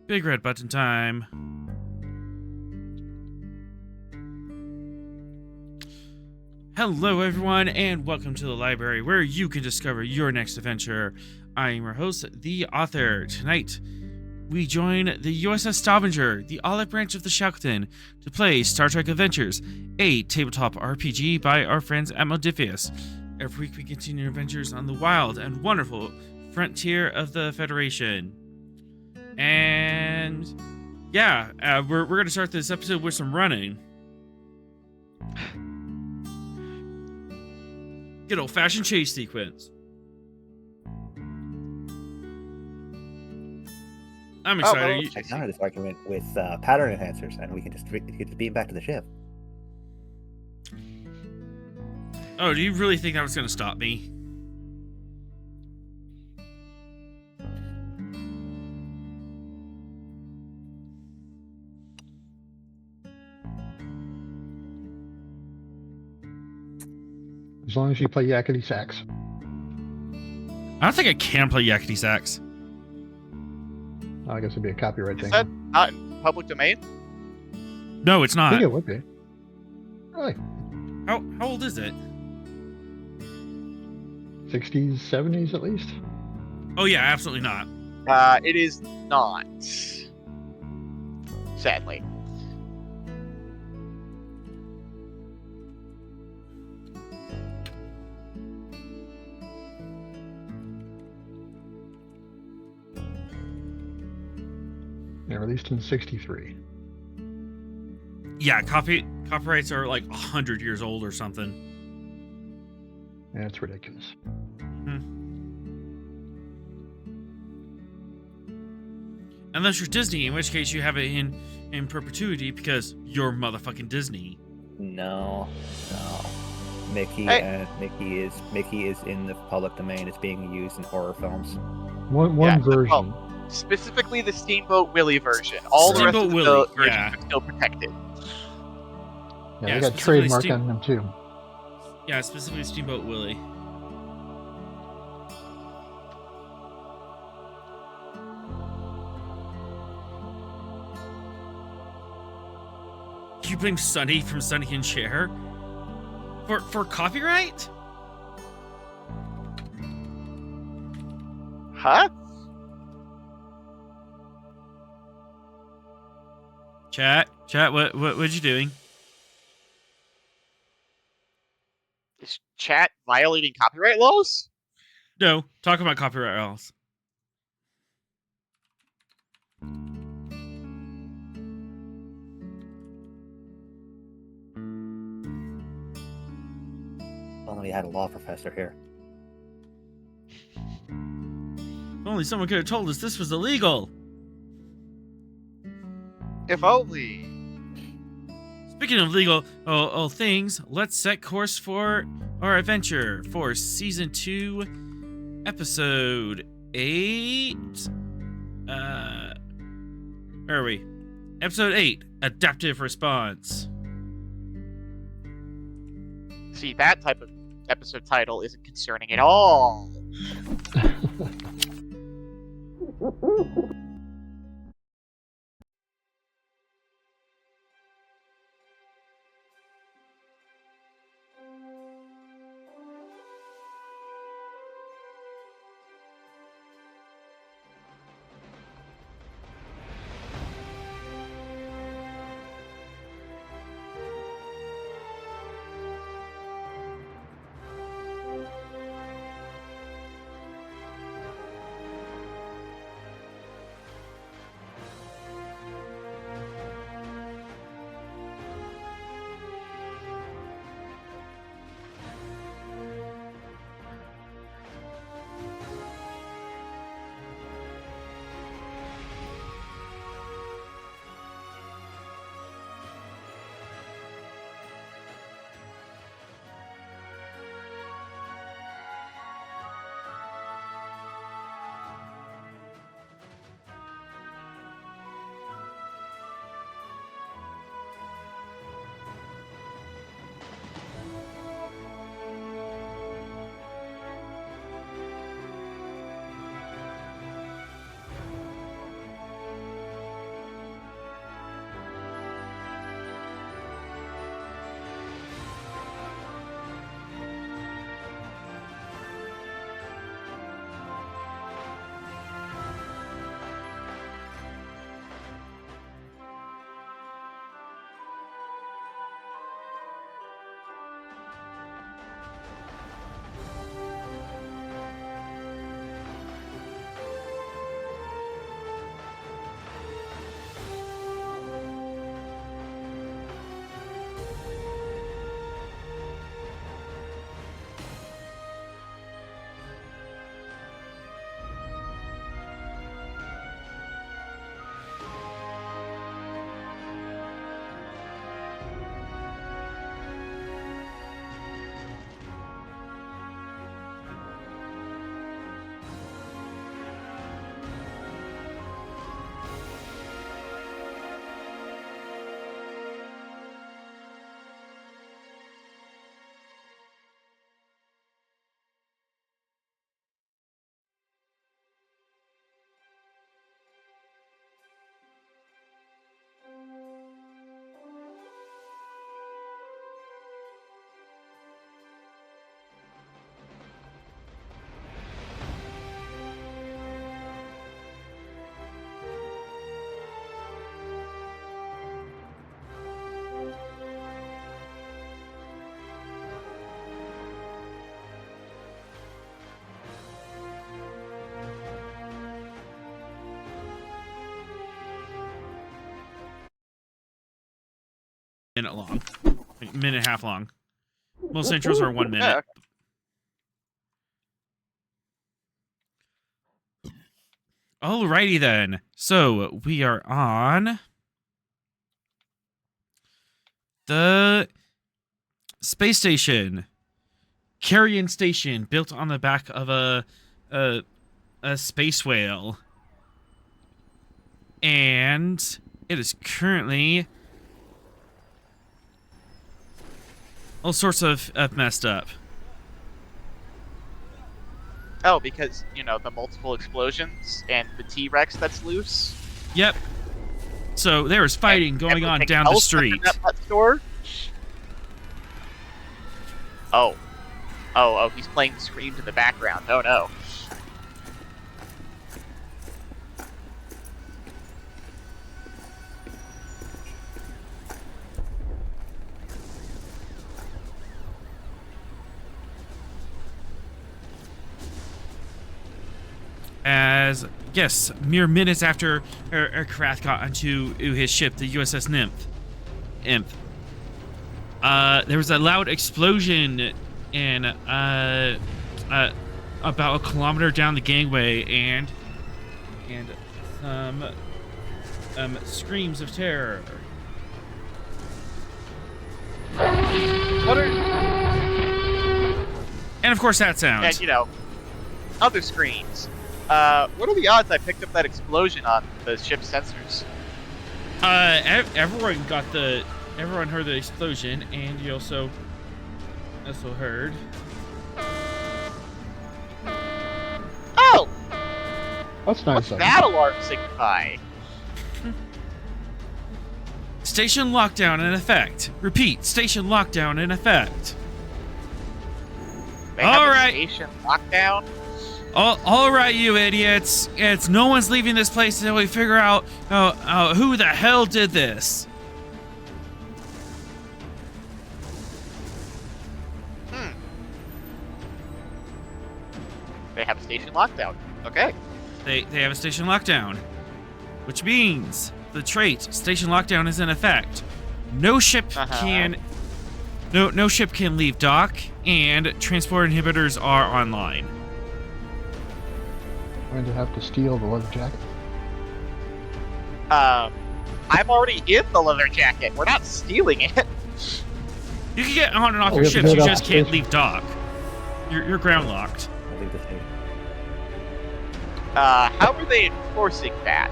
Big red button time. Hello, everyone, and welcome to the library where you can discover your next adventure. I am your host, the author. Tonight, we join the USS Stavanger, the olive branch of the Shackleton, to play Star Trek Adventures, a tabletop RPG by our friends at Modifius. Every week, we continue adventures on the wild and wonderful frontier of the Federation. And yeah, we're going to start this episode with some running. Good old-fashioned chase sequence. I'm excited. I counter this argument with pattern enhancers, and we can just beat back to the ship. Oh, do you really think that was going to stop me? As long as you play yakety sax. I don't think I can play yakety sax. I guess it'd be a copyright thing. Is that not in public domain? No, it's I not. think it would be. Really? How old is it? 60s, 70s at least? Oh yeah, absolutely not. It is not. Sadly. Yeah, released in 63. Yeah, copyrights are like 100 years old or something. Yeah, it's ridiculous. Unless you're Disney, in which case you have it in perpetuity because you're motherfucking Disney. No. Mickey is in the public domain. It's being used in horror films. One version. Well, specifically the Steamboat Willie version. All the rest of the Willie, versions yeah. are still protected. Yeah, yeah, they got specifically trademark on them too. Yeah, specifically Steamboat Willie. You blame Sunny from Sunny and Cher for copyright? Huh? Chat, what you doing? Is chat violating copyright laws? No, talk about copyright laws. Only had a law professor here. If only someone could have told us this was illegal. If only. Speaking of legal things, let's set course for our adventure for Season 2, Episode 8. Where are we? Episode 8, Adaptive Response. See, that type of episode title isn't concerning at all. minute long, like minute and a half long. Most intros are 1 minute. Yeah. Alrighty then. So we are on the space station, Carrion Station, built on the back of a space whale, and it is currently all sorts of messed up. Oh, because, you know, the multiple explosions and the T-Rex that's loose. Yep. So there is fighting going on down the street. That store? Oh. Oh, he's playing Screams in the background. Oh, no. As, yes, mere minutes after Karath got onto his ship, the USS Imp, there was a loud explosion in about a kilometer down the gangway, and some screams of terror. What are... And of course that sound. And, you know, other screams. What are the odds I picked up that explosion on the ship's sensors? Everyone heard the explosion, and you also heard. Oh! That's nice. What's of that alarm signify? Station lockdown in effect. Repeat, station lockdown in effect. They have All a right. station lockdown? All right, you idiots. It's no one's leaving this place until we figure out who the hell did this. They have a station lockdown. Okay. They have a station lockdown, which means the trait station lockdown is in effect. No ship can leave dock, and transport inhibitors are online. Going to have to steal the leather jacket. I'm already in the leather jacket. We're not stealing it. You can get on and off Oh, your we have to ships, get you off just the can't station. leave dock. You're ground locked. I think the same. How are they enforcing that?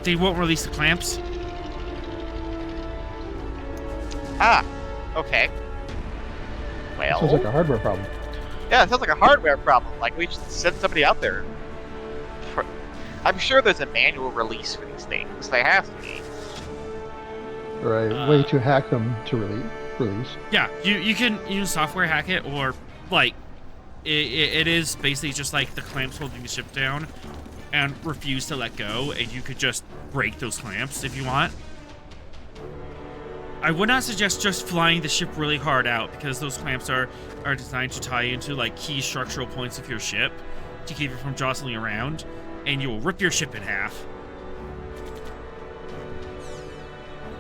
They won't release the clamps. Ah, okay. That Well, sounds like a hardware problem. yeah, it sounds like a hardware problem. Like, we should send somebody out there. I'm sure there's a manual release for these things. They have to be. Or a way to hack them to release. Yeah, you can use software hack it, or like it is basically just like the clamps holding the ship down and refuse to let go, and you could just break those clamps if you want. I would not suggest just flying the ship really hard out, because those clamps are designed to tie into like key structural points of your ship to keep it from jostling around, and you will rip your ship in half.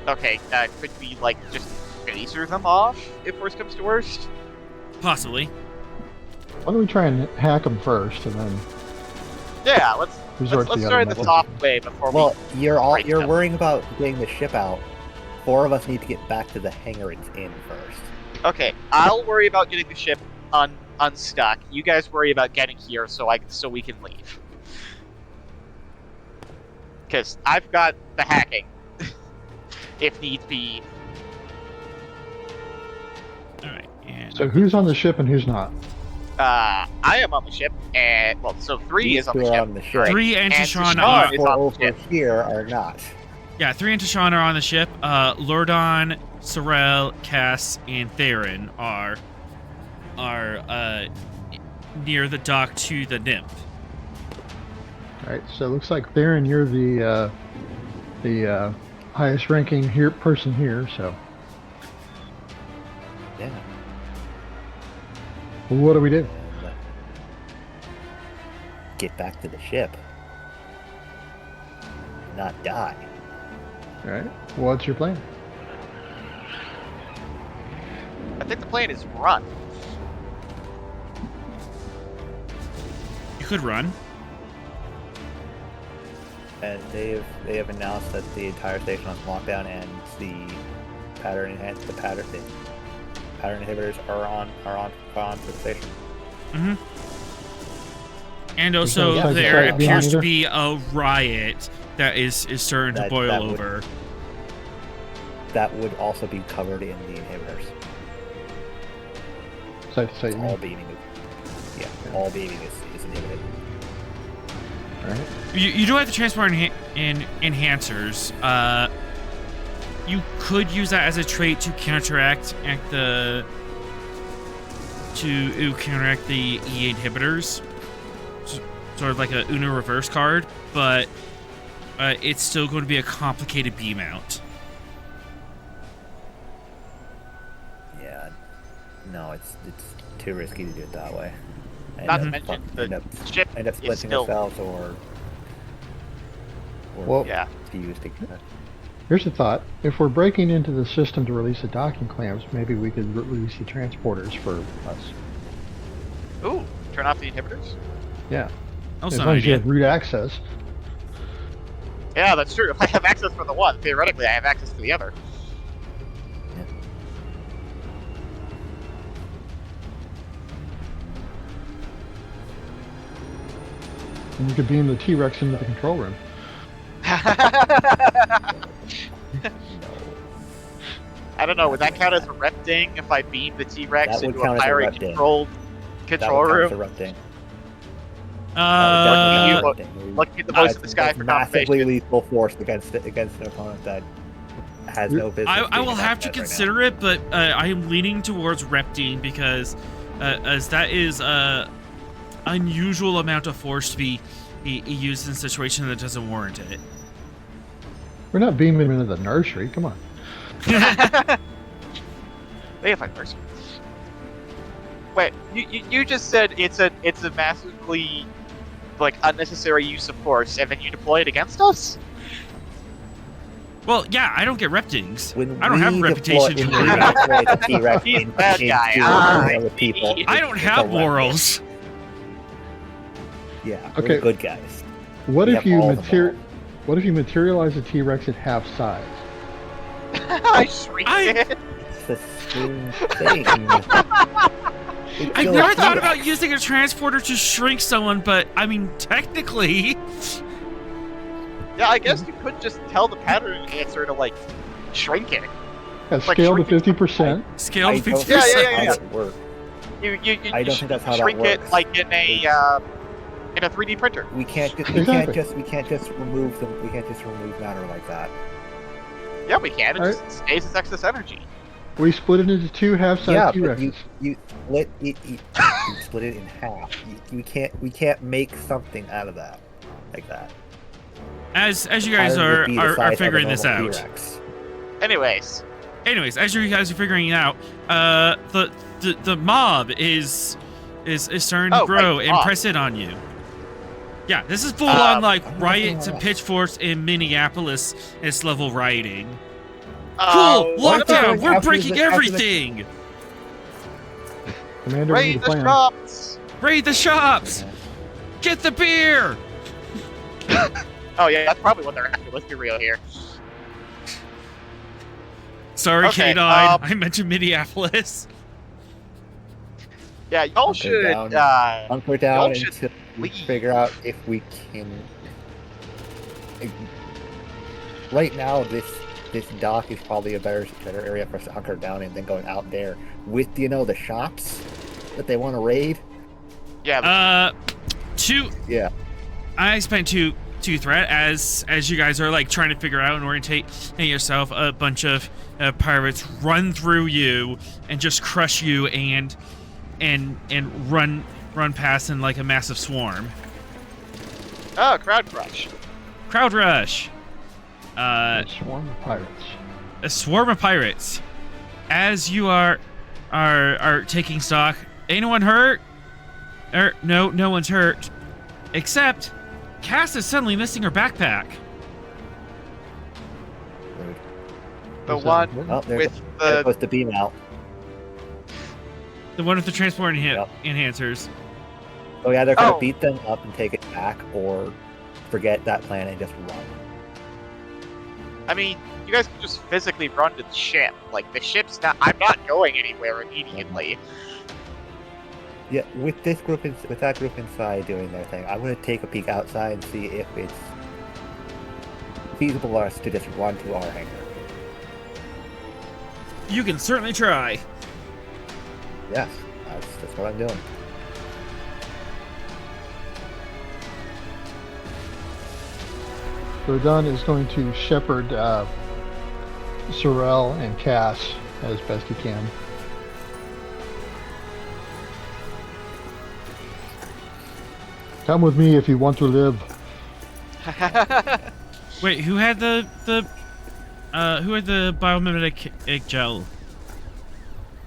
Okay, could we, like, just phaser them off if worst comes to worst? Possibly. Why don't we try and hack them first, and then Yeah, let's resort to the start other the method? soft way before Well, we... you're break them. worrying about getting the ship out. 4 of us need to get back to the hangar it's in first. Okay, I'll worry about getting the ship unstuck. You guys worry about getting here so we can leave. Because I've got the hacking, if need be. All right. And So who's on the ship and who's not? I am on the ship, and well, so 3 These is on two the are ship. on the ship. 3 and And Tashawn Tashawn are. is 4 on the over ship. here are not. Yeah, 3 and Tashawn are on the ship. Lordon, Sorel, Cass, and Theron are near the dock to the nymph. All right. So it looks like Theron, you're the highest ranking person here. So Yeah. what do we do? And, get back to the ship. Not die. All right. What's your plan? I think the plan is run. You could run. And they have announced that the entire station is on lockdown, and the pattern inhibitors are on for the station. Mm-hmm. And also, Because there it's appears to either. be a riot that is starting to boil that would- over. That would also be covered in the inhibitors. Site to site. All beaming all beaming is inhibited. All right. You do have the transport enhancers. You could use that as a trait to counteract the E inhibitors, sort of like a Uno reverse card, but it's still going to be a complicated beam out. Yeah, no, it's too risky to do it that way. Not to mention the ship end up is splitting still. ourselves or Well, Yeah. to use the Here's a thought. If we're breaking into the system to release the docking clamps, maybe we could release the transporters for us. Ooh, turn off the inhibitors. Yeah. That's As not long an as you idea. have root access. Yeah, that's true. If I have access for the one, theoretically I have access to the other. And you could beam the T-Rex into the control room. I don't know. Would that count as a rep ding if I beam the T-Rex That would into a count as a pirate rep ding. controlled control room? erupting. Looking at the voice of the sky for massively confirmation. lethal force against an opponent that has no business. I being will have to attacked right consider it, but I am leaning towards Reptine because as that is unusual amount of force to be used in a situation that doesn't warrant it. We're not beaming them into the nursery. Come on. They have like mercy. Wait, you just said it's a massively like unnecessary use of force, and then you deploy it against us? Well, yeah, I don't get Reptings. When I don't have a we reputation deploy- to when we worry about. deploy the T-Rex He's a into- bad guy. into Ah, other people, I don't it's have a morals. Yeah, Okay. we're good guys. What We if have you all the What if you materialize the T-Rex at half size? I shrink it. It's the same thing. I've never thought about using a transporter to shrink someone, but I mean, technically, Yeah, I guess you could just tell the pattern enhancer to like shrink it. Has Like scaled to shrinking 50%. scale I to don't 50%. Yeah, think yeah, that's yeah. how it works. You I don't think that's how that shrink it works. like in a 3D printer. We can't just remove them. We can't just remove matter like that. Yeah, we can. It Alright. just stays as excess energy. We split it into two half-size Yeah, but T-Rexes. you split it. You split it in half. We can't make something out of that like that. As you guys Pattern would be the are size of a figuring this normal out. T-Rex. Anyways, As you guys are figuring it out, the mob is starting to Oh, grow right, and mob. press it on you. Yeah, this is full on like I'm riots looking and at- pitchforks in Minneapolis. It's level rioting. oh, Cool, what lockdown. about We're after breaking the- after the- everything. Commander, we raid need a the plan. shops. Raid the shops. Get the beer. Oh yeah, that's probably what they're after. Let's be real here. Sorry, Okay, K9. I mentioned Minneapolis. Yeah, y'all Hunker should. down. Hunker down y'all should until we leave. figure out if we can. Right now, this dock is probably a better area for us to hunker down in than going out there with the shops that they want to raid. Yeah. Yeah. I spent two threat as you guys are like trying to figure out and orientate yourself. A bunch of pirates run through you and just crush you and run past in like a massive swarm. Oh, crowd crush. Crowd rush. A swarm of pirates. A swarm of pirates. As you are taking stock, anyone hurt? No one's hurt, except Cass is suddenly missing her backpack. The Is, one Oh, with there the goes the beam out. The one with the transport Yep. enhancers. Oh yeah, they're gonna Oh. beat them up and take it back, or forget that plan and just run. I mean, you guys can just physically run to the ship. Like, the ship's not... I'm not going anywhere immediately. Yeah, with this group, with that group inside doing their thing, I'm gonna take a peek outside and see if it's feasible for us to just run to our hangar. You can certainly try. Yes, that's what I'm doing. Verdun is going to shepherd Sorel and Cass as best he can. Come with me if you want to live. Wait, who had the biomimetic gel?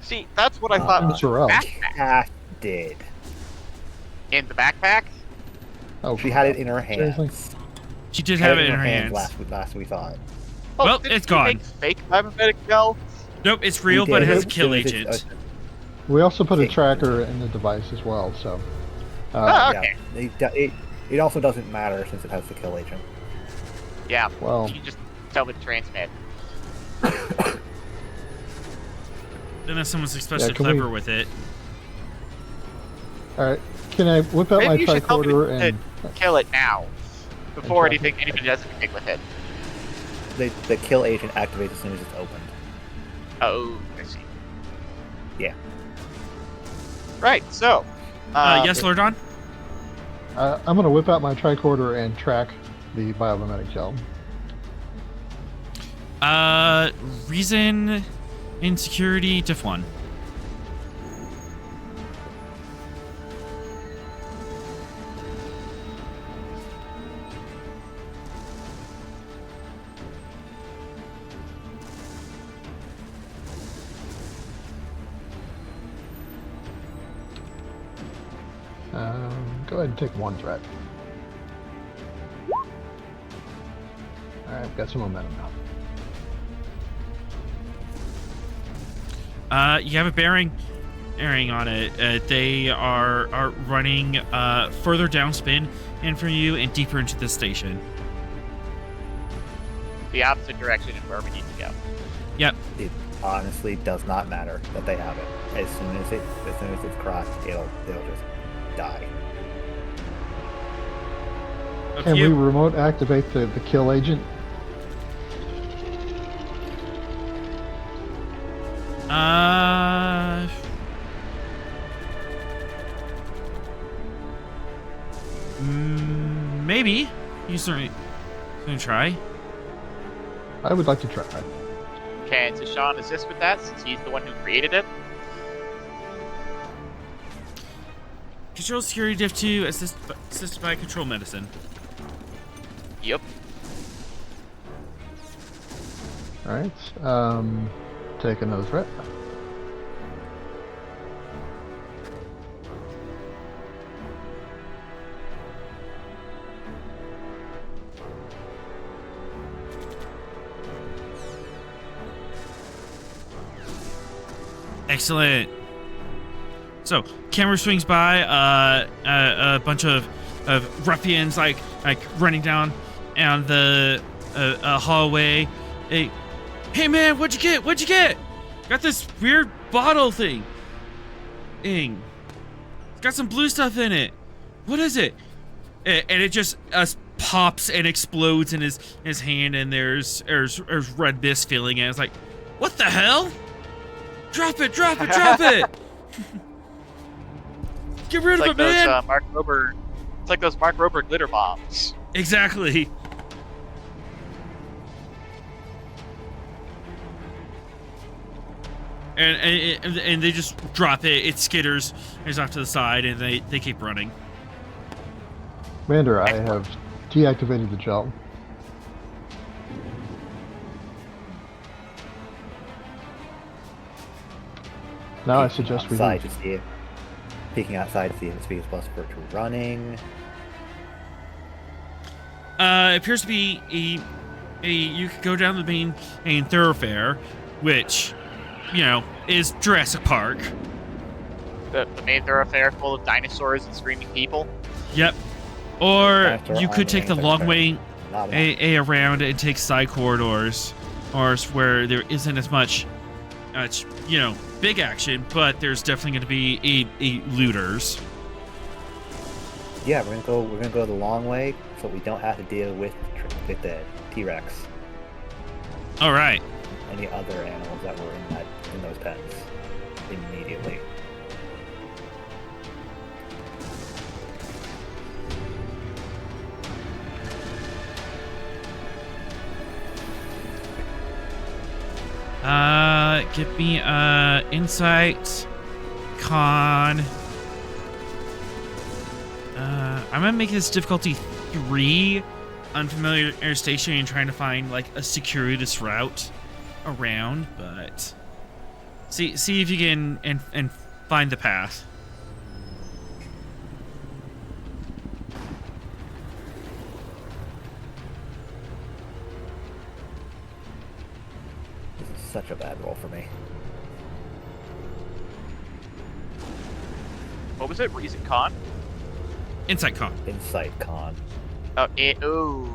See, that's what I thought. Sorel. Backpack. Cass did. In the backpack? Oh, She had it in her hands. Seriously? She did have it in her hands. Last we saw it. Oh, Well, didn't it's you gone. make fake biomimetic gel? Nope, it's real, We but it did. has a As kill soon as agent. We also put a Okay. tracker in the device as well, so. Oh, okay. Yeah, it also doesn't matter since it has the kill agent. Yeah. Well, You can just tell it to transmit. Unless someone's especially can clever we- with it. alright. Can I whip out my Maybe you should tell me tricorder to and. kill it now. Before And anybody does anything with it. The kill agent activates as soon as it's opened. Oh, I see. Yeah. Right, so. Yes, Lordon? I'm going to whip out my tricorder and track the biomimetic gel. Reason, insecurity, diff 1. Go ahead and take one threat. Alright, got some momentum now. You have a bearing on it. They are running further downspin and from you and deeper into the station. The opposite direction of where we need to go. Yep. It honestly does not matter that they have it. As soon as it's crossed, it'll just die. Can we remote activate the kill agent? Maybe. You certainly can try. I would like to try. Can Tashawn assist with that since he's the one who created it? Control security diff 2 assisted by control medicine. Yep. Alright, take another threat. Excellent. So, camera swings by, a bunch of ruffians like running down the hallway. Hey man, what'd you get? What'd you get? Got this weird bottle thing. It's got some blue stuff in it. What is it? And it just pops and explodes in his hand, and there's red mist filling it. It's like, what the hell? Drop it! Drop it! Drop it! Get rid of it, man! It's like those Mark Rober glitter bombs. Exactly. And they just drop it. It skitters. It's off to the side, and they keep running. Commander, I have deactivated the gel. Now I suggest we outside leave. to see it. Peeking outside to see if it's feasible for it to running. It appears to be you could go down the main thoroughfare, which, is Jurassic Park. The main thoroughfare full of dinosaurs and screaming people. Yep. Or Dinosaur you could take the long way Not enough. around and take side corridors, or where there isn't as much, big action, but there's definitely going to be a looters. Yeah, we're gonna go the long way, so we don't have to deal with the T-Rex. All right. Any other animals that were in those pens immediately. Give me insight, con. I'm gonna make this difficulty 3. Unfamiliar station and trying to find like a circuitous route around, but see if you can and find the path. This is such a bad roll for me. What was it? Reason con? Insight con. Insight con. Oh, ooh.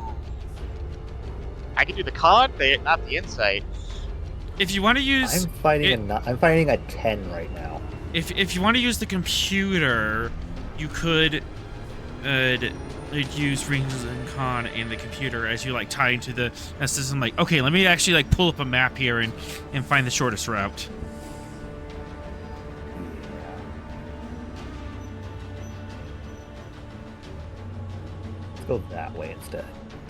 I can do the con, but not the insight. If you want to use, I'm fighting a 10 right now. if you want to use the computer, you could use rings and con in the computer as you like tie into the system. Like, okay, let me actually like pull up a map here and find the shortest route. Let's go that way instead,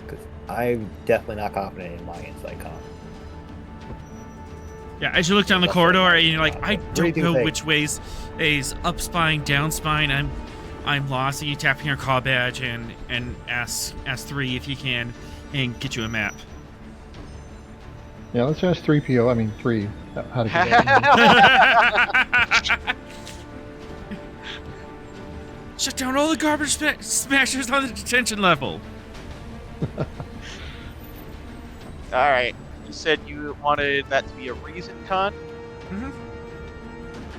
because I'm definitely not confident in my insight con. Yeah, as you look down the corridor and you're like, I What do you don't know think? which ways is up spine, down spine. I'm lost. And you tap in your call badge and ask 3 if you can and get you a map. Yeah, let's ask 3PO. I mean 3. How to get that? Shut down all the garbage smashers on the detention level. Alright. You said you wanted that to be a reason con? Mm-hmm.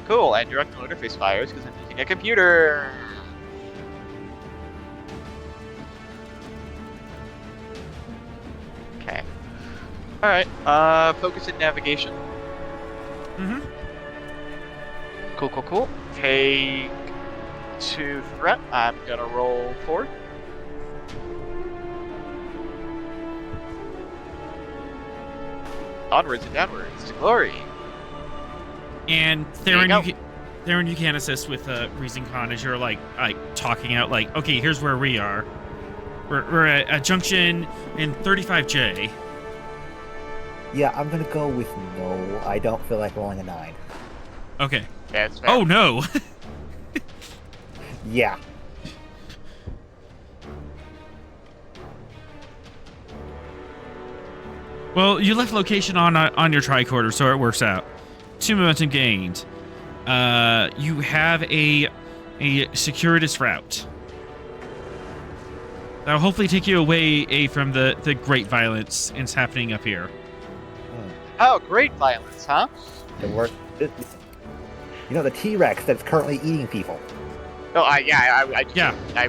Cool, and direct no interface fires because I'm using a computer. Okay. Alright, focus in navigation. Mm-hmm. Cool. Take 2 threat. I'm gonna roll 4. Onwards and downwards to glory. And There you go. Theron, you can assist with Reason Con as you're like talking out like, okay, here's where we are. We're at a junction in 35J. Yeah, I'm gonna go with no. I don't feel like rolling a 9. Okay. That's fair. Oh no. Yeah. Well, you left location on your tricorder, so it works out. 2 momentum gained. You have a circuitous route. That'll hopefully take you away from the great violence that's happening up here. Oh, great violence, huh? It worked. You know, the T-Rex that's currently eating people. Oh, I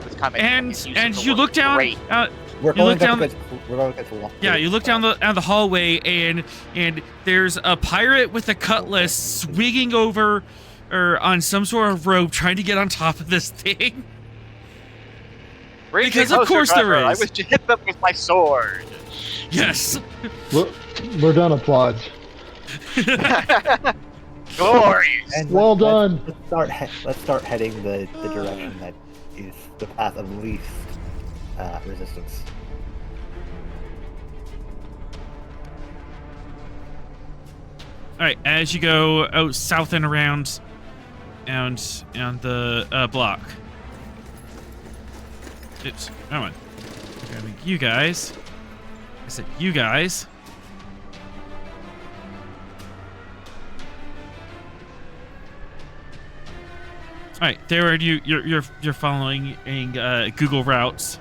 was commenting. And on his use and of the you word look down. Great. We're You going look down. we're going against the Yeah, you look down the hallway and there's a pirate with a cutlass swinging over or on some sort of rope trying to get on top of this thing. Bring because me of closer, course there driver. is. I wish to hit them with my sword. Yes. We're done applauds. Glorious. And Well done. Let's start heading the direction that is the path of least resistance. All right, as you go out south and around and the block. Oops, that one. Grabbing you guys. I said you guys. All right, there are you're following Google routes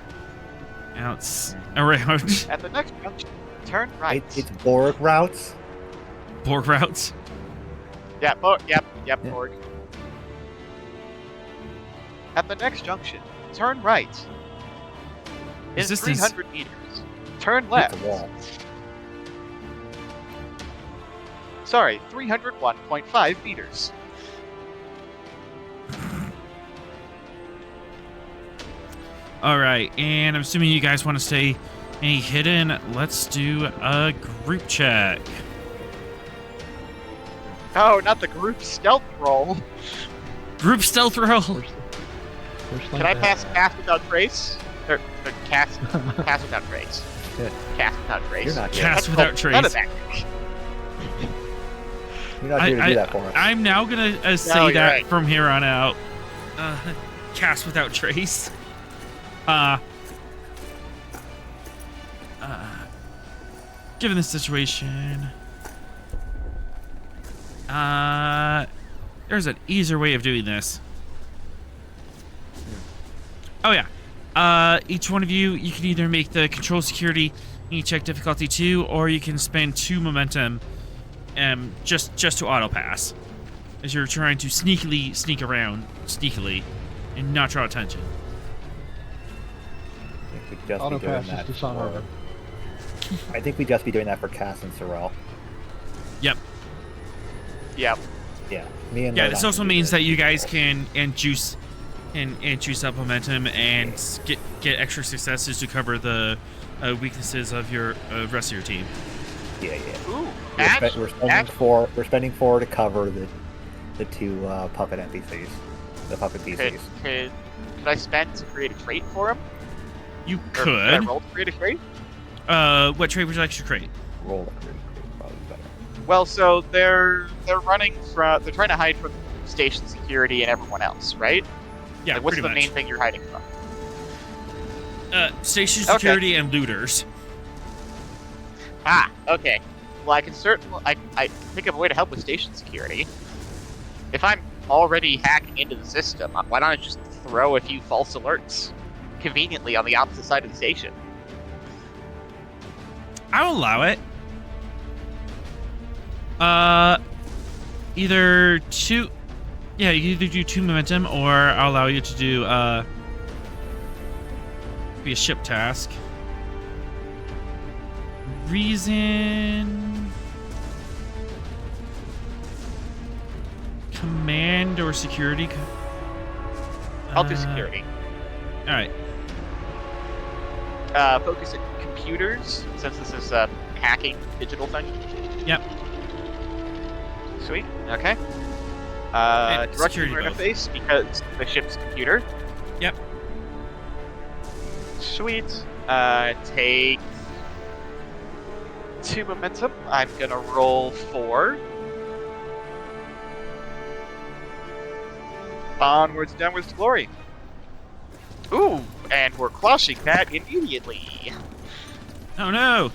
out around. At the next junction, Turn right. It's Borg routes. Borg routes. Yep, Borg. At the next junction, turn right. In Resistance. 300 meters, turn It's left. a wall. Sorry, 301.5 meters. All right, and I'm assuming you guys want to stay hidden. Let's do a group check. Oh, not the group stealth roll. Group stealth roll. Can I pass cast without trace? Or cast without trace. Yeah. Cast without trace. You're not good. Cast without trace. You're not here to do that for us. I'm now gonna say you're that right. from here on out. Cast without trace. Given the situation, there's an easier way of doing this. Oh yeah. Each one of you can either make the control security check difficulty 2, or you can spend 2 momentum just to auto pass, as you're trying to sneak around and not draw attention. I think we'd just Auto be doing pass that is dishonorable. I think we'd just be doing that for Cass and Sorrel. Yep. Yep. Yeah. Me and Yeah. Lodon This also can do means this. that you guys can juice up momentum and get extra successes to cover the weaknesses of your rest of your team. Yeah. Ooh. We're spending 4 to cover the 2 puppet NPCs, the puppet PCs. Could I spend to create a trait for him? You Or could I could. roll to create a trait? What trait would you like to create? Roll a crit, probably better. Well, so they're trying to hide from station security and everyone else, right? Yeah, Like, what's pretty the much. main thing you're hiding from? Station Okay. security and looters. Ah, okay. Well, I can certainly I think of a way to help with station security. If I'm already hacking into the system, why don't I just throw a few false alerts conveniently on the opposite side of the station? I'll allow it. Either 2. Yeah, you either do 2 momentum, or I'll allow you to do be a ship task. Reason, command, or security. I'll do security. All right. Focus at computers, since this is a hacking digital thing. Yep. Sweet. Okay. And Direct security user both. interface because the ship's computer. Yep. Sweet. Take 2 momentum. I'm gonna roll 4. Onwards, downwards to glory. Ooh, and we're crushing that immediately. Oh no.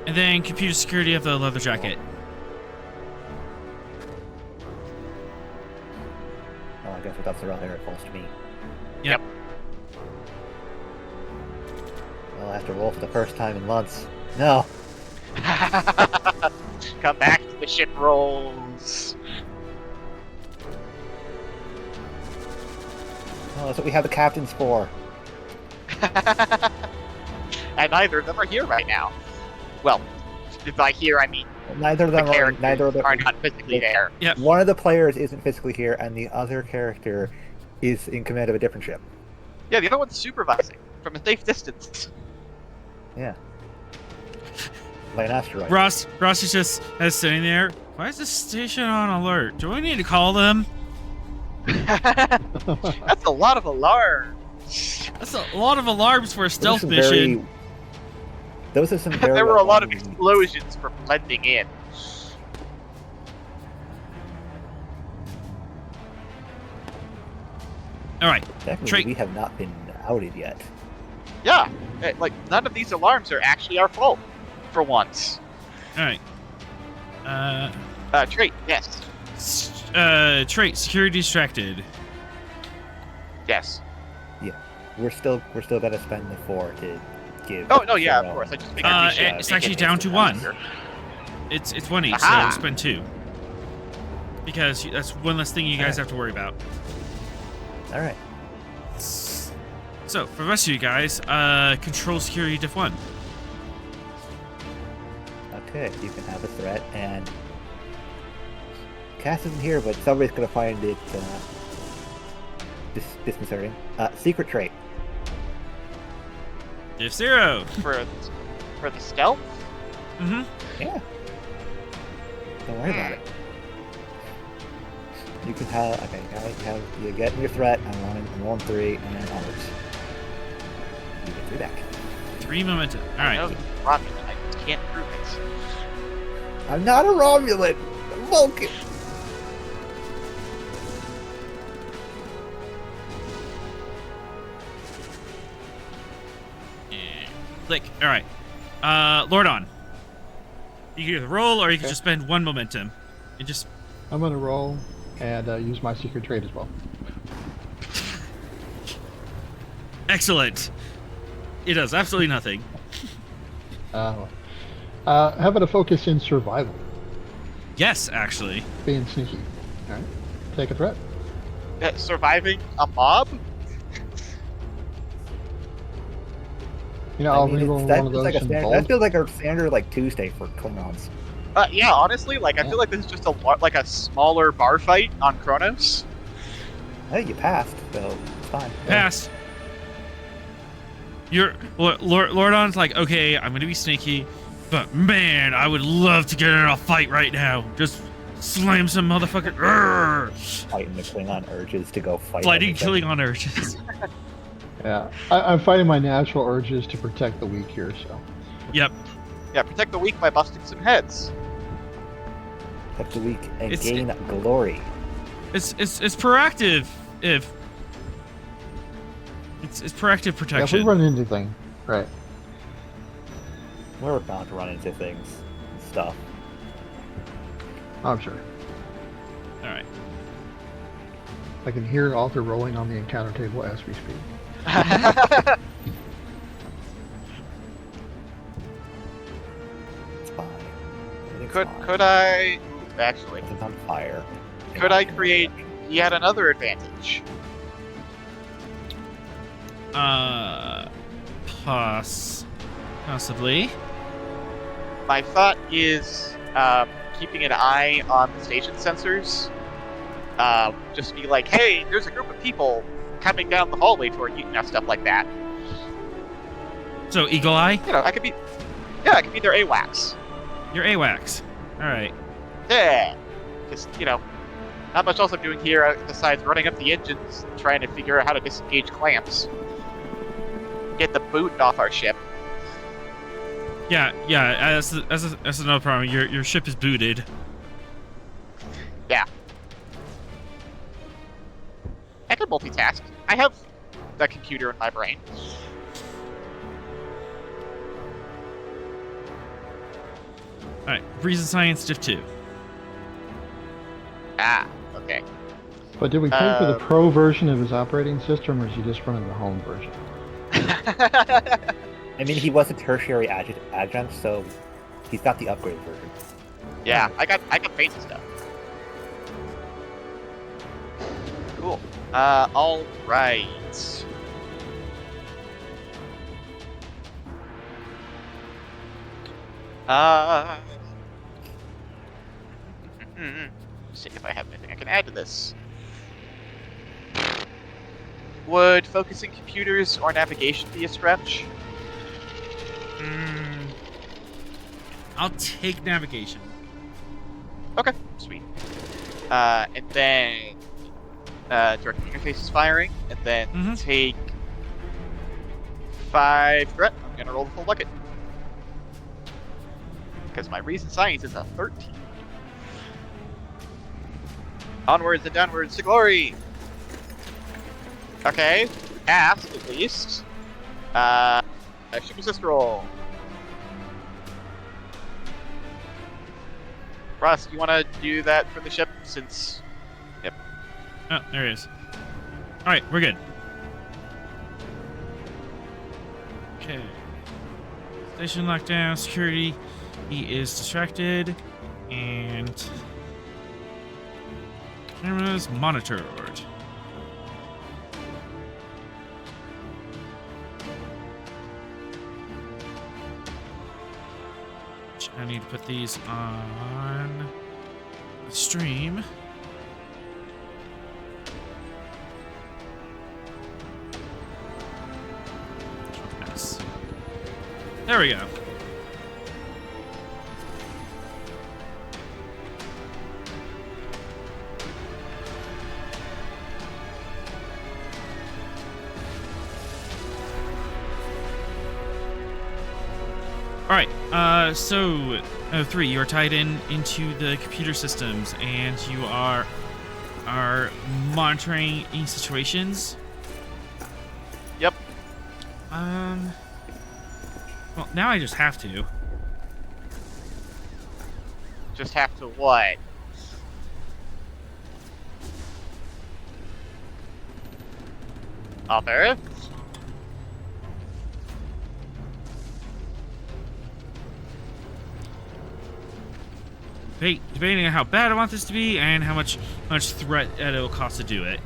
And then computer security of the leather jacket. Oh, I guess without Sorrel there, it falls to me. Yep. Well, I have to roll for the first time in months. No. Come back to the ship rolls. Oh, that's what we have the captains for. And neither of them are here right now. Well, by here I mean Neither of the them are. characters Neither of them are not physically there. One of the players isn't physically here, and the other character is in command of a different ship. Yeah, the other one's supervising from a safe distance. Yeah. By an asteroid. Ross is just sitting there. Why is this station on alert? Do we need to call them? That's a lot of alarms. That's a lot of alarms for a Those are stealth some mission. Those are some very. There were a lot of well-known- explosions for blending in. All right. Technically, Trait. we have not been outed yet. Yeah, like none of these alarms are actually our fault, for once. All right. Trait, yes. Trait security distracted. Yes. we're still gonna spend the 4 to give. Oh no, yeah, of Zero. course. I just figured we should It's make actually it down to instant 1. faster. It's 1 each, Aha! so spend 2. Because that's one less thing you guys have to worry about. All right. So, for the rest of you guys, control security diff 1. Okay, you can have a threat, and Cass isn't here, but somebody's gonna find it disconcerting. Secret trait. Diff 0. For the stealth. Mm-hmm. Yeah. Don't worry about it. You can have you get your threat. I'm rolling 3, and then onwards. You get 3 back. 3 momentum. I Alright. know Romulan, I can't prove it. I'm not a Romulan. I'm Vulcan. Click. Alright. Lord on. You can either roll or you can just spend 1 momentum. And just I'm gonna roll and use my secret trait as well. excellent. It does absolutely nothing. How about a focus in survival? Yes, actually. Being sneaky. Alright. Take a threat. Surviving a mob? You know, I'll I mean, reroll that one of feels those like in that bold. feels like a standard Tuesday for Klingons. Yeah, honestly, I feel like this is just a smaller bar fight on Kronos. Hey, you passed, so it's fine. Passed. Lordon's like, okay, I'm gonna be sneaky, but man, I would love to get in a fight right now. Just slam some motherfucker. Urgh. Fighting the Klingon urges to go fight. Fighting everything. Klingon urges. Yeah, I'm fighting my natural urges to protect the weak here, so. Yep. Yeah, protect the weak by busting some heads. Protect the weak and It's- gain glory. It's proactive. If it's proactive Yeah, if protection. we run into things, right. We're bound to run into things and stuff. I'm sure. All right. I can hear Alter rolling on the encounter table as we speak. It's fine. Everything's could fine. could I actually? It's on fire. Could I create yet another advantage? Possibly. My thought is keeping an eye on the station sensors. Just be like, hey, there's a group of people coming down the hallway toward you, stuff like that. So Eagle Eye, I could be their AWACS. you're AWACS. All right. Yeah, because not much else I'm doing here besides running up the engines, and trying to figure out how to disengage clamps, get the boot off our ship. Yeah. That's another problem. Your ship is booted. Yeah. I can multitask. I have the computer in my brain. All right. Reason Science Diff 2. Ah, okay. But did we pay for the pro version of his operating system, or is he just running the home version? I mean, he was a tertiary adjunct, so he's got the upgraded version. Yeah, I got basic stuff. Cool. All right. See if I have anything I can add to this. Would focusing computers or navigation be a stretch? I'll take navigation. Okay, sweet. And then direct interface is firing, and then Mhm. take 5 threat. I'm gonna roll the full bucket because my reason science is a 13. Onwards and downwards to glory. Okay, passed at least. Ship assist roll. Russ, you want to do that for the ship since? Yep. Oh, there it is. All right, we're good. Okay. Station lockdown, security. He is distracted. And cameras monitored. I need to put these on the stream. Yes. There we go. All right. So 3, you are tied into the computer systems, and you are monitoring any situations. Yep. Well, now I just have to. Just have to what? Author? Debating on how bad I want this to be and how much threat it'll cost to do it.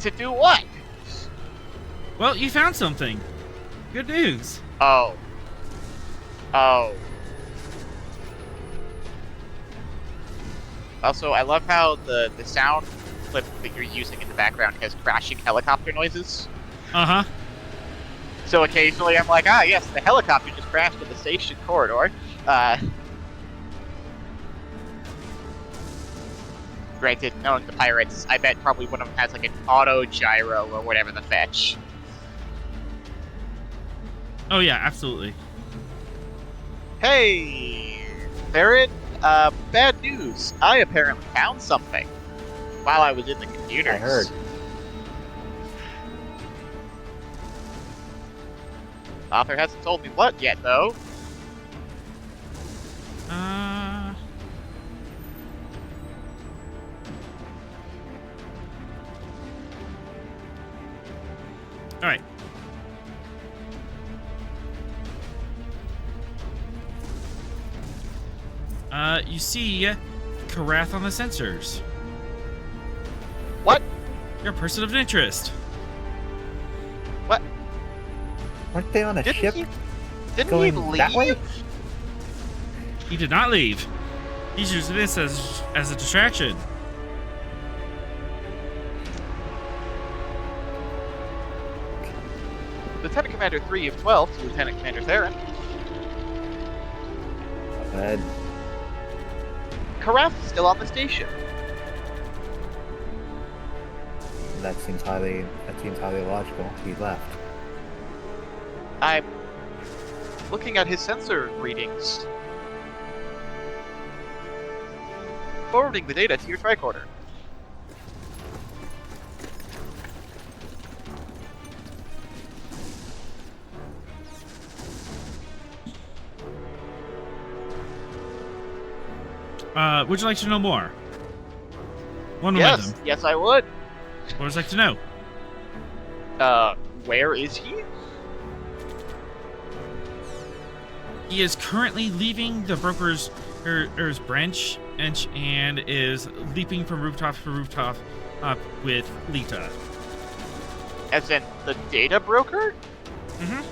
To do what? Well, you found something. Good news. Oh. Also, I love how the sound clip that you're using in the background has crashing helicopter noises. Uh-huh. So occasionally I'm like, yes, the helicopter just crashed in the station corridor. Granted, knowing the pirates, I bet probably one of them has like an auto gyro or whatever the fetch. Oh yeah, absolutely. Hey, Barrett, bad news. I apparently found something while I was in the computers. I heard. Author hasn't told me what yet, though. All right. You see Karath on the sensors. What? You're a person of interest. What? Weren't they on a ship Didn't going he leave? that way? He did not leave. He's using this as a distraction. Lieutenant Commander 3 of 12 to Lieutenant Commander Theron. Bad. Karath is still on the station. That seems highly logical. He left. I'm looking at his sensor readings. Forwarding the data to your tricorder. Would you like to know more? One of Yes, them. yes I would. What would you like to know? Where is he? He is currently leaving the broker's branch and is leaping from rooftop to rooftop up with Lita. As in the data broker? Mm-hmm.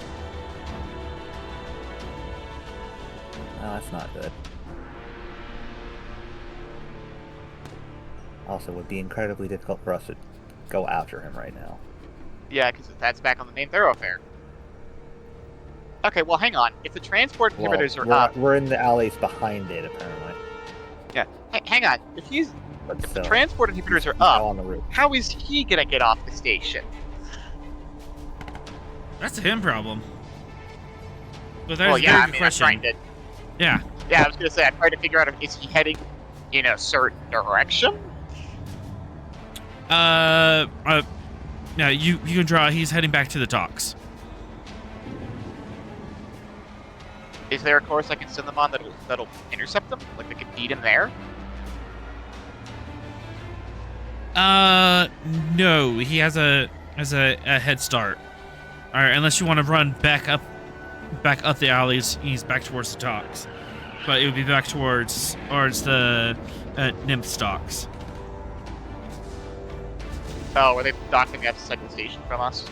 Oh, that's not good. Also, it would be incredibly difficult for us to go after him right now. Yeah, because that's back on the main thoroughfare. Okay, well, hang on. If the transport inhibitors are up... We're in the alleys behind it, apparently. Yeah, hang on. If But the transport inhibitors are now up, on the roof. how is he gonna get off the station? That's a him problem. But that Well, is a yeah, very I good mean, question. I'm trying to... Yeah. Yeah, I was gonna say, I'm trying to figure out is he heading in a certain direction? Yeah, you can draw. He's heading back to the docks. Is there a course I can send them on that'll intercept them? Like, they can beat him there? No, he has a head start. All right, unless you want to run back up the alleys, ease back towards the docks, but it would be back towards the nymph docks. Oh, were they docking at the second station from us?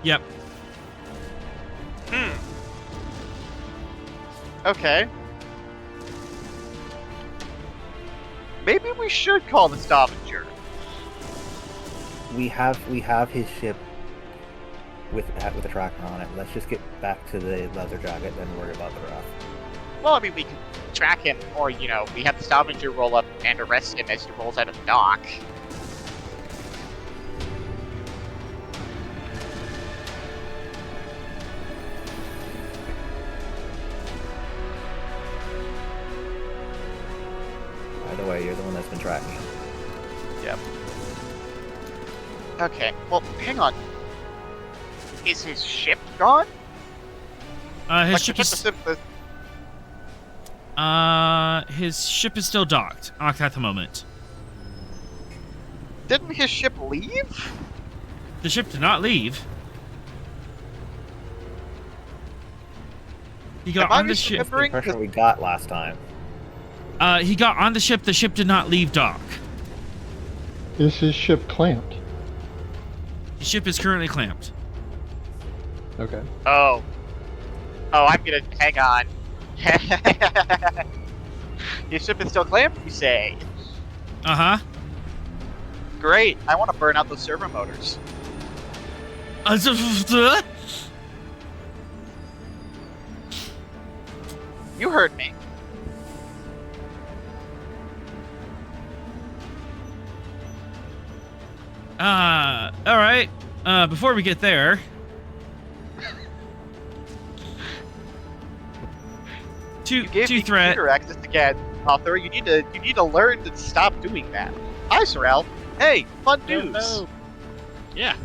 Yep. Okay. Maybe we should call the Stavanger. We have his ship with a tracker on it. Let's just get back to the leather jacket, then worry about the rest. Well, I mean, we can track him, or, we have the Stavanger roll up and arrest him as he rolls out of the dock. By the way, you're the one that's been tracking him. Yep. Okay, well, hang on. Is his ship gone? His Like, ship the is his ship is still docked at the moment. Didn't his ship leave? The ship did not leave. He got Am I on the ship. That's the impression we got last time. He got on the ship. The ship did not leave dock. Is his ship clamped? The ship is currently clamped. Okay. Oh, I'm gonna hang on. His ship is still clamped, you say? Uh-huh. Great. I want to burn out those servo motors. You heard me. All right. Before we get there, You gave two me threat. computer access again, author. You need to learn to stop doing that. Hi, Sorrel. Hey, fun news. No. Yeah.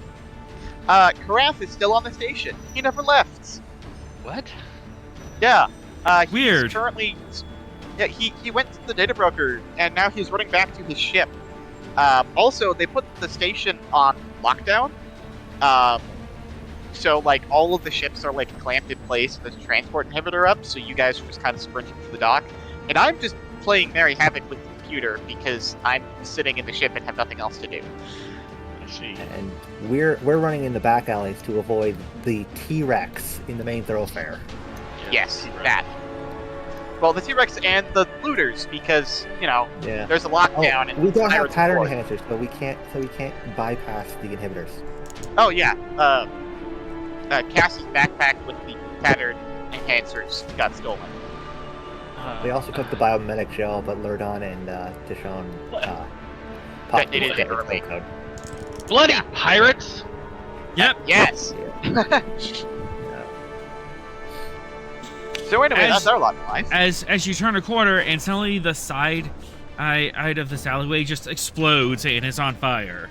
Karath is still on the station. He never left. What? Yeah. He's Weird. Currently, yeah, he went to the data broker, and now he's running back to his ship. Also, they put the station on lockdown. So, like, all of the ships are, like, clamped in place with the transport inhibitor up, so you guys are just kind of sprinting to the dock. And I'm just playing Merry Havoc with the computer because I'm sitting in the ship and have nothing else to do. I see. And we're running in the back alleys to avoid the T-Rex in the main thoroughfare. Yes, T-Rex. that. Well, the T-Rex and the looters, because, Yeah. there's a lockdown. and we don't have pirates pattern aboard. enhancers, so we can't bypass the inhibitors. Oh, yeah. Cass's backpack with the pattern enhancers got stolen. They also took the biomimetic gel, but Lurdon and Tishon That they did it the early. code. Bloody pirates! Yep. Yes! Yeah. So anyway, As- that's our lot lines. As you turn a corner, and suddenly the side of this alleyway just explodes and is on fire,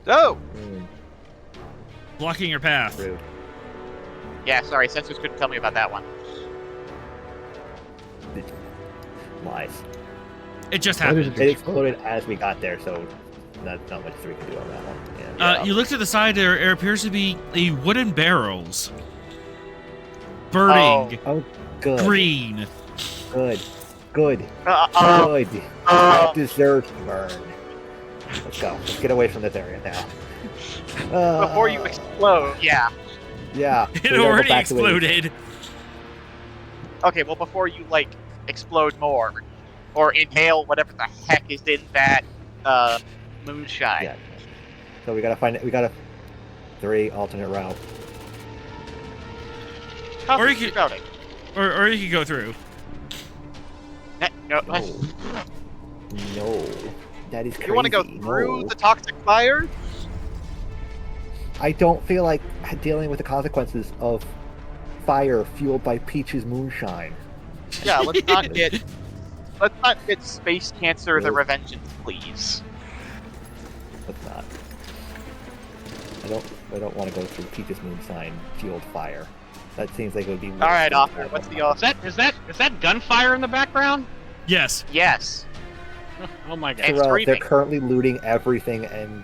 Oh! blocking your path. Rude. Yeah, sorry, sensors couldn't tell me about that one. Lies. It just What is happened. It exploded as we got there, so that's not much we can do on that one. Yeah. You look to the side. There appears to be wooden barrels, burning Oh, good. green. Good. Good. That deserves to burn. Let's go. Let's get away from this area now. Before you explode, yeah. Yeah. It we gotta go already back to where we- exploded. Okay, well, before you, like, explode more, or inhale whatever the heck is in that, moonshine. Yeah. So we gotta find it. We gotta 3 alternate route. How's Or it you could- spouting? Or you could go through. No. No. That is crazy. You want to go through No. the toxic fire? I don't feel like dealing with the consequences of fire fueled by Peach's moonshine. Yeah, let's not get space cancer the revengeance, please. Let's not. I don't want to go through Peach's moonshine fueled fire. That seems like it would be. All right, author. What's the author? Is that gunfire in the background? Yes. Yes. Oh my god. And They're screaming. currently looting everything and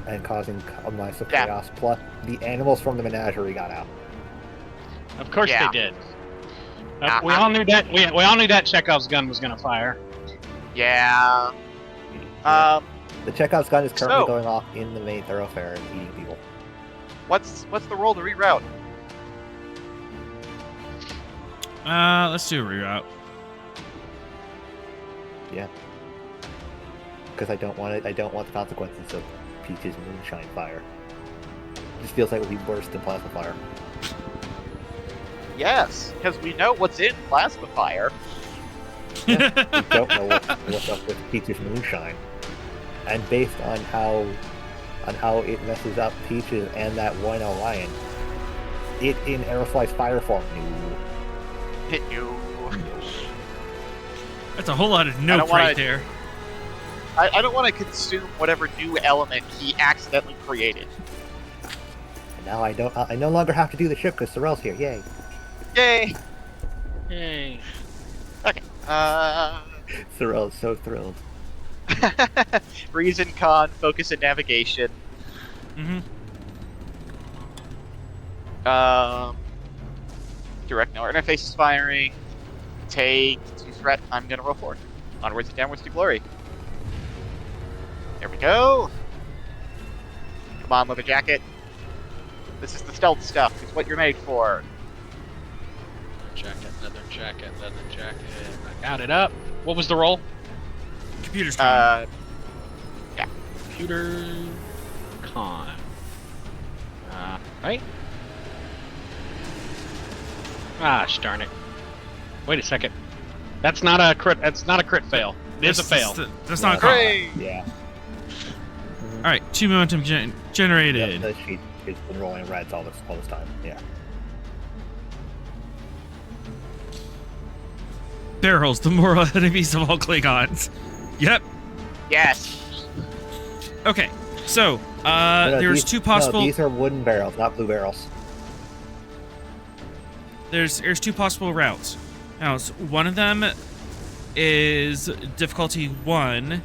and causing a massive Yeah. chaos. Plus, the animals from the menagerie got out. Of course Yeah. they did. We all knew that. We all knew that Chekhov's gun was gonna fire. Yeah. The Chekhov's gun is currently So- going off in the main thoroughfare and eating people. What's the roll to reroute? Let's do a reroute. Because I don't want it. I don't want the consequences of Peach's moonshine fire. It just feels like it would be worse than plasma fire. Yes, because we know what's in plasma fire. We don't know what's up with Peach's moonshine, and based on how it messes up Peaches and that one lion, it in Aeroslice fire form. Hit you. That's a whole lot of nope don't wanna- right there. I don't want to consume whatever new element he accidentally created. And now I no longer have to do the ship because Sorrel's here. Yay! Yay! Yay. Okay. Sorrel is so thrilled. Reason, con, focus, and navigation. Mm-hmm. Direct no interface is firing. Take 2 threat. I'm gonna roll 4. Onwards and downwards to glory. There we go. Come on, leather jacket. This is the stealth stuff. It's what you're made for. Jacket, leather jacket, leather jacket. I got it up. What was the roll? Computer's time. Computer con. Right? Ah, darn it. Wait a second. That's not a crit. That's not a crit fail. It is a fail. That's not a call. Hooray! Yeah. All right, 2 momentum generated. Yeah, she's been rolling reds all this time. Yeah. Barrels, the moral enemies of all Klingons. Yep. Yes. Okay, so No, there's these- 2 possible. No, these are wooden barrels, not blue barrels. There's 2 possible routes. Now, one of them is difficulty 1,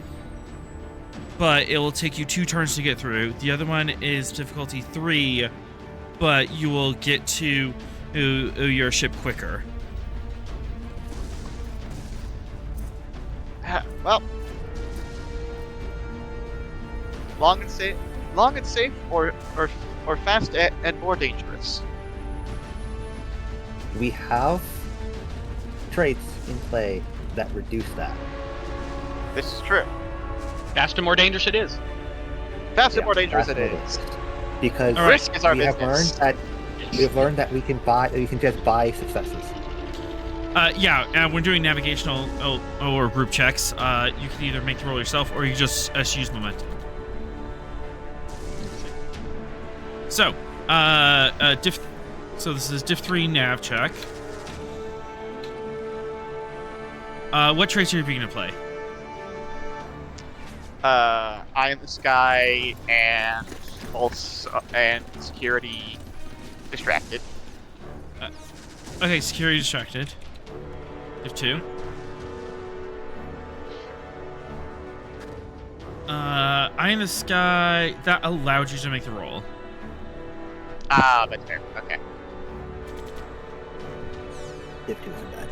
but it will take you 2 turns to get through. The other one is difficulty 3, but you will get to your ship quicker. Well, long and safe, or fast and more dangerous. We have traits in play that reduce that. This is true. Fast and more dangerous it is. Fast Yeah, and more dangerous it that's is. Because All right. Risk is our we have learned business. that we can just buy successes. Yeah, when doing navigational or group checks, you can either make the roll yourself or you just use momentum. So, so this is diff 3 nav check. What traits are you going to play? Eye in the sky and and security distracted. Okay, security distracted. Diff 2. Eye in the sky, that allowed you to make the roll. Ah, but fair. Okay. If two isn't bad.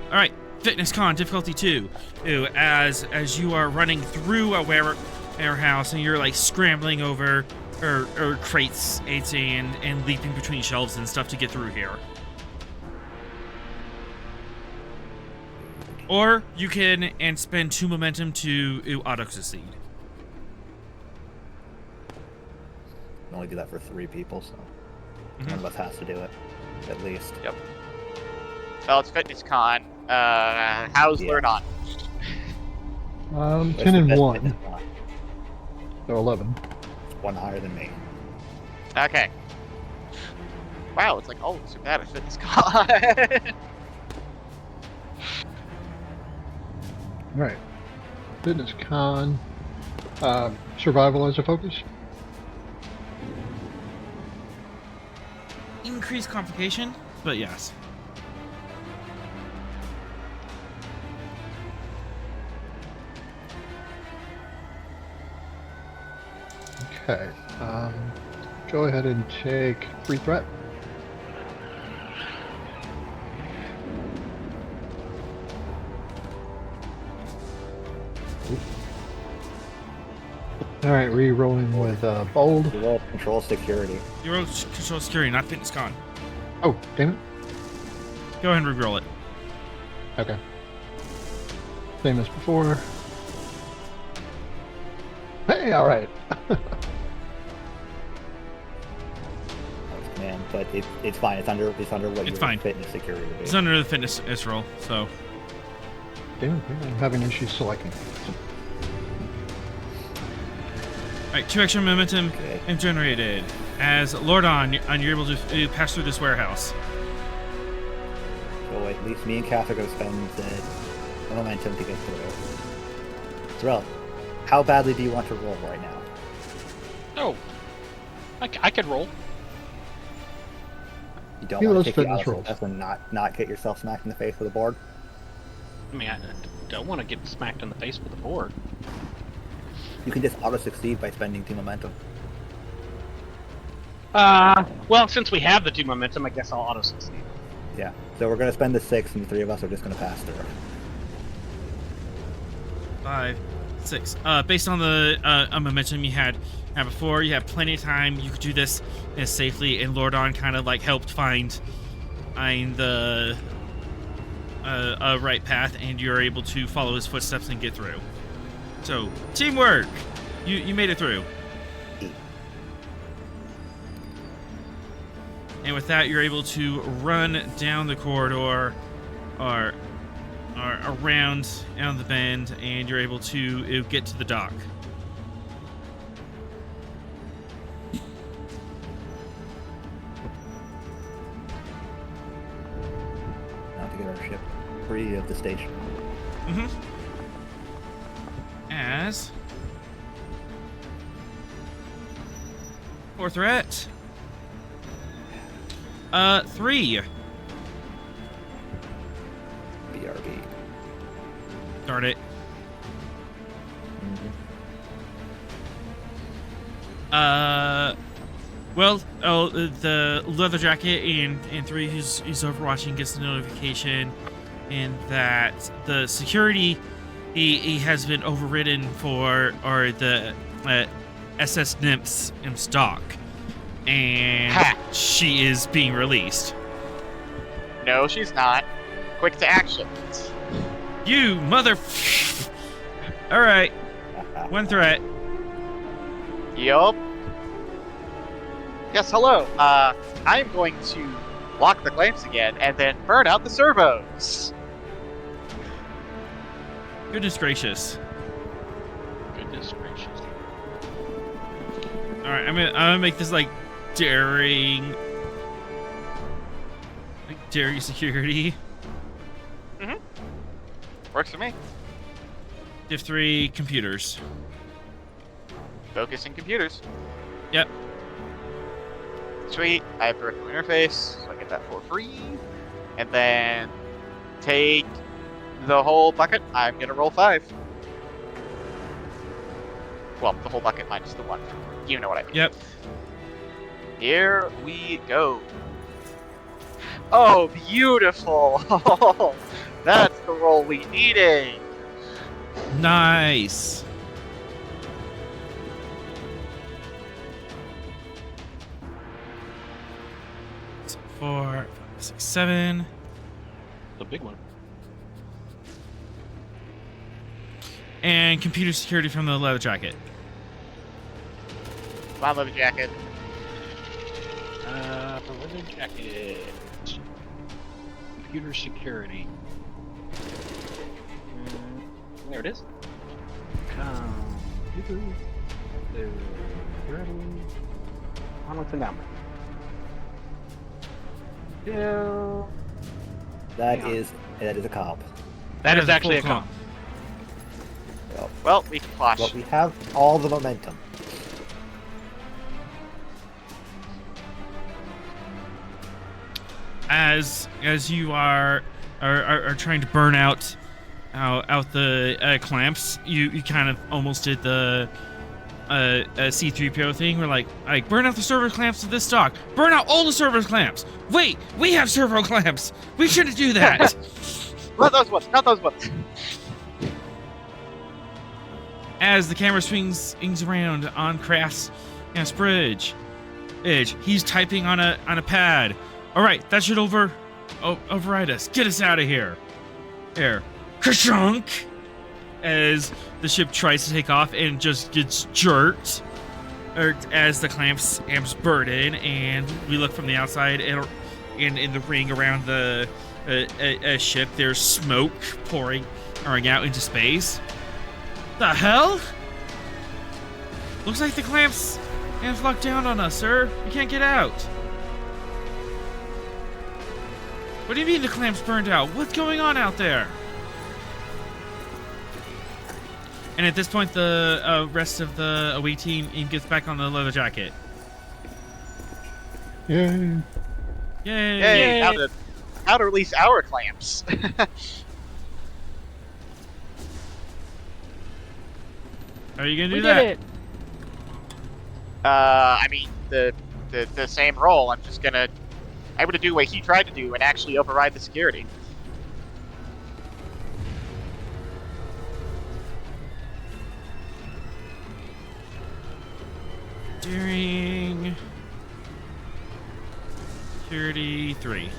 All right, fitness con difficulty 2. Ew, as you are running through a warehouse and you're like scrambling over or crates, and leaping between shelves and stuff to get through here. Or you can spend 2 momentum to auto succeed. can only do that for 3 people, so Mhm. one of us has to do it, at least. Yep. Well, it's fitness con. How's Yeah. Learn on? 10 and That's 1, fitness con. so 11. One higher than me. Okay. Wow, it's like, oh, so bad at fitness con. Alright. Fitness con. Survival as a focus. Increased complication, but yes. Okay. Go ahead and take free threat. All right, re-rolling with bold. You roll control security. You roll control security, not fitness con. Oh, damn it. Go ahead and re-roll it. Okay. Same as before. Hey, all right. Man, but it's fine. It's under what It's your fine. fitness security would be. It's under the fitness roll, so. Damn it, I'm having issues selecting. Alright, 2 extra momentum Okay. generated. As Lordon, and you're able to pass through this warehouse. So at least me and Kath are going to spend the momentum to get through. Terrell, how badly do you want to roll right now? Oh, I could roll. You don't Yeah, want let's to take the fitness auto rolls. success and not get yourself smacked in the face with a board? I mean, I don't want to get smacked in the face with a board. You can just auto succeed by spending 2 momentum. Well, since we have the 2 momentum, I guess I'll auto succeed. Yeah. So we're going to spend the 6, and the 3 of us are just going to pass through. 5, 6. Based on the momentum you had before, you have plenty of time. You could do this safely, and Lordon kind of like helped find the right path, and you're able to follow his footsteps and get through. So, teamwork! You made it through. And with that, you're able to run down the corridor or around down the bend, and you're able to get to the dock. Now to get our ship free of the station. Mm-hmm. As for threat, 3. BRB. Darn it. Well, the leather jacket and 3 who's overwatching gets the notification, and that the security he has been overridden for the SS Nymph's dock, and Ha! she is being released. No, she's not. Quick to action. You mother. All right, 1 threat. Yup. Yes, hello. I'm going to lock the clamps again and then burn out the servos. Goodness gracious. Goodness gracious. All right, I'm gonna make this like daring security. Works for me. Div 3 computers. Focusing computers. Yep. Sweet. I have peripheral interface, so I get that for free. And then take the whole bucket. I'm gonna roll 5. Well, the whole bucket minus the 1. You know what I mean. Yep. Here we go. Oh, beautiful! Oh, that's the roll we needed. Nice. So 4, 5, 6, 7. The big one. And computer security from the leather jacket. Come on, leather jacket. Leather jacket. Computer security. There it is. Computer security. On with the number. Yeah. That Hang on. is a comp. That is a actually a full comp. Well, we can clash. But we have all the momentum. As you are trying to burn out the clamps, you kind of almost did the a C-3PO thing. We're like burn out the servo clamps to this dock. Burn out all the servo clamps. Wait, we have servo clamps. We shouldn't do that. Not those ones. Not those ones. As the camera swings around on Craft's bridge, he's typing on a pad. All right, that should override us. Get us out of here. There, ka-shunk! As the ship tries to take off and just gets jerked, as the amps burden, and we look from the outside and in the ring around the ship, there's smoke pouring out into space. The hell? Looks like the amps locked down on us, sir. We can't get out. What do you mean the clamps burned out? What's going on out there? And at this point, the rest of the away team gets back on the leather jacket. Yay. Yay! Yay! How to release our clamps. How are you gonna do We that? did it. I mean, the same role. I'm gonna do what he tried to do and actually override the security. During security 3.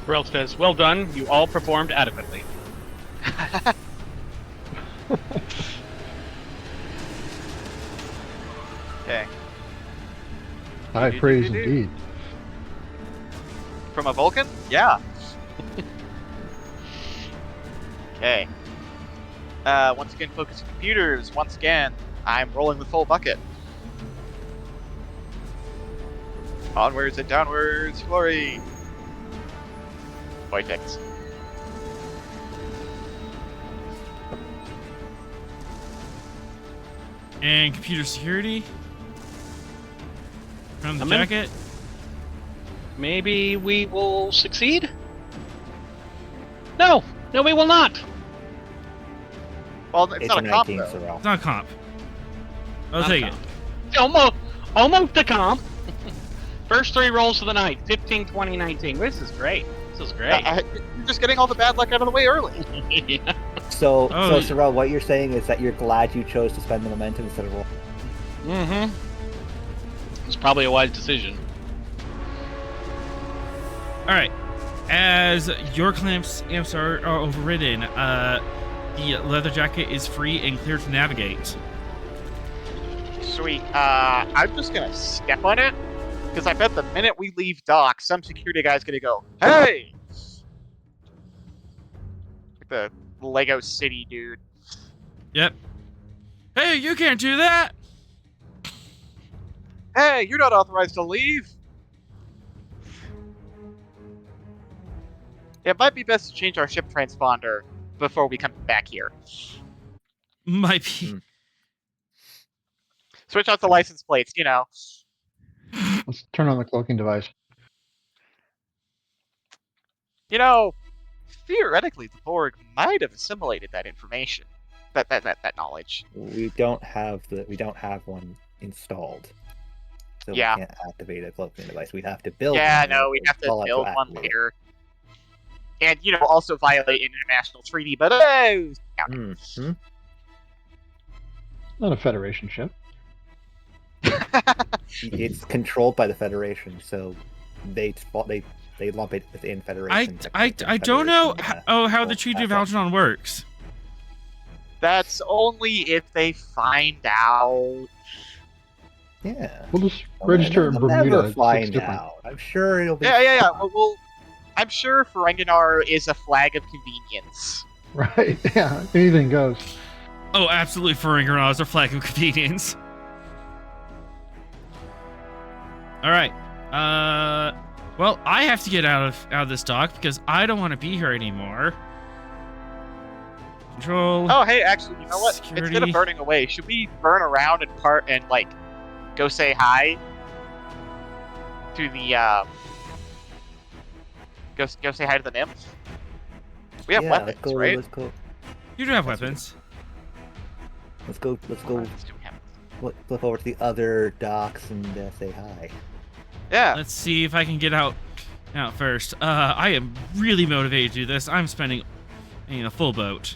Burrell says, "Well done. You all performed adequately." Okay. High praise indeed. From a Vulcan? Yeah. Okay. Once again, focus on computers. Once again, I'm rolling the full bucket. Onwards and downwards, glory. Vortex. And computer security. From the I'm in. jacket. Maybe we will succeed? No, we will not. Well, it's not a comp, 19, though. Sorrel. It's not a comp. I'll Not take a it. comp. Almost a comp. First 3 rolls of the night, 15, 20, 19. This is great. You're just getting all the bad luck out of the way early. Yeah. So Oh, Sorrel, what you're saying is that you're glad you chose to spend the momentum instead of roll. Mm-hmm. It's probably a wise decision. All right. As your amps are overridden, the leather jacket is free and clear to navigate. Sweet. I'm just gonna step on it, because I bet the minute we leave dock, some security guy's gonna go, "Hey!" Like the Lego City dude. Yep. Hey, you can't do that. Hey, you're not authorized to leave. It might be best to change our ship transponder before we come back here. Might be. Switch out the license plates, Let's turn on the cloaking device. Theoretically, the Borg might have assimilated that information, that knowledge. We don't have one installed, so Yeah. we can't activate a cloaking device. We'd have to build. Yeah, one no, we'd have to install it build one activate it. later. And, also violate an international treaty, but yeah. Mhm. Not a Federation ship. It's controlled by the Federation, so they lump it within Federation. I don't know how the Well, Treaty of that's Algernon works. That's only if they find out. Yeah. We'll just register in They'll Bermuda. never It's find different. out. I'm sure it'll be. Yeah. Well, I'm sure Ferenginar is a flag of convenience. Right? Yeah. Anything goes. Oh, absolutely. Ferenginar is a flag of convenience. All right. Well, I have to get out of this dock because I don't want to be here anymore. Control. Oh, hey, actually, you know what? Security. Instead of burning away, should we burn around and go say hi to the go say hi to the nymphs? We have weapons, right? Let's go. You do have weapons. Let's go. Let's do him. Flip over to the other docks and say hi. Yeah. Let's see if I can get out first. I am really motivated to do this. I'm spending a full boat.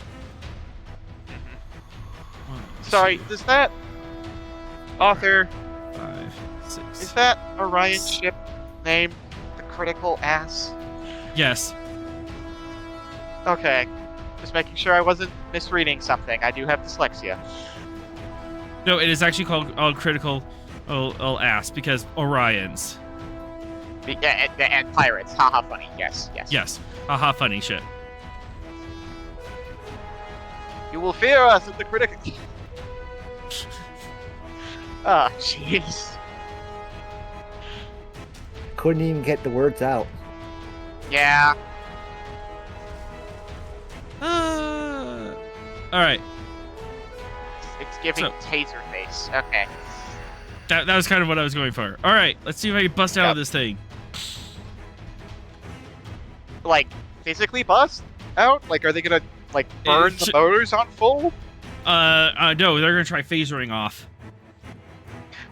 One, Sorry, two, is that author? 5, 6. Is that Orion's ship named the Critical Ass? Yes. Okay. Just making sure I wasn't misreading something. I do have dyslexia. No, it is actually called Critical Ass because Orions. Yeah, and pirates. Haha, funny. Yes. Yes. Haha, funny shit. You will fear us at the critical. Ah, jeez. Couldn't even get the words out. Yeah. All right. It's giving taser face. Okay. That was kind of what I was going for. All right, let's see if I can bust out of this thing. Like, physically bust out? Like, are they gonna, like, burn the motors on full? No, they're gonna try phasering off.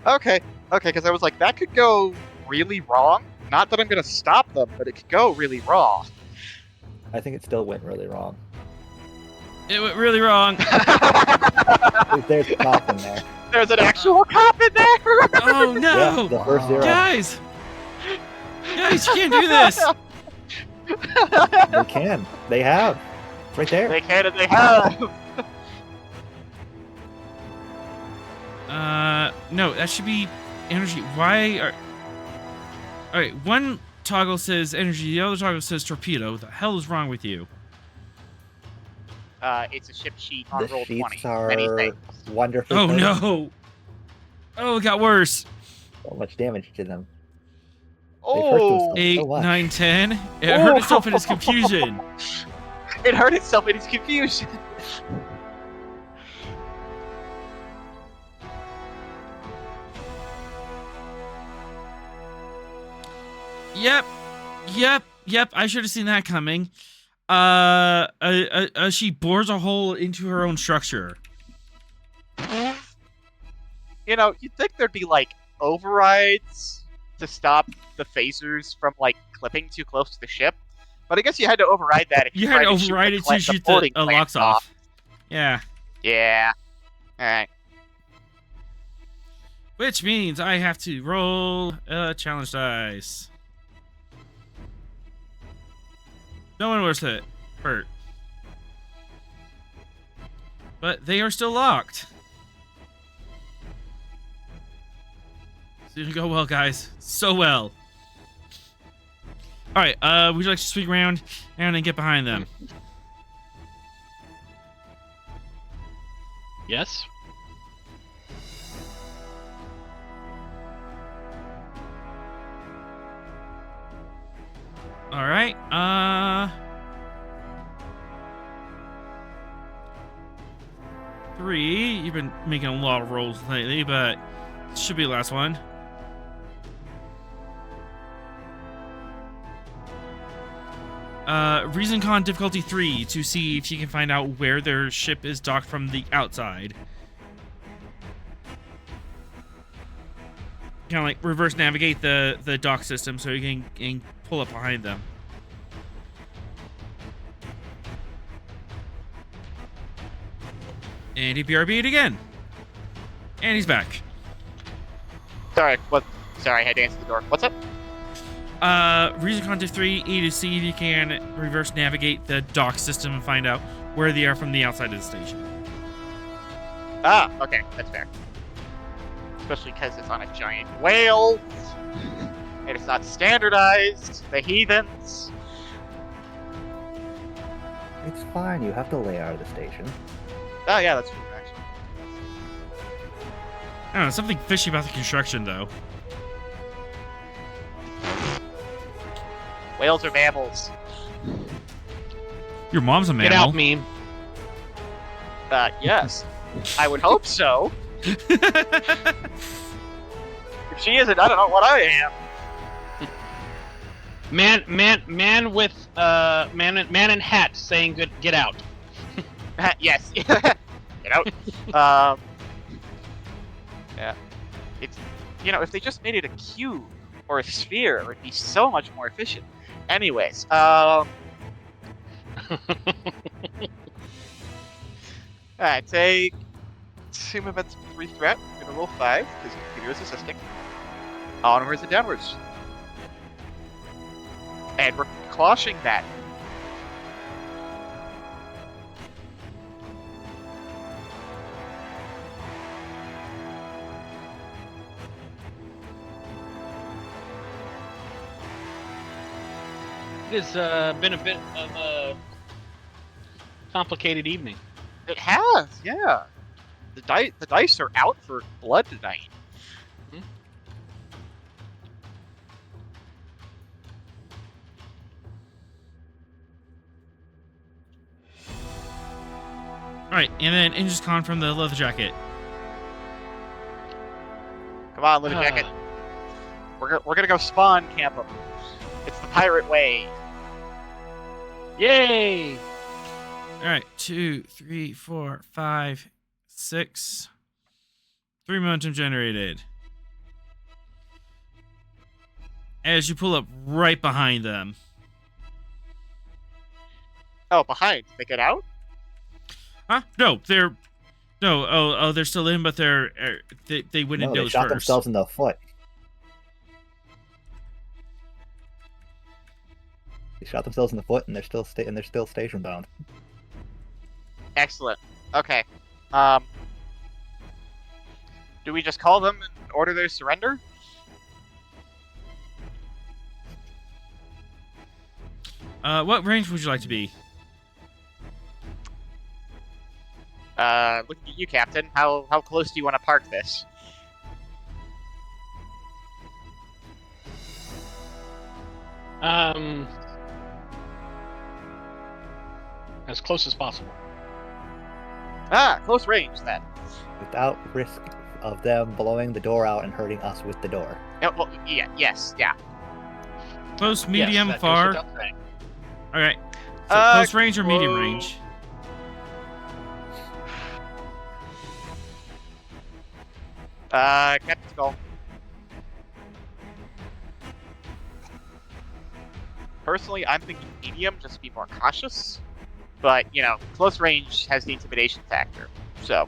Okay, because I was like, that could go really wrong. Not that I'm gonna stop them, but it could go really wrong. I think it still went really wrong. It went really wrong. There's a cop in there. There's an actual cop in there! Oh no! Yeah, the first zero. Guys, you can't do this. They can. They have. It's right there. They can and they have! No, that should be energy. Why are... Alright, one toggle says energy, the other toggle says torpedo. What the hell is wrong with you? It's a ship sheet on The roll 20. sheets are Many things. wonderfully Oh coded. no! Oh, it got worse. So much damage to them. Oh! themselves. 8, so much. 9, 10. It hurt itself in its confusion. It hurt itself in its confusion. Yep. I should have seen that coming. She bores a hole into her own structure. You know, you'd think there'd be, like, overrides to stop the phasers from, like, clipping too close to the ship. But I guess you had to override that if You had to override it to shoot the boarding locks plans off. Yeah. Yeah. Alright. Which means I have to roll a challenge dice. No one was hurt. But they are still locked. So you go well, guys. So well. Alright, would you like to swing around and then get behind them? Yes. Alright, 3. You've been making a lot of rolls lately, but this should be the last one. Reason con difficulty 3 to see if you can find out where their ship is docked from the outside. Kind of like reverse navigate the dock system so you can pull up behind them. And he BRB'd again. And he's back. Sorry, what? Sorry, I had to answer the door. What's up? Reason contact 3 to see if you can reverse navigate the dock system and find out where they are from the outside of the station. Ah, okay, that's fair. Especially because it's on a giant whale, and it's not standardized. The heathens. It's fine. You have to lay out of the station. Oh yeah, that's true, actually. I don't know, something fishy about the construction, though. Whales are mammals. Your mom's a Get mammal. out, meme. Yes. I would hope so. If she isn't, I don't know what I am. Man in hat saying get out. Yes. Get out. Yeah. It's if they just made it a cube or a sphere, it would be so much more efficient. Anyways, Alright, take 2 movements, 3 threat. I'm gonna roll 5 because the computer is assisting. Onwards and downwards. And we're closhing that. It has been a bit of a complicated evening. It has, yeah. The dice are out for blood tonight. Alright, and then Injus Khan from the leather jacket. Come on, Leather Jacket. We're gonna go spawn camp them. It's the pirate way. Yay! Alright, 2, 3, 4, 5, 6. 3 momentum generated. As you pull up right behind them. Oh, behind. They get out? Huh? No, they're... No, they're still in, but they went in No, they dose shot first. themselves in the foot. They shot themselves in the foot, and they're still station bound. Excellent. Okay. Do we just call them and order their surrender? What range would you like to be? Looking at you, Captain. How close do you want to park this? As close as possible. Close range then. Without risk of them blowing the door out and hurting us with the door. Well, yeah. Close, Yes, medium, that goes far? without saying. Alright. So close range or medium close. range? Captain Skull. Personally, I'm thinking medium just to be more cautious. But, close range has the intimidation factor. So.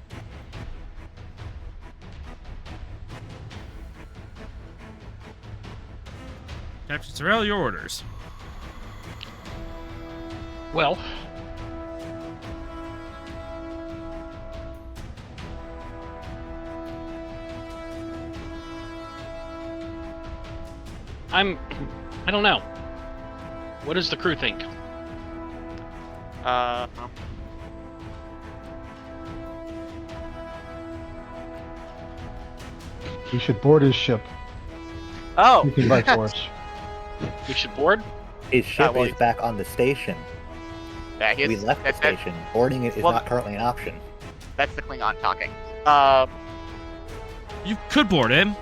Captain Sorrell, your orders. Well, I don't know. What does the crew think? We should board his ship. Oh! You can by force. We should board? His ship well, is back on the station. Yeah, We left the station. Boarding it is well- not currently an option. That's the Klingon talking. You could board him.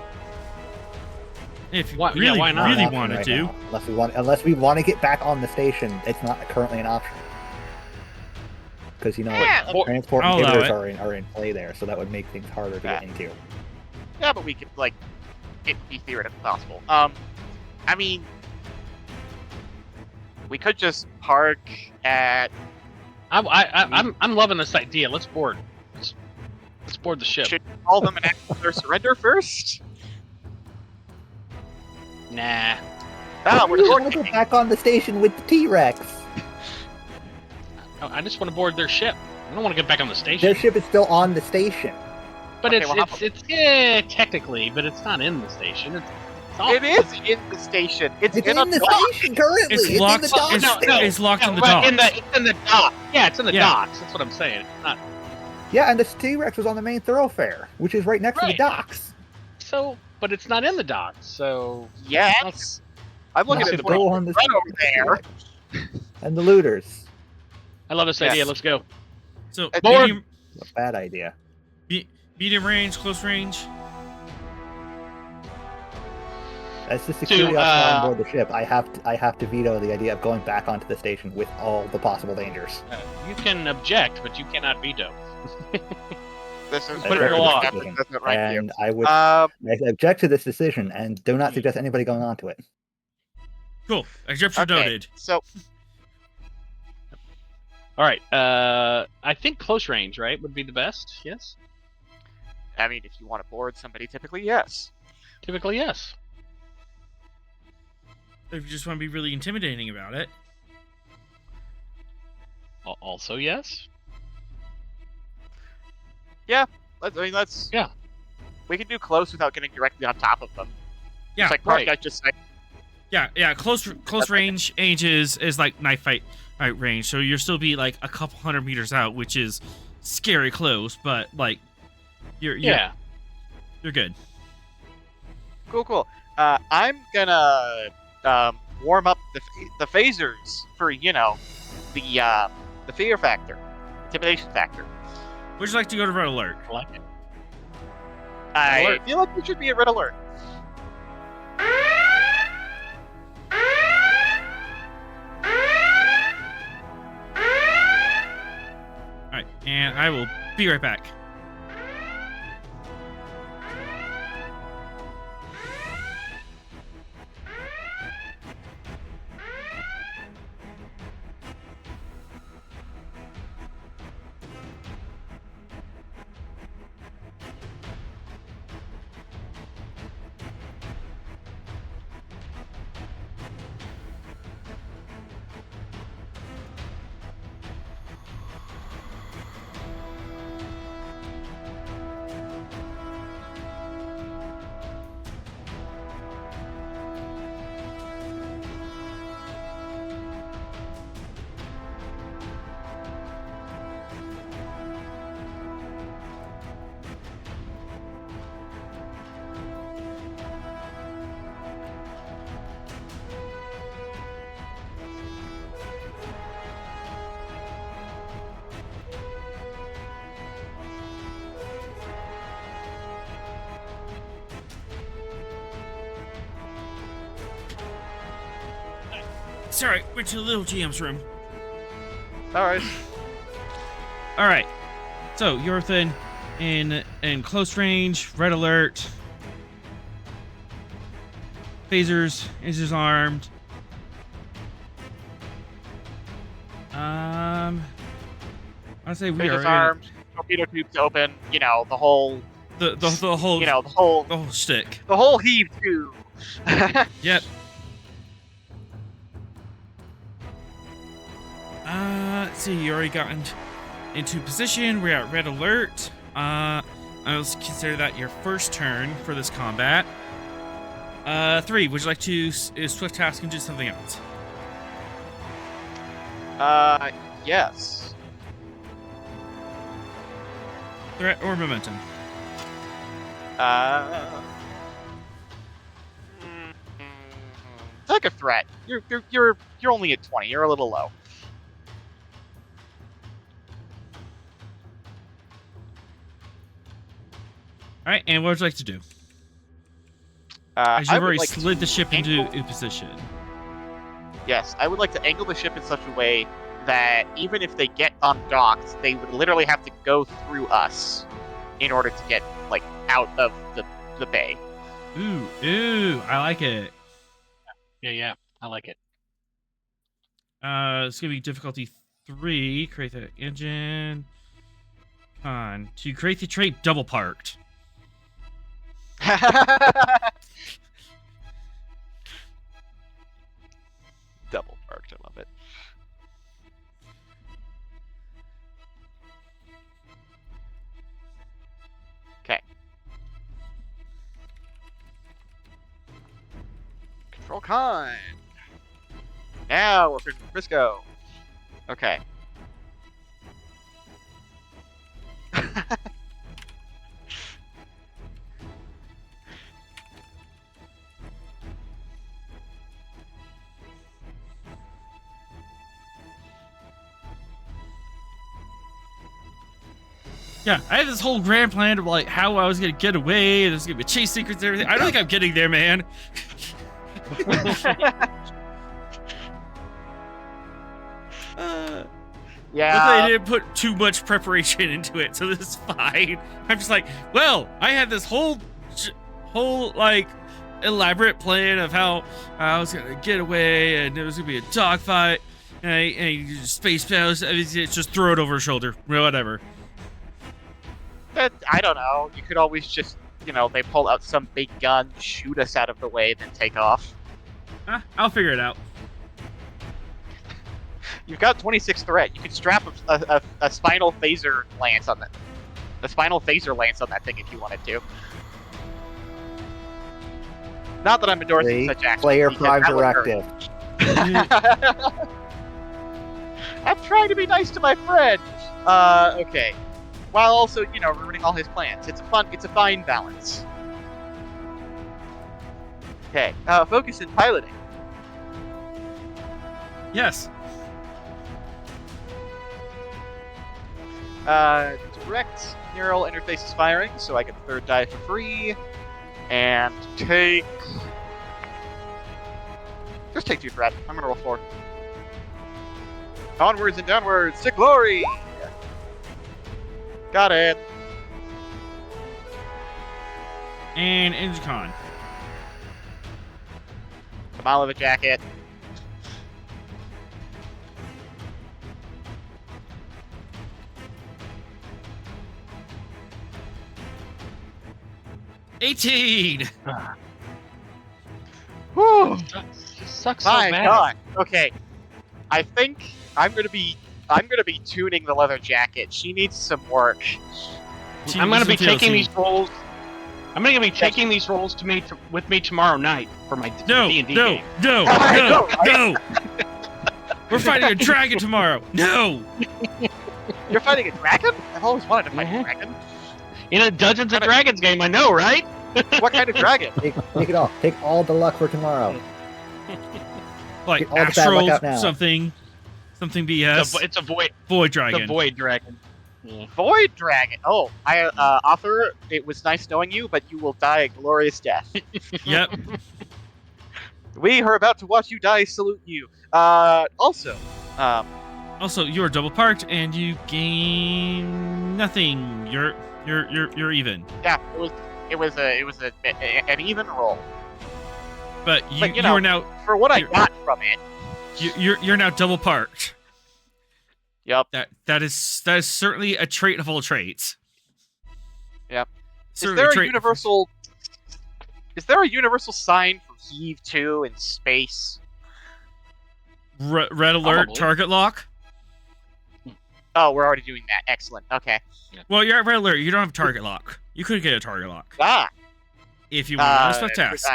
If you Why- yeah, really, why not? really Not an option wanted right to. now. Unless we want to get back on the station, it's not currently an option. Because Yeah, transport I'll allow inhibitors are in play there, so that would make things harder to get into. yeah, but we could, it be theoretically possible. I mean, we could just park at... I'm loving this idea. Let's board. Let's board the ship. Should we call them and ask for their surrender first? Nah. We're We want to go boarding. back on the station with the T-Rex. I just want to board their ship. I don't want to get back on the station. Their ship is still on the station. But Okay, well, it's technically, but it's not in the station. It's off. It is in the station. It's It's in, in a the dock. station currently. It's locked- in the dock. it's locked in the but docks. It's in the dock. Yeah, it's in the Yeah. docks. That's what I'm saying. It's not. Yeah, and the T-Rex was on the main thoroughfare, which is right next to the Right. docks. So, but it's not in the docks. So Yes. I'm looking Not at to the go on the right over there. And the looters. I love this Yes. idea. Let's go. So Board. A bad idea. medium range, close range. As the security officer on board the ship, I have to veto the idea of going back onto the station with all the possible dangers. You can object, but you cannot veto. This is Put your law. And I would Um, I object to this decision and do not suggest anybody going on to it. Cool. Objection okay, noted. so All right. I think close range, right, would be the best. Yes. I mean, if you want to board somebody, typically yes. Typically, yes. If you just want to be really intimidating about it. Also, yes. Let's. Yeah. We can do close without getting directly on top of them. Yeah, It's like Park right. guys just say, Yeah. Close range is like knife fight range, so you'll still be like a couple hundred meters out, which is scary close, but like you're good. cool. I'm gonna warm up the phasers for the fear factor, intimidation factor. Would you like to go to red alert? I like it. I Alert. feel like we should be at red alert. All right, and I will be right back. Sorry, went to the little GM's room. All right. All right, so you're in close range, red alert. Phasers is armed. I'd say we Phasers are armed. Torpedo tubes open. The whole. the whole The whole. the whole shtick. The whole heave tube. Yep. Let's see, you already got into position. We're at red alert. I will consider that your first turn for this combat. 3, would you like to swift task and do something else? Yes. Threat or momentum? Take a threat. You're only at 20. You're a little low. All right, and what would you like to do? As I you've would already like to slid the ship into angle- a position. Yes, I would like to angle the ship in such a way that even if they get undocked, they would literally have to go through us in order to get out of the bay. Ooh, I like it. Yeah, I like it. It's gonna be difficulty 3. Create the engine. Con. To create the trait double parked. Double parked, I love it. Okay. Control con. Now we're in Frisco. Okay. Yeah, I had this whole grand plan of how I was gonna get away, and there's gonna be chase secrets and everything. I don't think I'm getting there, man. Yeah. Luckily, I didn't put too much preparation into it, so this is fine. I'm just like, well, I had this whole like elaborate plan of how I was gonna get away, and there was gonna be a dogfight, and space battles. It's just throw it over her shoulder, whatever. I don't know. You could always just, they pull out some big gun, shoot us out of the way, then take off. I'll figure it out. You've got 26 threat. You could strap a spinal phaser lance on that. A spinal phaser lance on that thing if you wanted to. Not that I'm endorsing such actions. Player because Prime that would hurt. Directive. I'm trying to be nice to my friend. Okay. While also, ruining all his plans. It's a fine balance. Okay. Focus in piloting. Yes. Direct neural interface is firing, so I get the third die for free. And take... Just take 2 threat. I'm gonna roll 4. Onwards and downwards to glory! Got it. And Intercon. A mile of a jacket. $18. Whew! Sucks so My bad. God. Okay. I think I'm gonna be tuning the leather jacket. She needs some work. I'm gonna be taking TLC. these rolls. I'm gonna be taking these rolls with me tomorrow night for my No, D&D no, game. no, I no, know, no. We're fighting a dragon tomorrow. No. You're fighting a dragon? I've always wanted to fight a Mhm. dragon. In a Dungeons and Dragons game, I know, right? What kind of dragon? Take it all. Take all the luck for tomorrow. Like Get all the bad luck out now. astral something BS. It's a void. Void It's dragon. a void dragon. Yeah. Void dragon. Oh, author. It was nice knowing you, but you will die a glorious death. Yep. We are about to watch you die. Salute you. Also, Also, you're double parked and you gain nothing. You're even. yeah, it was an even roll. But But, you're now For what I You're- got from it. you're now double parked. Yep. That is certainly a trait of all traits. Yep. Certainly Is there a trait- universal? Is there a universal sign for heave 2 in space? Red alert, Probably. target lock. Oh, we're already doing that. Excellent. Okay. Well, you're at red alert. You don't have target lock. You could get a target lock Ah. if you want to respect task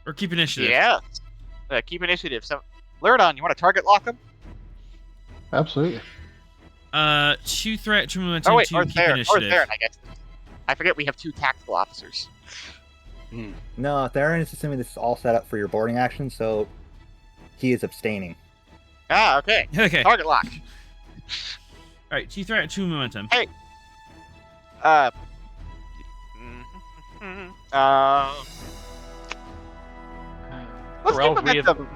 or keep initiative. Yeah. Keep initiative. So, Lurdon, you want to target lock him? Absolutely. 2 threat, 2 momentum, Oh wait, 2 or keep Theron. Or initiative. Theron, I guess. I forget we have 2 tactical officers. No, Theron is assuming this is all set up for your boarding action, so he is abstaining. Ah, okay. Okay. All Target lock. right. 2 threat, 2 momentum. Uh. Let's For all do three of momentum.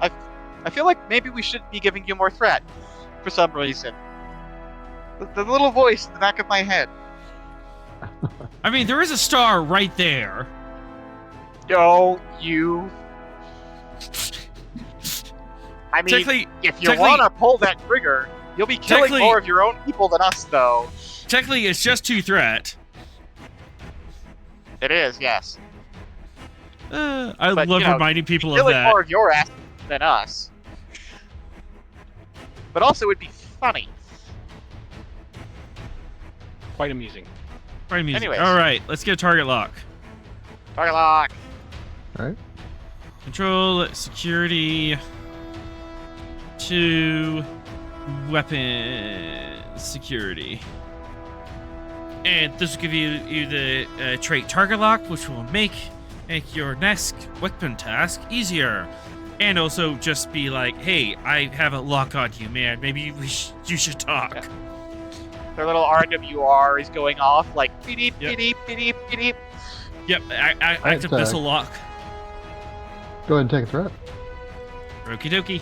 I feel like maybe we should be giving you more threat for some reason. The little voice in the back of my head. I mean, there is a star right there. Yo, you. I mean, Technically, if you want to pull that trigger, you'll be killing Technically- more of your own people than us, though. it's just 2 threat. It is, yes. I But, love you know, reminding people of Killing that. more of your ass than us. But also, it'd be funny. Quite amusing. Right, music. Anyways. All right, let's get a target lock. Target lock. All right. Control, security, 2, weapon, security. And this will give you the trait target lock, which will make your next weapon task easier. And also just be like, hey, I have a lock on you, man. Maybe you should talk. Yeah. Their little RWR is going off, like, beep, Yep. beep, beep, beep. Yep, active Right, missile lock. Go ahead and take a threat. Okie dokie.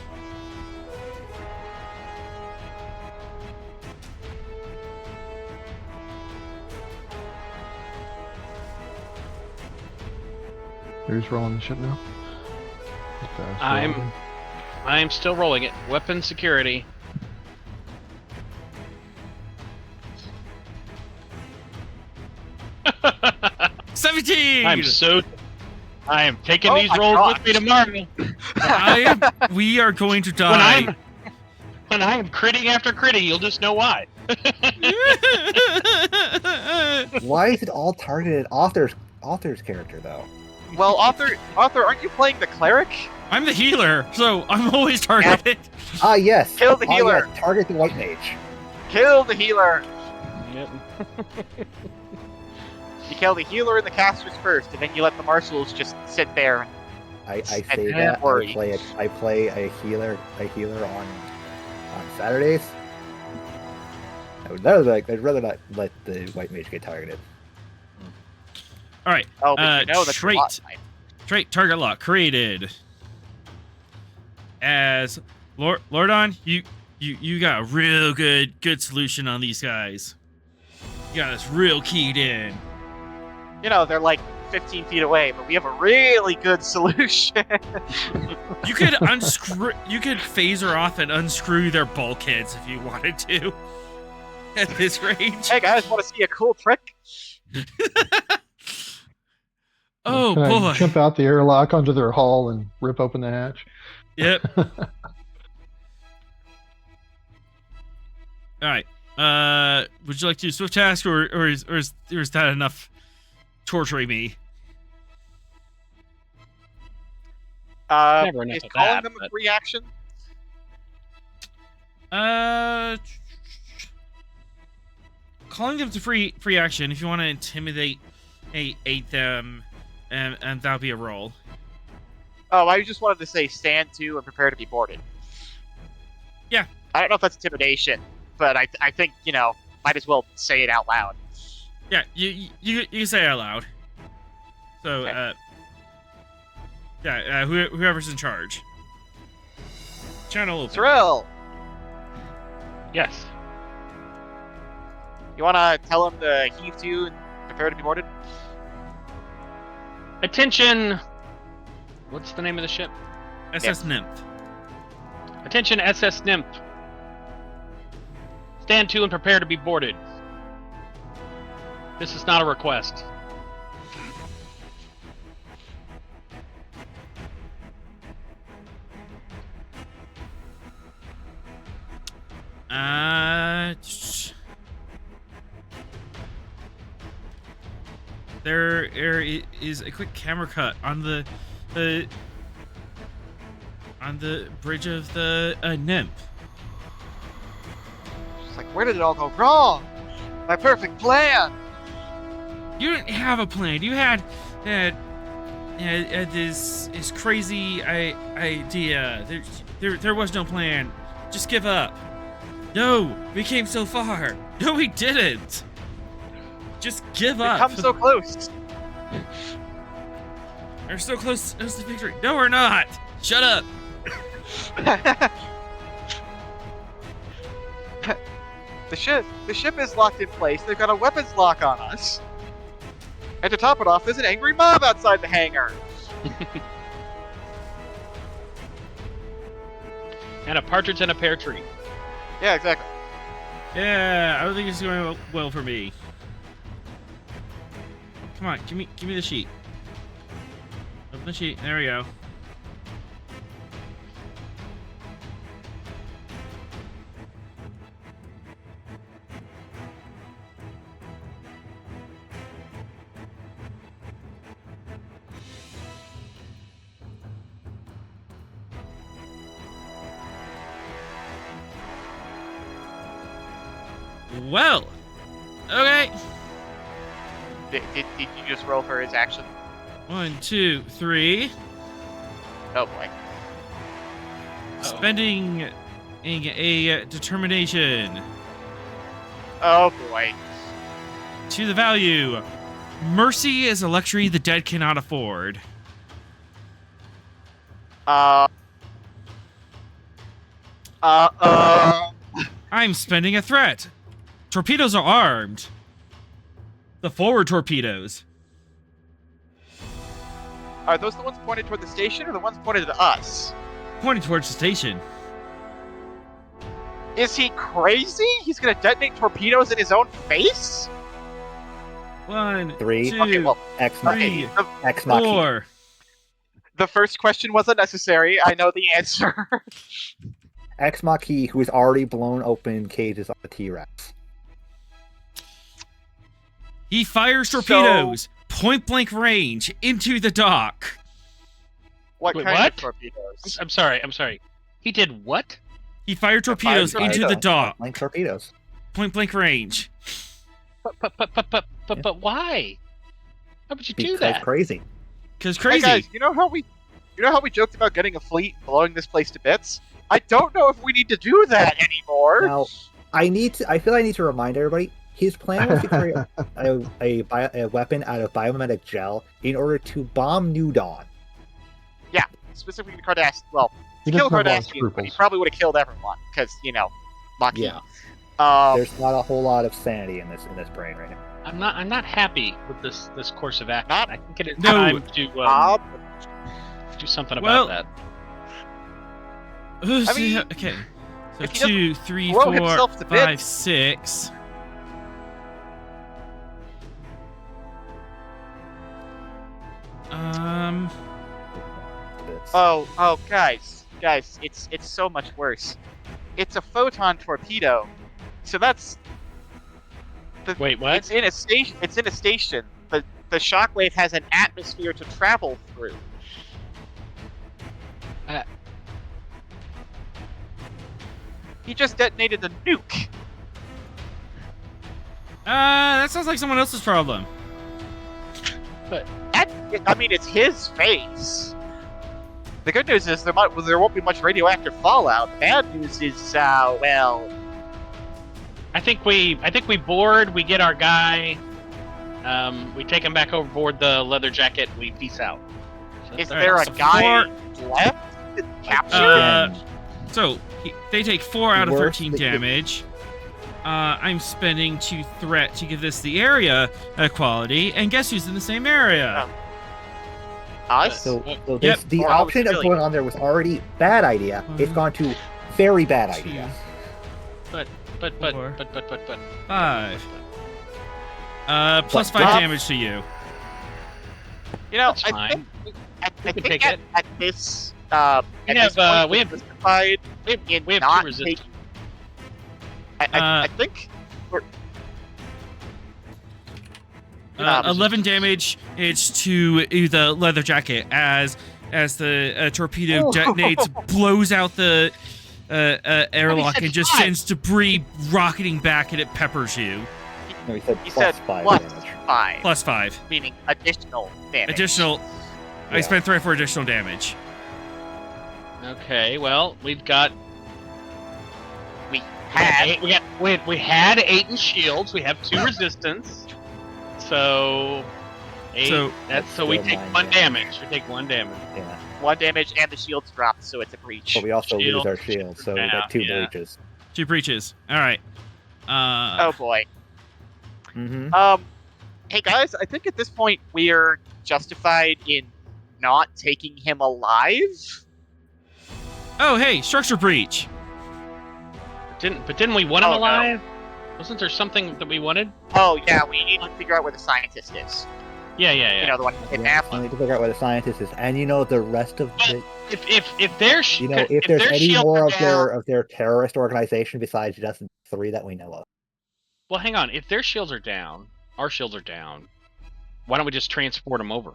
Who's rolling the ship now? I'm still rolling it. Weapon security. – 17. I am taking Oh these my rolls gosh. with me tomorrow. We are going to die. When I am critting after critting, you'll just know why. Why is it all targeted at Author's character though? Well, Arthur, aren't you playing the cleric? I'm the healer, so I'm always targeted. Ah, yes. Kill the healer. Yes. Target the white mage. Kill the healer. Yep. You kill the healer and the casters first, and then you let the marshals just sit there. I say And that worry. I play a healer on Saturdays. I'd rather not let the white mage get targeted. All right. Oh, but you know that's a trait. lot time. Trait target lock created. As Lordon, you got a real good solution on these guys. You got us real keyed in. You know, they're like 15 feet away, but we have a really good solution. You could unscrew. You could phaser off and unscrew their bulkheads if you wanted to. At this range. Hey guys, want to see a cool trick? Oh Can I boy. jump out the airlock onto their hull and rip open the hatch? Yep. All right. Would you like to do swift task, or is that enough torturing me? Never enough Is of calling that, them a but- free action? Calling them to free action if you want to intimidate them, and that'll be a roll. Oh, I just wanted to say stand to and prepare to be boarded. Yeah. I don't know if that's intimidation, but I think, you know, might as well say it out loud. Yeah, you can say it out loud. So, Okay. whoever's in charge. Channel open. Cyril, Yes. you want to tell him to heave to and prepare to be boarded? Attention. What's the name of the ship? SS Nymph. Attention, SS Nymph. Stand to and prepare to be boarded. This is not a request. There is a quick camera cut on the bridge of the nymph. It's like, where did it all go wrong? My perfect plan! You didn't have a plan. You had this crazy idea. There was no plan. Just give up. No, we came so far. No, we didn't. Just give We've up. come so close. We're so close to victory. No, we're not. Shut up. The ship is locked in place. They've got a weapons lock on us. And to top it off, there's an angry mob outside the hangar. And a partridge in a pear tree. Yeah, exactly. Yeah, I don't think it's going well for me. Come on, give me the sheet. Open the sheet. There we go. Well, okay. Did you just roll for his action? 1, 2, 3. Oh boy. Spending a determination Oh boy. to the value. Mercy is a luxury the dead cannot afford. I'm spending a threat. Torpedoes are armed. The forward torpedoes. Are those the ones pointed toward the station or the ones pointed at us? Pointing towards the station. Is he crazy? He's gonna detonate torpedoes in his own face? 1, 3, 2, Okay, well, Ex three, Ex Machina. 4. the first question was unnecessary. I know the answer. Ex Machina, who has already blown open cages on the T-Rex. He fires torpedoes, point blank range, into the dock. What Wait, kind what? of torpedoes? I'm sorry. He did what? He fired torpedoes fired into the torpedoes. dock, Like torpedoes. point blank range. But why? How would you do Because that? crazy. Cause Hey crazy. guys, you know how we joked about getting a fleet and blowing this place to bits? I don't know if we need to do that anymore. Now, I feel I need to remind everybody, his plan was to create a weapon out of biomimetic gel in order to bomb New Dawn. Specifically the Cardassian. Well, He to kill doesn't have a lot of Cardassian, but he scruples. probably would have killed everyone because Maki. Yeah. There's not a whole lot of sanity in this brain right now. I'm not happy with this course of action. Not- I think it is No. time to Bob, do something Well, about that. I mean, okay. So if he doesn't 2, 3, blow 4, himself to 5, bits- 6. oh, guys, it's so much worse. It's a photon torpedo, so that's Wait, what? It's in a station. It's in a station. The shockwave has an atmosphere to travel through. He just detonated the nuke. That sounds like someone else's problem. I mean, it's his face. The good news is there won't be much radioactive fallout. The bad news is, well, I think we board. We get our guy. We take him back overboard the leather jacket. We peace out. So is that's- there a so guy left to capture? So they take 4 out of Worse 13 than- damage. I'm spending 2 threat to give this the area equality, and guess who's in the same area? Us? So Yep. this, the Or I was option of really- going on there was already bad idea. It's gone to very bad 2, idea. But 5. Plus But 5 Bob- damage to you. You know, That's I fine. think We can take it. at this We at have, this point, we have- we're justified in we have not two resistance. taking- I think we're 11 damage. It's to the leather jacket as the torpedo detonates, blows out the airlock, said and just 5. sends debris rocketing back, and it peppers you. No, he said He plus said 5 plus damage. 5, Plus 5. meaning additional damage. Additional. I Yeah. spent 3 for additional damage. Okay, well, we've got We had eight, we had 8 in shields. We have 2 resistance. So 8. So- So we Still take 9 1 damage. We take 1 damage. Yeah. 1 damage and the shields dropped, so it's a breach. But we also lose Shield. our shield, so we Yeah, got 2 yeah. breaches. 2 breaches. All right. Oh boy. Mm-hmm. Hey guys, I think at this point we're justified in not taking him alive. Oh, hey, structure breach. Didn't we want him Oh, no. alive? Wasn't there something that we wanted? Oh yeah, we need to figure out where the scientist is. Yeah. You know, the one who Yeah, kidnapped. we need to figure out where the scientist is, and the rest of the, If there's if there's any more of their terrorist organization besides just 3 that we know of. Well, hang on. If their shields are down, our shields are down. Why don't we just transport them over?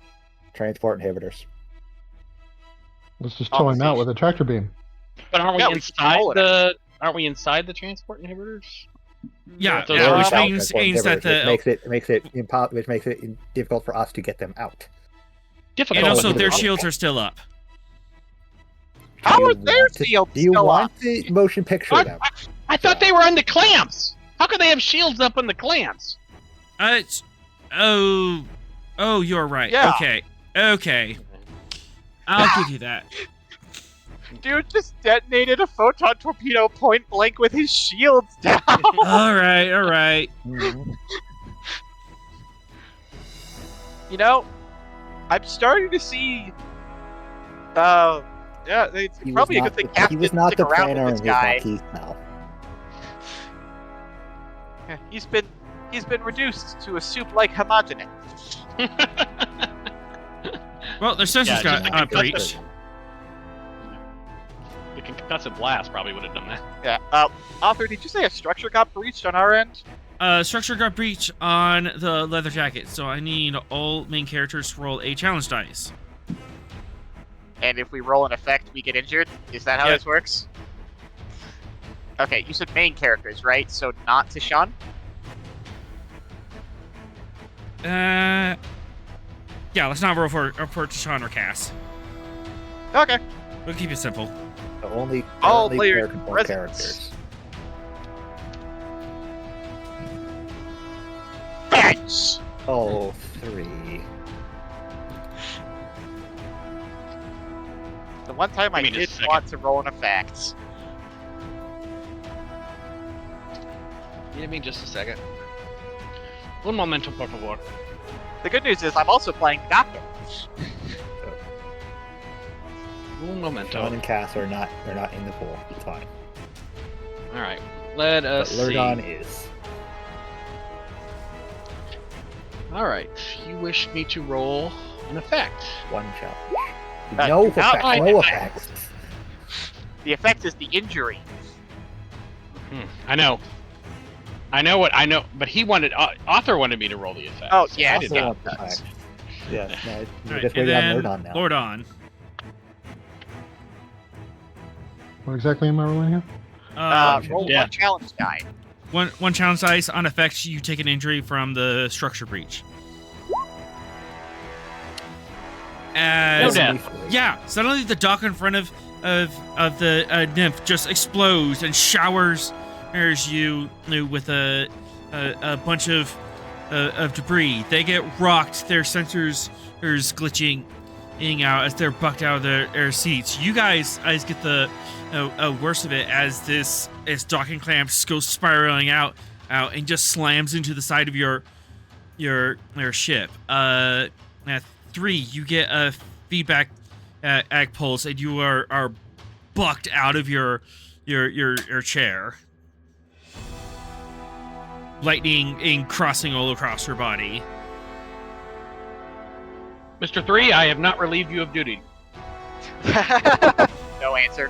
Transport inhibitors. Let's just tow him out with a tractor beam. But aren't we Yeah, we can inside roll it. the? Aren't we inside the transport inhibitors? Yeah, Those yeah, are which without means Transport that inhibitors, which makes it difficult for us to get them out. Difficult. and also Oh, their okay. shields are still up. How Do you are their want to- shields Do you still want up? to motion picture them? I thought they were on the clamps. How could they have shields up on the clamps? It's, oh, you're right. Yeah. Okay, I'll give you that. Dude just detonated a photon torpedo point blank with his shields down. All right. Mhm. You know, I'm starting to see. Yeah, it's He was probably a not good thing the- Cap He was didn't not stick the around planner, with and this he's guy. not Keith now. Yeah, he's been reduced to a soup-like homogeneous. Well, their sensors Yeah, got just like a breached. The concussive blast probably would have done that. Yeah. Author, did you say a structure got breached on our end? Structure got breached on the leather jacket, so I need all main characters to roll a challenge dice. And if we roll an effect, we get injured? Is that how Yep. this works? Okay, you said main characters, right? So not Tishan? Yeah, let's not roll for Tashawn or Cass. Okay. We'll keep it simple. The only All currently players player control present. characters. Bench! Oh, 3. The one time I Give me a did second. want to roll an effect. Give me just a second. Un momento, por favor. The good news is I'm also playing Gato. Un John momento. and Cass are not in the pool. It's fine. All right. Let But us see. Lurdon is. All right. You wish me to roll an effect. One challenge. Uh, No do not effects. find No effects. effects. The effect is the injury. I know, but he wanted author wanted me to roll the effect. Oh, so yeah, I Also did not. want the effects. Yes, no, All we're right, just and waiting on then Lurdon now. Lordon. What exactly am I rolling here? Roll Yeah. one challenge die. One challenge dice on effects. You take an injury from the structure breach. No As death. yeah, suddenly the dock in front of the nymph just explodes and showers you with a bunch of debris. They get rocked. Their sensors are glitching out as they're bucked out of their seats. You guys get the worst of it as docking clamps go spiraling out and just slams into the side of your ship. At 3, you get a feedback ag pulse, and you are bucked out of your chair. Lightning crossing all across your body. Mr. 3, I have not relieved you of duty. No answer.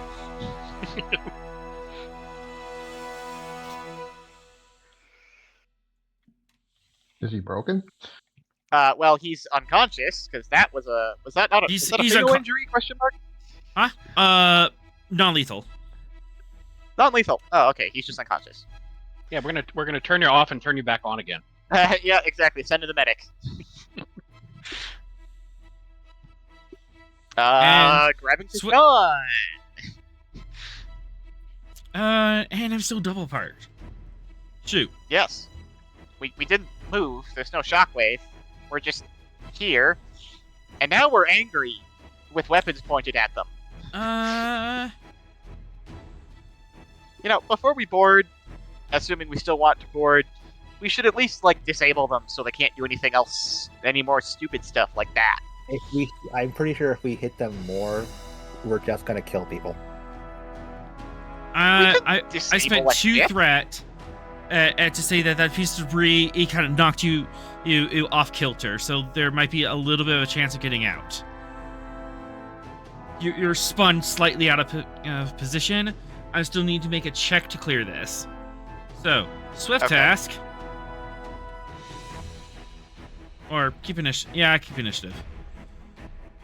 Is he broken? Well, he's unconscious because that was that not a He's- was that a he's fatal unco- injury? Question mark. Huh? Non-lethal. Non-lethal. Oh, okay. He's just unconscious. Yeah, we're gonna turn you off and turn you back on again. Yeah, exactly. Send to the medic. Grabbing Swi- Tishan. And I'm still double parked. Shoot. Yes. We didn't move. There's no shockwave. We're just here. And now we're angry with weapons pointed at them. You know, before we board, assuming we still want to board, we should at least, disable them so they can't do anything else, any more stupid stuff like that. I'm pretty sure if we hit them more, we're just gonna kill people. I disable spent a 2 ship? threat to say that piece of debris, it kind of knocked you off kilter, so there might be a little bit of a chance of getting out. You're spun slightly out of position. I still need to make a check to clear this. So, swift Okay. task. Or keep initiative. Yeah, keep initiative.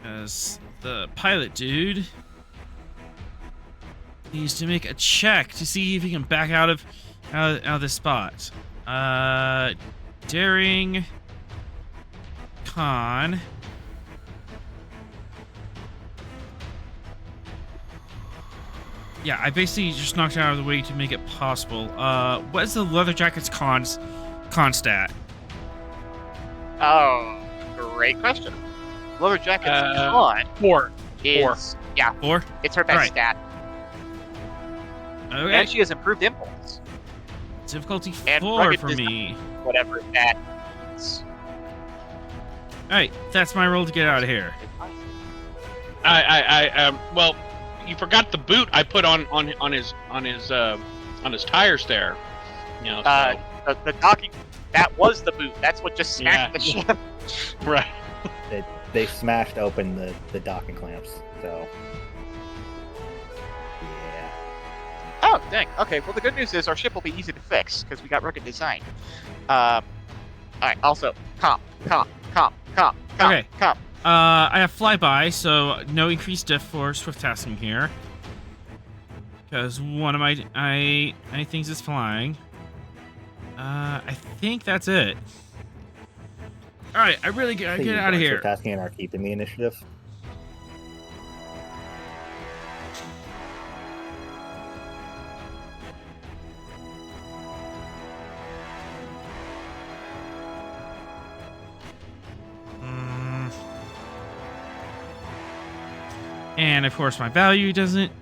As the pilot dude needs to make a check to see if he can back out of this spot. Daring con. Yeah, I basically just knocked it out of the way to make it possible. What is the leather jacket's con stat? Oh, great question. Leather Jacket's con 4. is Yeah. 4? It's her best Alright. stat. Okay. And she has improved impulse. Difficulty And 4 rugged for me. Whatever that means. Alright, that's my roll to get out of here. Well, you forgot the boot I put on his tires there. You know, so. The docking, that was the boot. That's what just smacked the ship. Right. They smashed open the docking clamps, so... Yeah. Oh, dang. Okay, well, the good news is our ship will be easy to fix, because we got rugged design. Alright, also, comp. Okay. Comp. I have flyby, so no increased diff for swift tasking here. Because one of my things is flying. I think that's it. Alright, I really gotta get out of here. Tasking and are keeping the initiative. And of course my value doesn't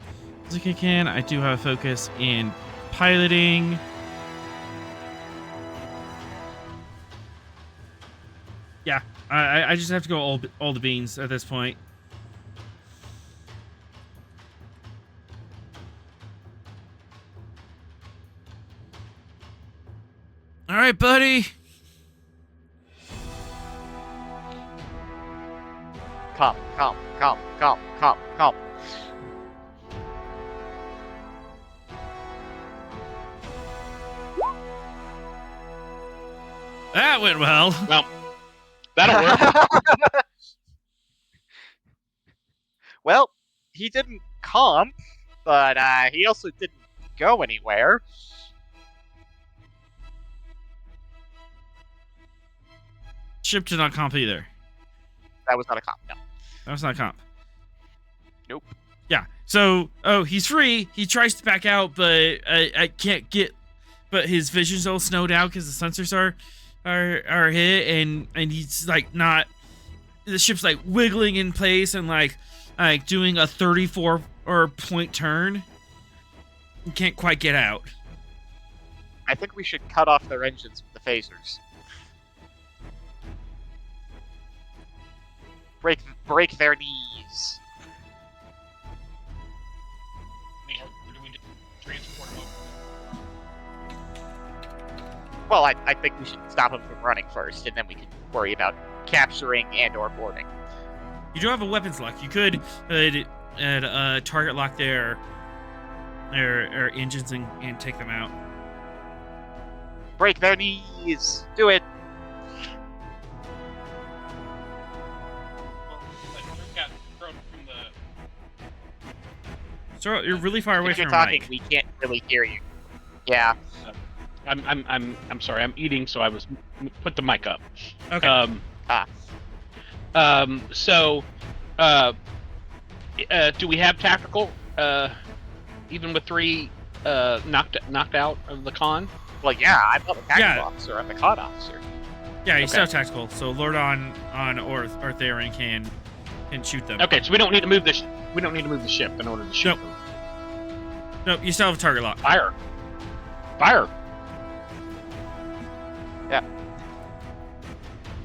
kick in. I do have a focus in piloting. Yeah, I just have to go all the beans at this point. All right, buddy. Comp. That went well. Well, that'll work. Well, he didn't comp, but he also didn't go anywhere. Ship did not comp either. That was not a comp, no. That was not comp. Nope. Yeah. So, he's free. He tries to back out, but I can't get. But his vision's all snowed out because the sensors are hit, and he's like not. The ship's like wiggling in place and like doing a 34 or point turn. You can't quite get out. I think we should cut off their engines with the phasers. Break their knees. Well, I think we should stop him from running first, and then we can worry about capturing and/or boarding. You do have a weapons lock. You could target lock their engines and take them out. Break their knees. Do it. So you're really far away If from you're your talking, mic. we can't really hear you. Yeah. I'm sorry. I'm eating, so I was put the mic up. Okay. So, do we have tactical? Even with 3 knocked out of the con? Well, yeah, I'm not the tactical officer. I'm the COD officer. Yeah, he's still tactical. So Lord on or Theron can shoot them. Okay, so we don't need to move this. We don't need to move the ship in order to shoot them. Nope, you still have a target lock. Fire. Yeah.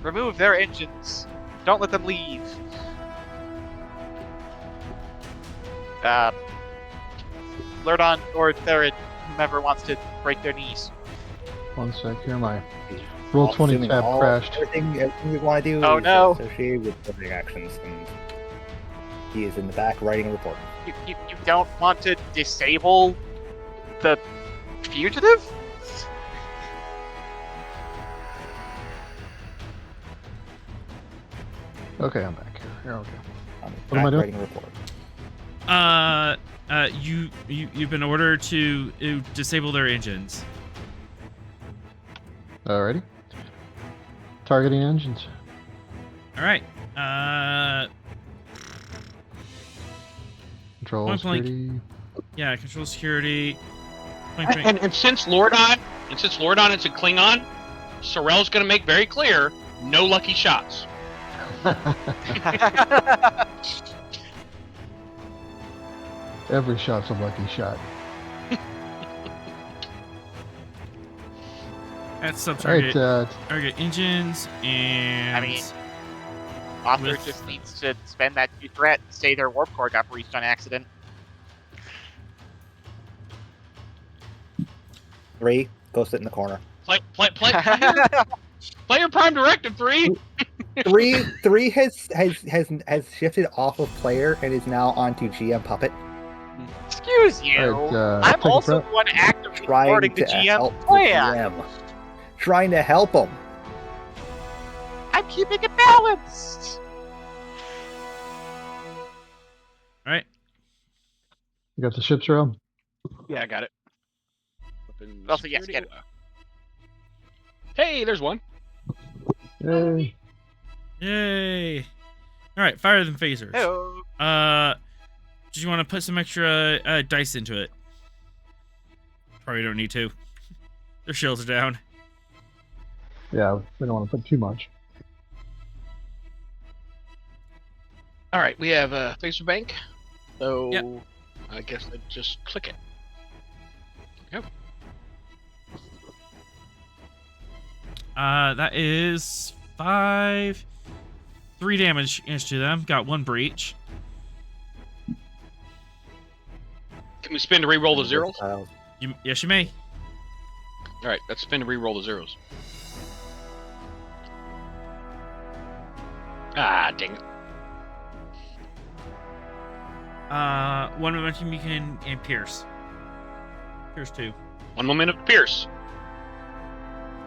Remove their engines. Don't let them leave. Lurdon or Theron, whomever wants to break their knees. One sec, here my roll 20 Assuming tab crashed. Everything we want to do Oh, is no. associated with boarding actions, and he is in the back writing a report. You don't want to disable the fugitive? Okay, I'm back here. Here, okay. I'm What am I doing? writing a report. You've been ordered to disable their engines. Alrighty. Targeting engines. All right. Control Point blank. security. Yeah, control security. Point blank. And since Lordon is a Klingon, Sorel's going to make very clear: no lucky shots. Every shot's a lucky shot. That's sub All right, target. Target engines and. I mean, Author with- just needs to spend that 2 threat and say their warp core got breached on accident. 3, go sit in the corner. Player Prime Directive 3. 3 has shifted off of player and is now onto GM puppet, Excuse you. All right, I'm take a also breath. the one actively trying supporting the to GM help the plan. GM. Trying to help him. I'm keeping it balanced. All right. you got the ship's rail? Yeah, I got it. Weapon Also, yes, security. get it. Hey, there's one. Yay. Yay! All right, fire them phasers. Hello. Did you want to put some extra dice into it? Probably don't need to. Their shields are down. Yeah, we don't want to put too much. All right, we have a phaser bank. So Yep. I guess I just click it. Yep. That is 5. 3 damage into them. Got 1 breach. Can we spin to re-roll the zeros? Yes, you may. All right, let's spin to re-roll the zeros. Ah, dang it. 1 momentum you can and pierce. Pierce 2. 1 momentum to pierce.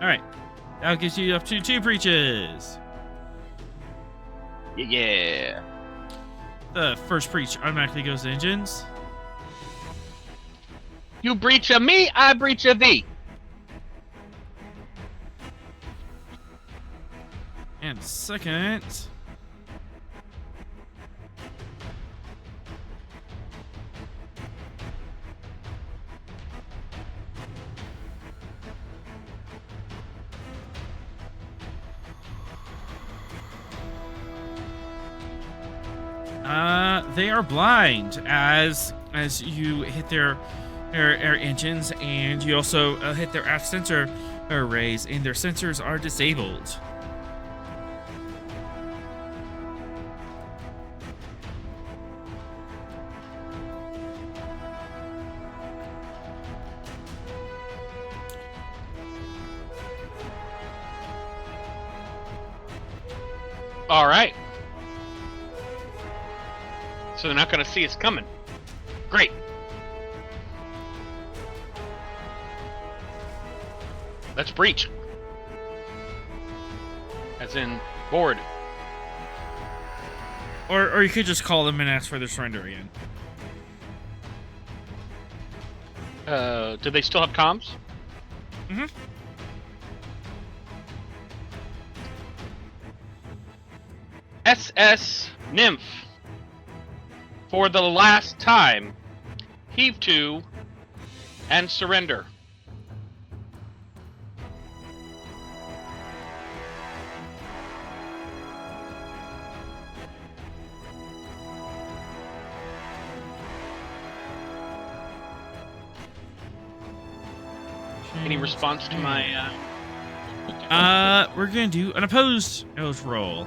All right. That gives you up to 2 breaches. Yeah. The first breach automatically goes to engines. You breach of me, I breach of thee. And second. They are blind as you hit their engines, and you also hit their aft sensor arrays, and their sensors are disabled. All right. So they're not going to see us coming. Great. Let's breach. As in, board. Or you could just call them and ask for their surrender again. Do they still have comms? Mm-hmm. SS Nymph. For the last time, heave to and surrender. Any response to my? We're gonna do an opposed nose roll.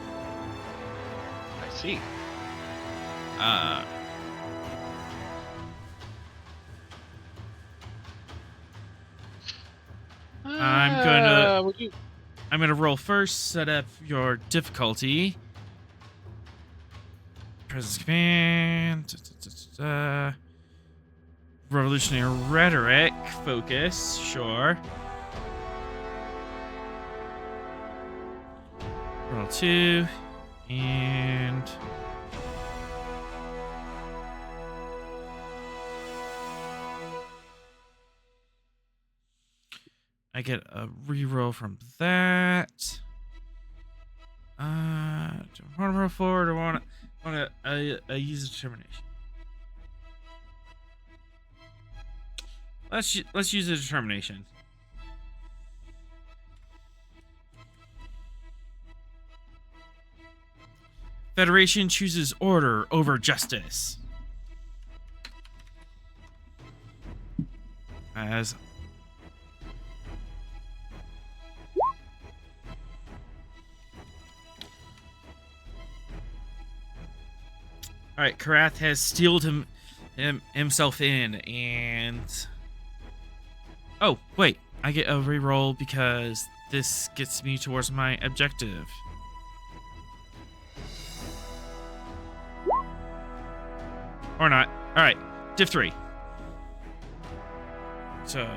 I see. I'm gonna roll first. Set up your difficulty. Presence command. Revolutionary rhetoric. Focus. Sure. Roll 2 and. I get a reroll from that. Do I want to roll forward or want to use a determination? Let's use a determination. Federation chooses order over justice. as all right, Karath has steeled himself in, and oh wait, I get a reroll because this gets me towards my objective. Or not. All right, diff 3. So,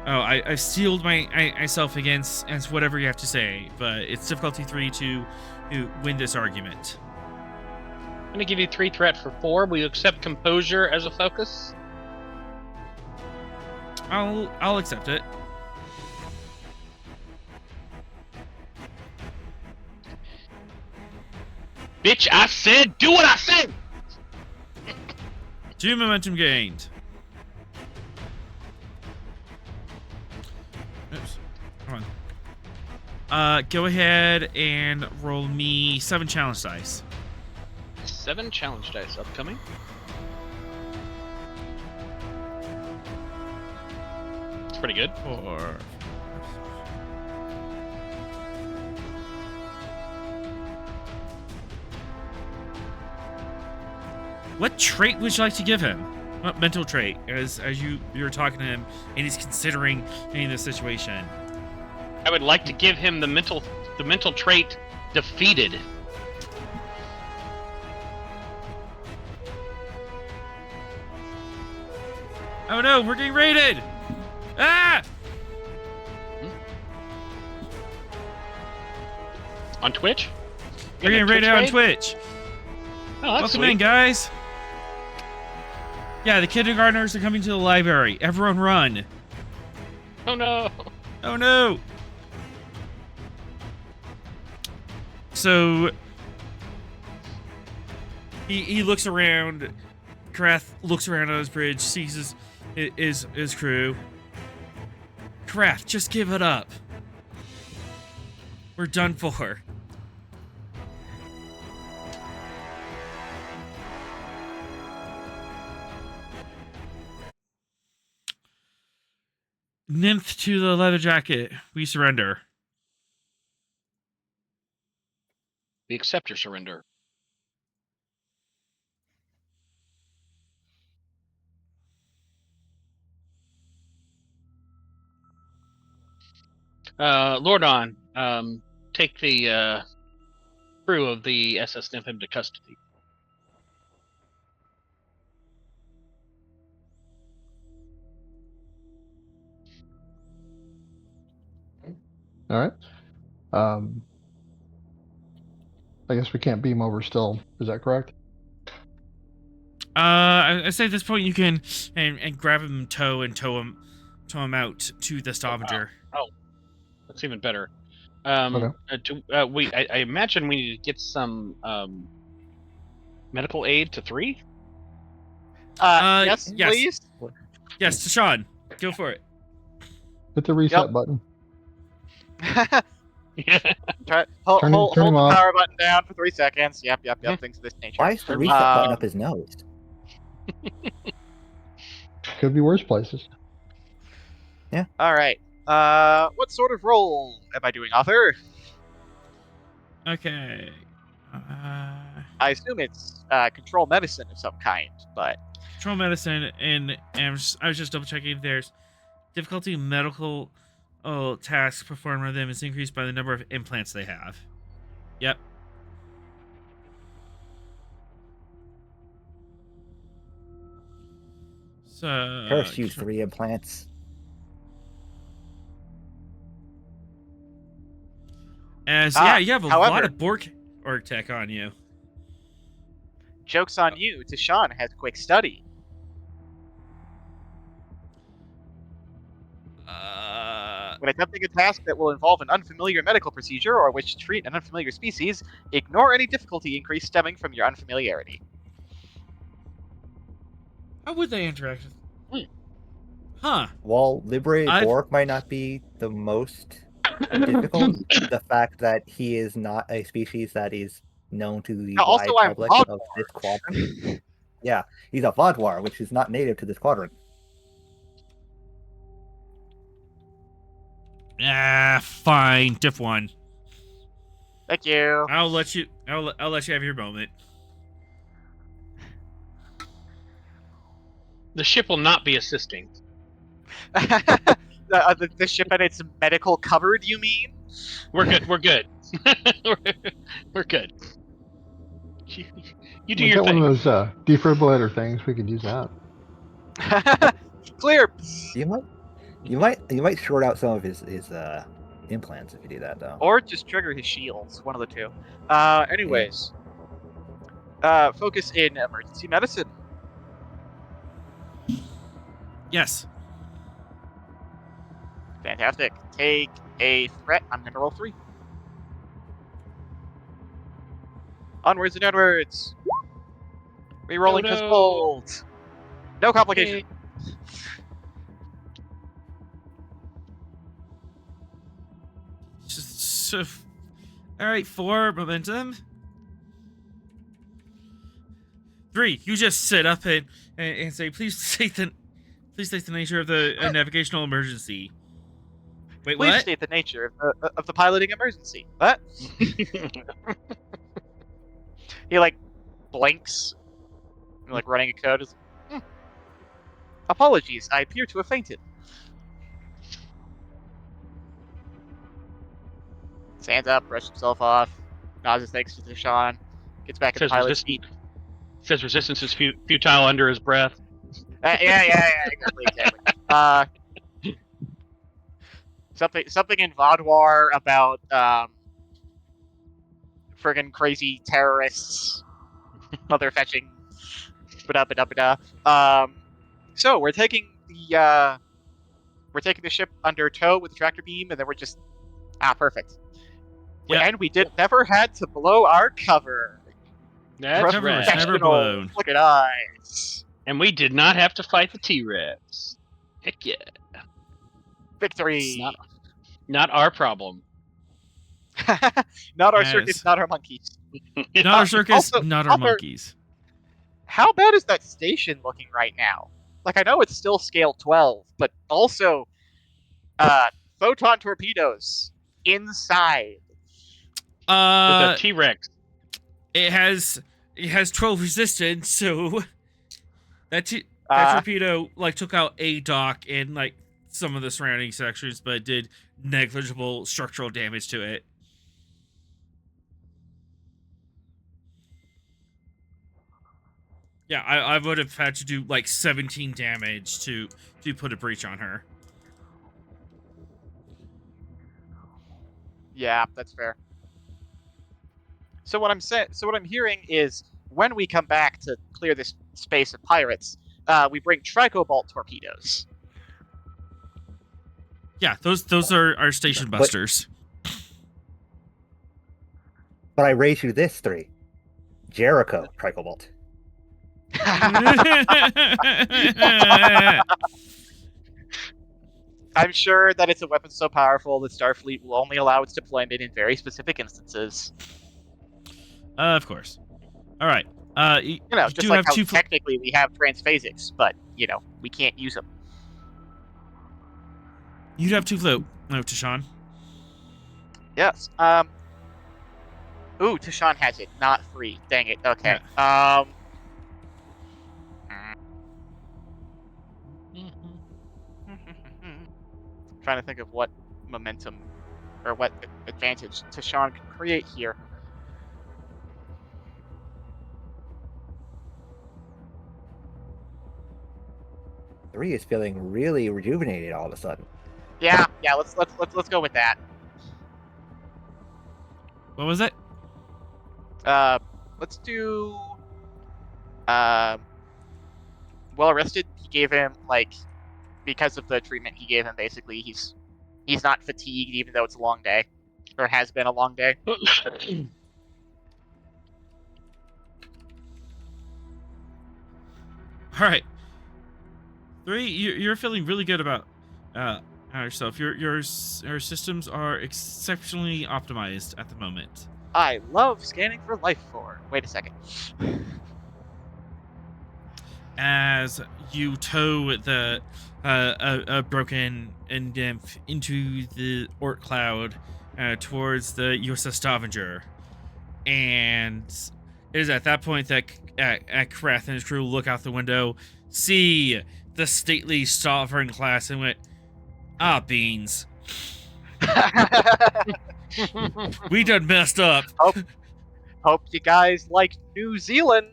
oh, I've steeled myself against whatever you have to say, but it's difficulty 3 to win this argument. I'm gonna give you 3 threat for 4. Will you accept composure as a focus? I'll accept it. Bitch, I said, do what I said! 2 momentum gained. Oops. Come on. Go ahead and roll me 7 challenge dice. 7 challenge dice upcoming. It's pretty good. 4. What trait would you like to give him? What mental trait? As you're talking to him and he's considering the situation. I would like to give him the mental trait defeated. Oh no, we're getting raided! Ah! On Twitch? We're getting raided on Twitch. Oh, that's Welcome sweet. in, guys. Yeah, the kindergartners are coming to the library. Everyone run. Oh no. Oh no. So he looks around. Karath looks around on his bridge, sees his crew. Karath, just give it up. We're done for. Nymph to the leather jacket. We surrender. We accept your surrender. Lordon, take the crew of the SS Nymph into custody. All right. I guess we can't beam over still. Is that correct? I say at this point you can and grab him and tow him out to the Stavanger. Oh, that's even better. Okay. I imagine we need to get some medical aid to 3. Yes, yes. please. Yes, to Sean. Go for it. Hit the reset Yep. button. Hold Turn the him off. power button down for 3 seconds. Yep. Things of this nature. Why is the reset button up his nose? Could be worse places. All right. What sort of role am I doing, author? Okay. I assume it's control medicine of some kind, but Control medicine and I was just double checking if there's difficulty medical tasks performed on them is increased by the number of implants they have. Yep. So Curse you, 3 implants. yeah, you have a lot however- of Bork orc tech on you. joke's on you. Tashawn has quick study. When attempting a task that will involve an unfamiliar medical procedure or wish to treat an unfamiliar species, ignore any difficulty increase stemming from your unfamiliarity. How would they interact with? Huh. While liberated I've- Bork might not be the most difficult, the fact that he is not a species that is known to the Now, also, wide I'm public of this quadrant. Yeah, he's a Vodwar, which is not native to this quadrant. Fine. Diff 1. Thank you. I'll let you have your moment. The ship will not be assisting. The ship and its medical cupboard, you mean? We're good. We're good. We're good. You do We your got thing. one of those defibrillator things. We could use that. Clear. You might short out some of his implants if you do that though. Or just trigger his shields. One of the two. Anyways. Focus in emergency medicine. Yes. Fantastic. Take a threat. I'm gonna roll 3. Onwards and onwards. Rerolling No. has rolled. No complication. All right, 4 momentum. 3. You just sit up and say, "Please state the nature of the navigational emergency." Wait, Please what? state the nature of the piloting emergency. What? He like blinks, and, like running a code. Is, Apologies, I appear to have fainted. Stands up, brushes himself off, nods his thanks to Deshaun, gets back in the Says pilot's seat. Says resistance is futile under his breath. Yeah, exactly. Something in Vaudouar about friggin' crazy terrorists, mother fetching, ba-da. So we're taking the ship under tow with the tractor beam, and then we're just perfect. Yeah. And we never had to blow our cover. That's Cover was right. never blown. Look at eyes. And we did not have to fight the T-Rex. Heck yeah. Victory. It's not our problem. Not our Yes. circus, not our monkeys. Not our circus, Also, not our monkeys. How bad is that station looking right now? Like, I know it's still scale 12, but also photon torpedoes inside. With a T-Rex. It has 12 resistance, so that torpedo like took out a dock and like some of the surrounding sections, but did negligible structural damage to it. Yeah, I would have had to do like 17 damage to put a breach on her. Yeah, that's fair. So what I'm hearing is when we come back to clear this space of pirates, we bring Tricobalt torpedoes. Yeah, those are our station busters. But I raise you this 3. Jericho Tricobalt. I'm sure that it's a weapon so powerful that Starfleet will only allow its deployment in very specific instances. Of course. All right. You know, just like how two technically we have transphasics, but we can't use them. You'd have 2 float. No, Tashawn. Yes. Ooh, Tashawn has it, not 3. Dang it. Okay. Trying to think of what momentum or what advantage Tashawn can create here. Three is feeling really rejuvenated all of a sudden. Yeah. Let's go with that. What was it? Let's do. Well rested. He gave him because of the treatment he gave him. Basically, he's not fatigued even though it's a long day, or has been a long day. All right. 3, you're feeling really good about yourself. Your systems are exceptionally optimized at the moment. I love scanning for life form. Wait a second. as you tow the a broken nymph into the Orc cloud towards the USS Stavanger. And it is at that point that Krath and his crew look out the window, see the stately Sovereign class, and went, "Ah, beans. We done messed up." Hope you guys like New Zealand,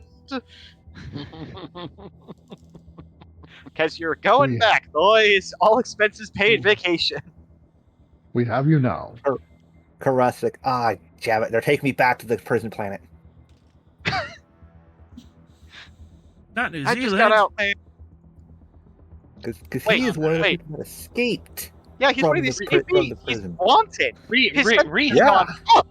because you're going We- back, boys. All expenses paid vacation. We have you now. Karasik, damn it, they're taking me back to the prison planet. Not New I Zealand. just got out, man. Because Wait, he is one of the wait. people that escaped. Yeah, he's From one of the these pri- from escapees. the He's prison. wanted. His sentence Yeah. gone up.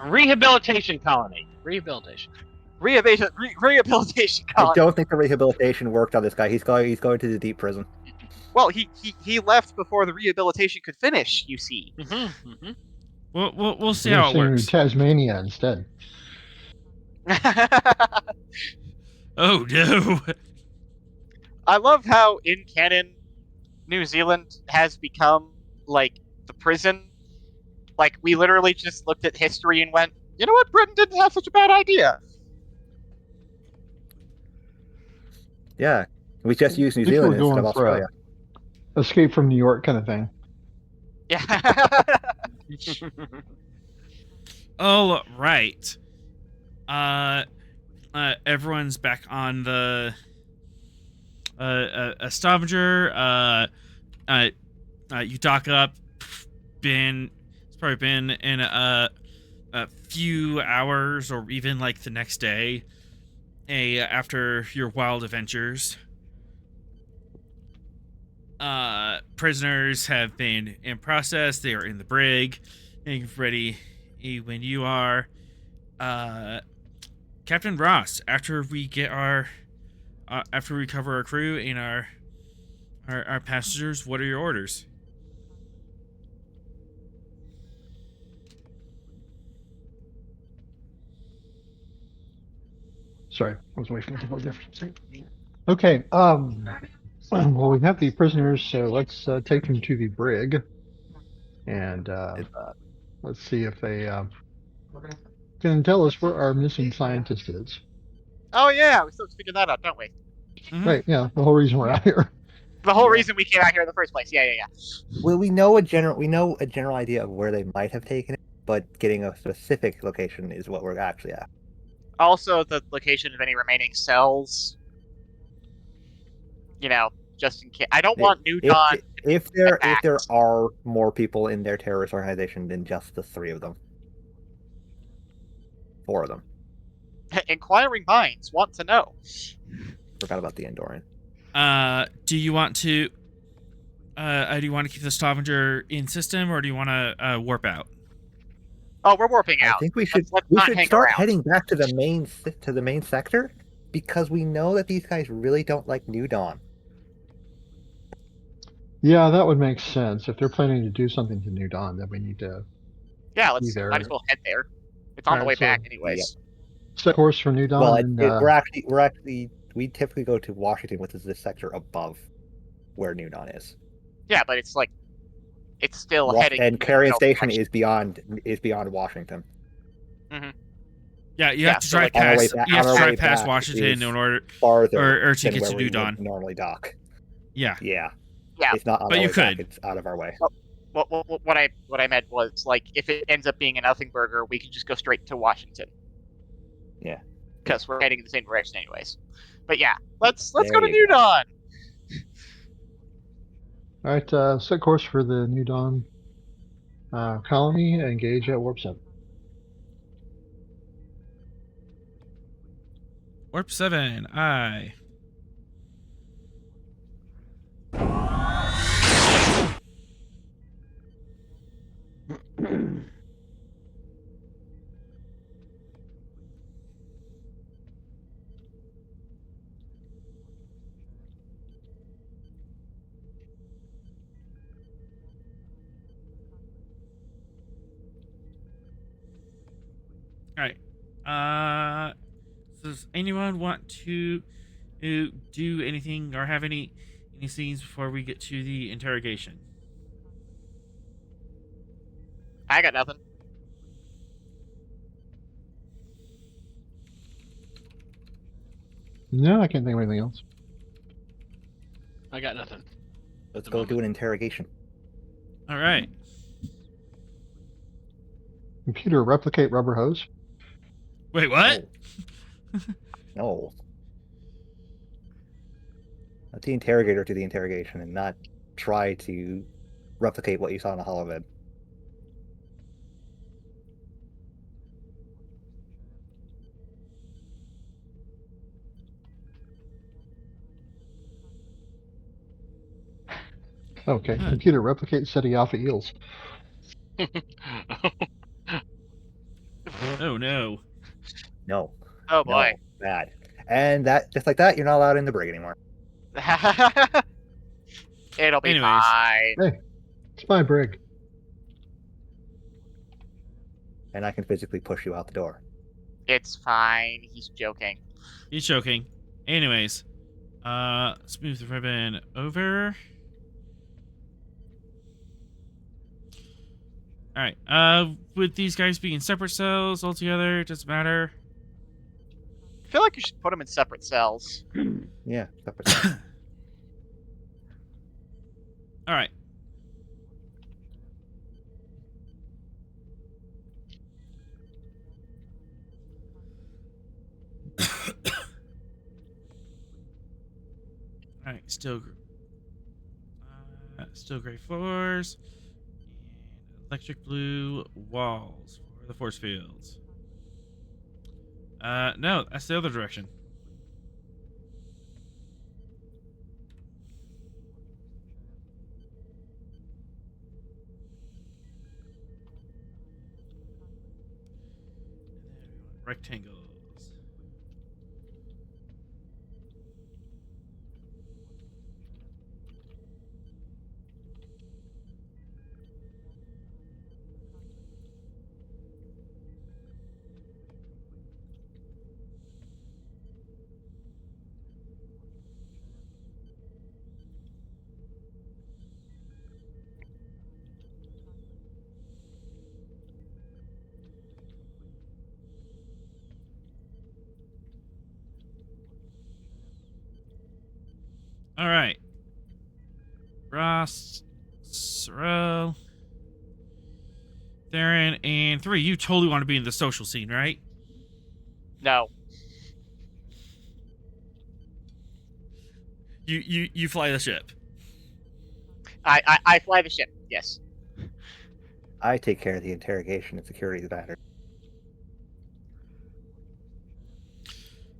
Rehabilitation colony. Rehabilitation. Rehabilitation I colony. don't think the rehabilitation worked on this guy. He's going to the deep prison. Well, he left before the rehabilitation could finish. You see. Mm-hmm, mm-hmm. We'll see We're how it sending you works. to Tasmania instead. Oh no. I love how in canon, New Zealand has become like the prison. Like we literally just looked at history and went, you know what, Britain didn't have such a bad idea. Yeah. We just used New If we're Zealand instead going of for a Australia. Escape from New York kind of thing. Yeah. All right. Everyone's back on the Stavanger. You dock up. It's probably been in a few hours, or even like the next day, after your wild adventures. Prisoners have been in process. They are in the brig, and ready when you are. Captain Ross, after we get after we cover our crew and our passengers, what are your orders? Sorry, I was waiting for the difference. Okay, well, we have the prisoners, so let's take them to the brig, and let's see if they can tell us where our missing scientist is. Oh yeah, we still have to figure that out, don't we? Mhm. Right, yeah, the whole reason we're out here. The whole Yeah. reason we came out here in the first place. Yeah. Well, we know a general idea of where they might have taken it, but getting a specific location is what we're actually at. Also, the location of any remaining cells. You know, just in case. I don't want New Dawn. If there attacked. are more people in their terrorist organization than just the 3 of them. 4 of them. Inquiring minds want to know. Forgot about the Andorian. Do you want to keep the Stavanger in system, or do you want to warp out? Oh, we're warping I out. think we should Let's not hang start around. heading back to the main sector, because we know that these guys really don't like New Dawn. Yeah, that would make sense. If they're planning to do something to New Dawn, then we need to Yeah, let's Either. might as well head there. It's on the way Alright, so- back, anyways. set course for New Dawn. Well, and, we typically go to Washington, which is the sector above where New Dawn is. Yeah, but it's like it's still heading. And Carrion no Station direction. is beyond Washington. Yeah, you Yeah, have to so, drive like, on our way past. back- You have on to our drive way past back Washington is in order, Farther or to than get to where New we Dawn. would normally dock. Yeah. Yeah. Yeah. It's not on But our you way back, could. it's out of our way. What I meant was like if it ends up being a nothing burger, we can just go straight to Washington. Yeah. Because we're heading in the same direction, anyways. But yeah, let's There go to you New Dawn. all right, set course for the New Dawn colony. Engage at Warp 7. Warp 7. Aye. All right. Does anyone want to do anything or have any scenes before we get to the interrogation? I got nothing. No, I can't think of anything else. I got nothing. Let's The go moment. do an interrogation. All right. Computer replicate rubber hose. Wait, what? No. Let the interrogator do the interrogation and not try to replicate what you saw in the holovid. Okay, Huh. computer replicate SETI alpha eels. Oh no. No. Oh boy. No. Bad. And that, just like that, you're not allowed in the brig anymore. It'll be Anyways. fine. Hey, it's my brig. And I can physically push you out the door. It's fine. He's joking. He's joking. Anyways, smooth the ribbon over. All right. With these guys being separate cells altogether, it doesn't matter. I feel like you should put them in separate cells. Yeah. Separate. All right. All right. Still gray floors and electric blue walls for the force fields. No, that's the other direction. And then we want rectangles. All right. Ross, Sorrel, Theron, and 3. You totally want to be in the social scene, right? No. You fly the ship. I fly the ship. Yes. I take care of the interrogation and security matter.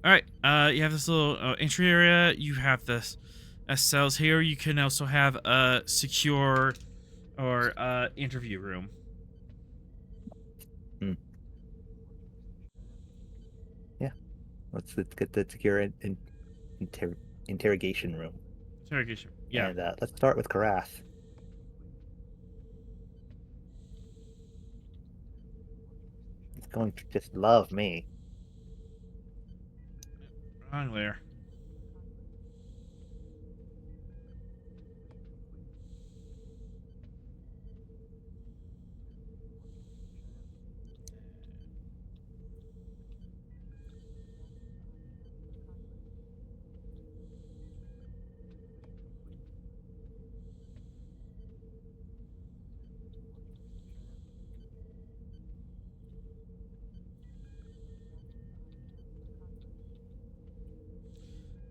All right. You have this little entry area. You have this cells here. You can also have a secure or interview room. Yeah. Let's get the secure interrogation room. Interrogation. Yeah. And let's start with Karath. He's going to just love me. Wrong there.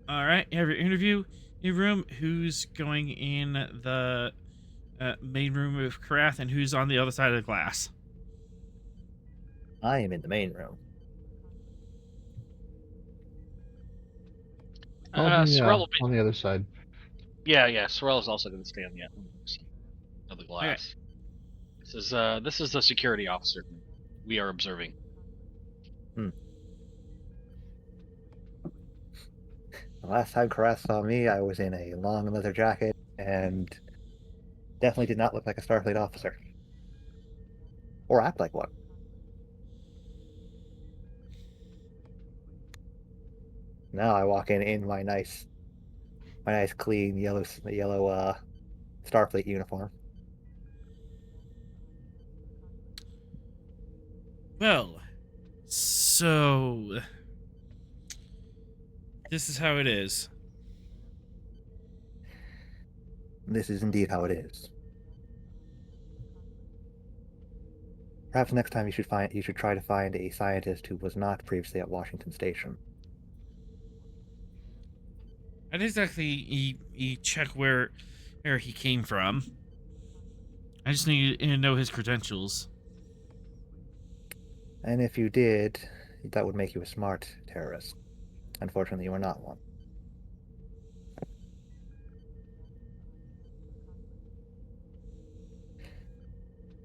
All right, you have your interview room. Who's going in the main room with Karath, and who's on the other side of the glass? I am in the main room. Sorrel will be. On the other side. Yeah. Sorrel is also going to stay on the other side of the glass. This is the security officer we are observing. The last time Karath saw me, I was in a long leather jacket and definitely did not look like a Starfleet officer. Or act like one. Now I walk in my nice clean yellow Starfleet uniform. Well, so this is how it is. This is indeed how it is. Perhaps next time you should try to find a scientist who was not previously at Washington Station. I didn't exactly check where he came from. I just need to know his credentials. And if you did, that would make you a smart terrorist. Unfortunately, you are not one.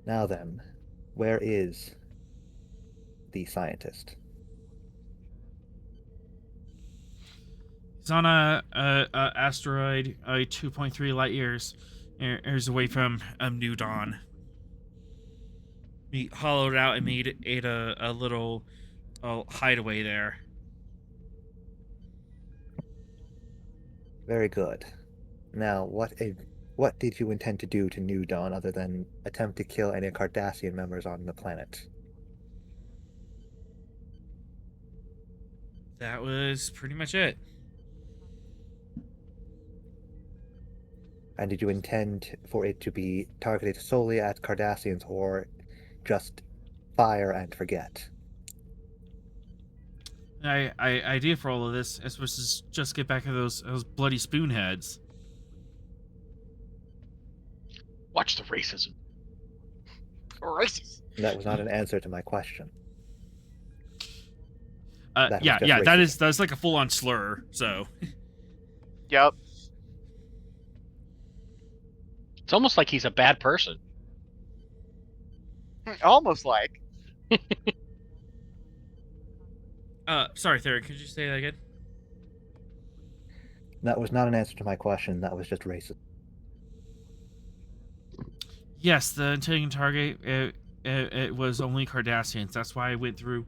Now then, where is the scientist? He's on a asteroid 2.3 light years away from New Dawn. We hollowed out and made a little hideaway there. Very good. Now, what did you intend to do to New Dawn other than attempt to kill any Cardassian members on the planet? That was pretty much it. And did you intend for it to be targeted solely at Cardassians or just fire and forget? Idea for all of this is supposed to just get back at those bloody spoonheads. Watch the racism. Racist. That was not an answer to my question. That was Yeah, just racism. that's like a full-on slur. So Yep. It's almost like he's a bad person. Almost like. sorry, Theron, could you say that again? That was not an answer to my question. That was just racist. Yes, the intended target it was only Cardassians. That's why I went through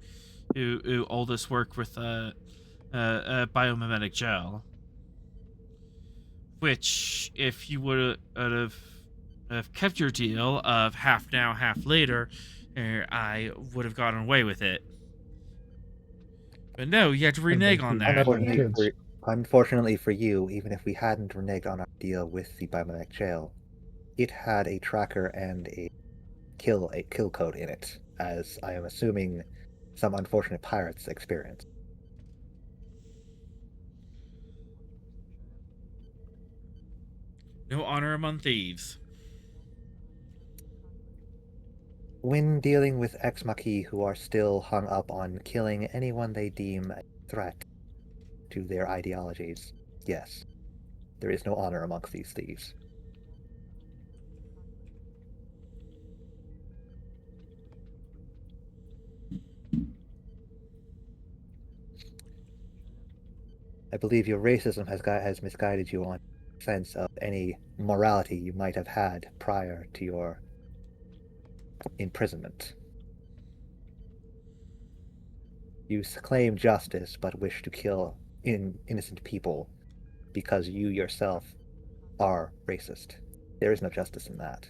all this work with biomimetic gel. Which, if you would have kept your deal of half now, half later, I would have gotten away with it. But no, you had to renege on that. Unfortunately for you, even if we hadn't reneged on our deal with the biomimetic jail, it had a tracker and a kill code in it, as I am assuming some unfortunate pirates experience. No honor among thieves. When dealing with ex Maquis who are still hung up on killing anyone they deem a threat to their ideologies, yes, there is no honor amongst these thieves. I believe your racism has misguided you on sense of any morality you might have had prior to your imprisonment. You claim justice, but wish to kill innocent people because you yourself are racist. There is no justice in that.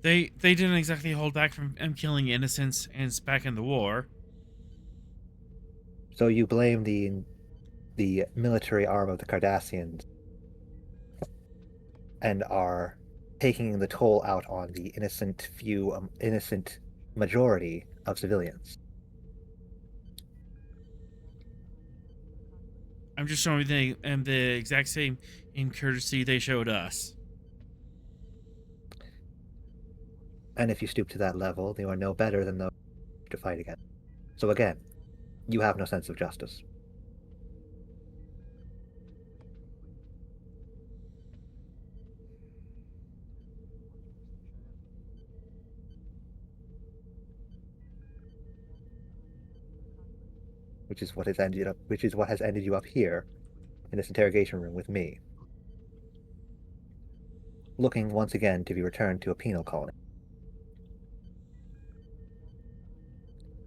They didn't exactly hold back from killing innocents and it's back in the war. So you blame the military arm of the Cardassians and are taking the toll out on the innocent majority of civilians. I'm just showing them the exact same incourtesy they showed us. And if you stoop to that level, you are no better than those to fight against. So again, you have no sense of justice. Which is what has ended you up here in this interrogation room with me, looking once again to be returned to a penal colony.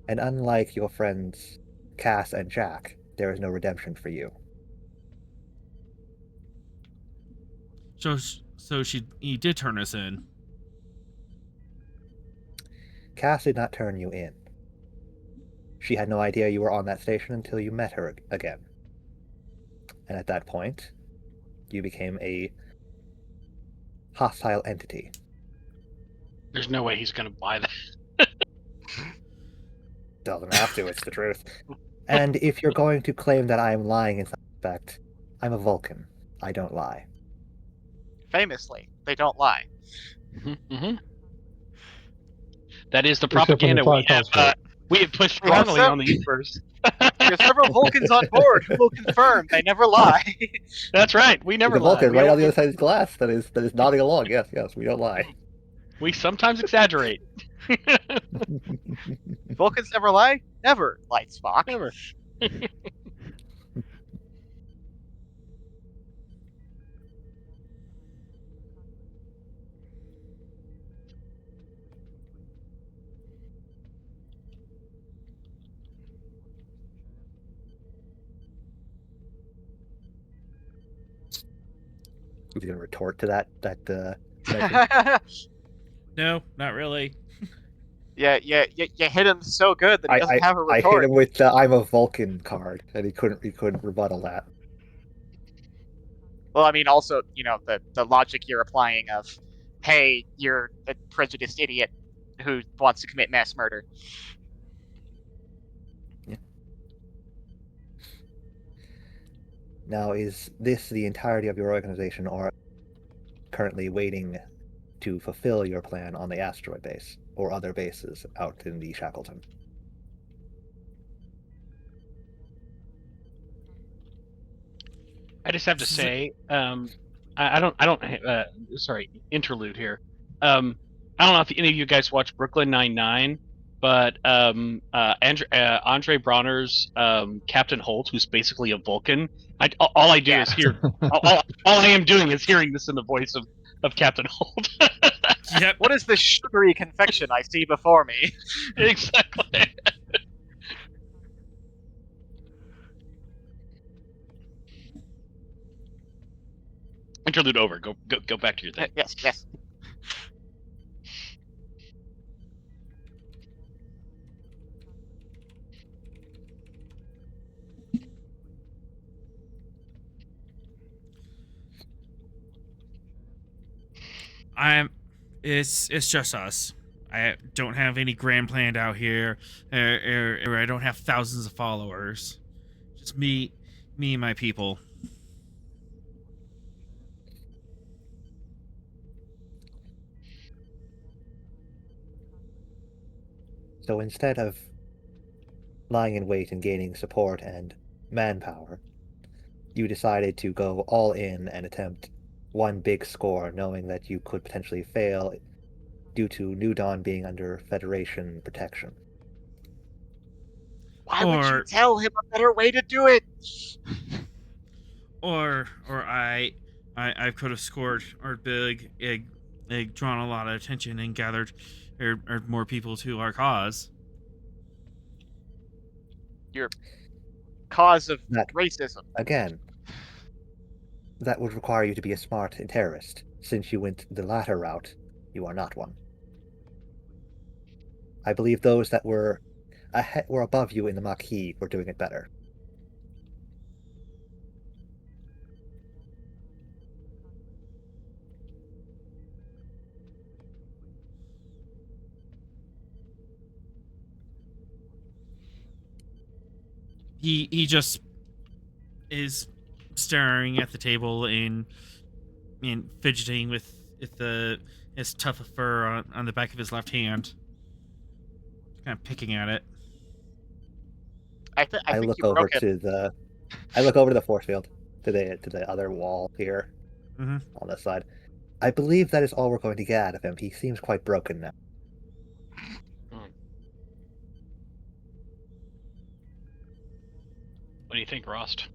And unlike your friends Cass and Jack, there is no redemption for you. So he did turn us in. Cass did not turn you in. She had no idea you were on that station until you met her again. And at that point, you became a hostile entity. There's no way he's gonna buy that. Doesn't have to, it's the truth. And if you're going to claim that I am lying in some respect, I'm a Vulcan. I don't lie. Famously, they don't lie. Mm-hmm. That is the Except when propaganda the flag calls for it. we have pushed We have strongly some- on the universe. There are several Vulcans on board who will confirm they never lie. That's right. We never There's a lie. Vulcan We, right on the other side of the glass that is nodding along. Yes, we don't lie. we sometimes exaggerate. Vulcans never lie? Never, light Spock. Never. Who's going to retort to that mention? No, not really. Yeah, you hit him so good that he doesn't have a I hit retort. him with the "I'm a Vulcan" card, and he couldn't rebuttal that. Well, I mean, also, the logic you're applying of, hey, you're a prejudiced idiot who wants to commit mass murder. Yeah. Now, is this the entirety of your organization, or currently waiting to fulfill your plan on the asteroid base or other bases out in the Shackleton? I just have to say, sorry, interlude here. I don't know if any of you guys watch Brooklyn Nine-Nine, but Andre Bronner's Captain Holt, who's basically a Vulcan. All I do is hear. all I am doing is hearing this in the voice of Captain Holt. Yep. What is this sugary confection I see before me? Exactly. Interlude over. Go back to your thing. Yes. It's just us. I don't have any grand planned out here, or I don't have thousands of followers. Just me and my people. So instead of lying in wait and gaining support and manpower, you decided to go all in and attempt one big score, knowing that you could potentially fail due to New Dawn being under Federation protection. Why would you tell him a better way to do it? Or I could have scored or big, drawn a lot of attention and gathered or more people to our cause. Your cause of That- racism. Again, that would require you to be a smart terrorist. Since you went the latter route, you are not one. I believe those that were above you in the Maquis were doing it better. He just is staring at the table and fidgeting with his tuft of fur on the back of his left hand, kind of picking at it. I think look you over broke it. to the force field, to the other wall here, Mm-hmm. on this side. I believe that is all we're going to get out of him. He seems quite broken now. What do you think, Rost?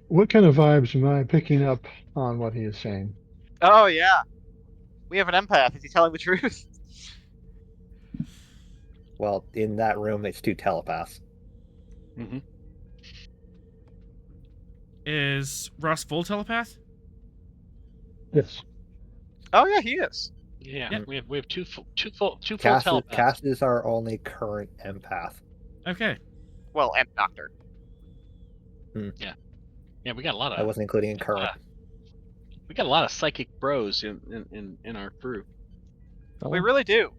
What kind of vibes am I picking up on what he is saying? Oh, yeah. We have an empath. Is he telling the truth? Well, in that room, it's 2 telepaths. Mm-hmm. Is Ross full telepath? Yes. Oh yeah, he is. Yeah, Yep. we have two full full Cass telepaths. is our only current empath. Okay. Well, and Doctor. Yeah, we got a lot I of wasn't including in current. we got a lot of psychic bros in our crew. We really do.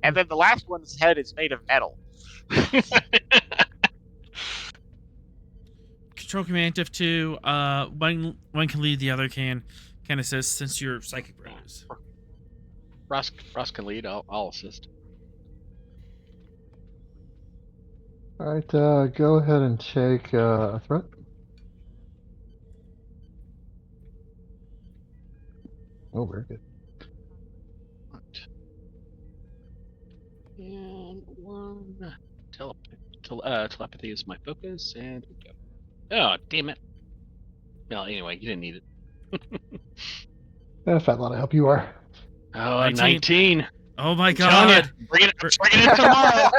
And then the last one's head is made of metal. Control Command Diff 2, one can lead, the other can assist, since you're psychic bros. Ross can lead. I'll assist. All right, go ahead and take a threat. Oh, very good. And one telepathy is my focus, and we go. Oh, damn it! Well, anyway, you didn't need it. Fat lot of help you are. Oh, 19. 19. Oh my I'm telling god! you, bring it in tomorrow.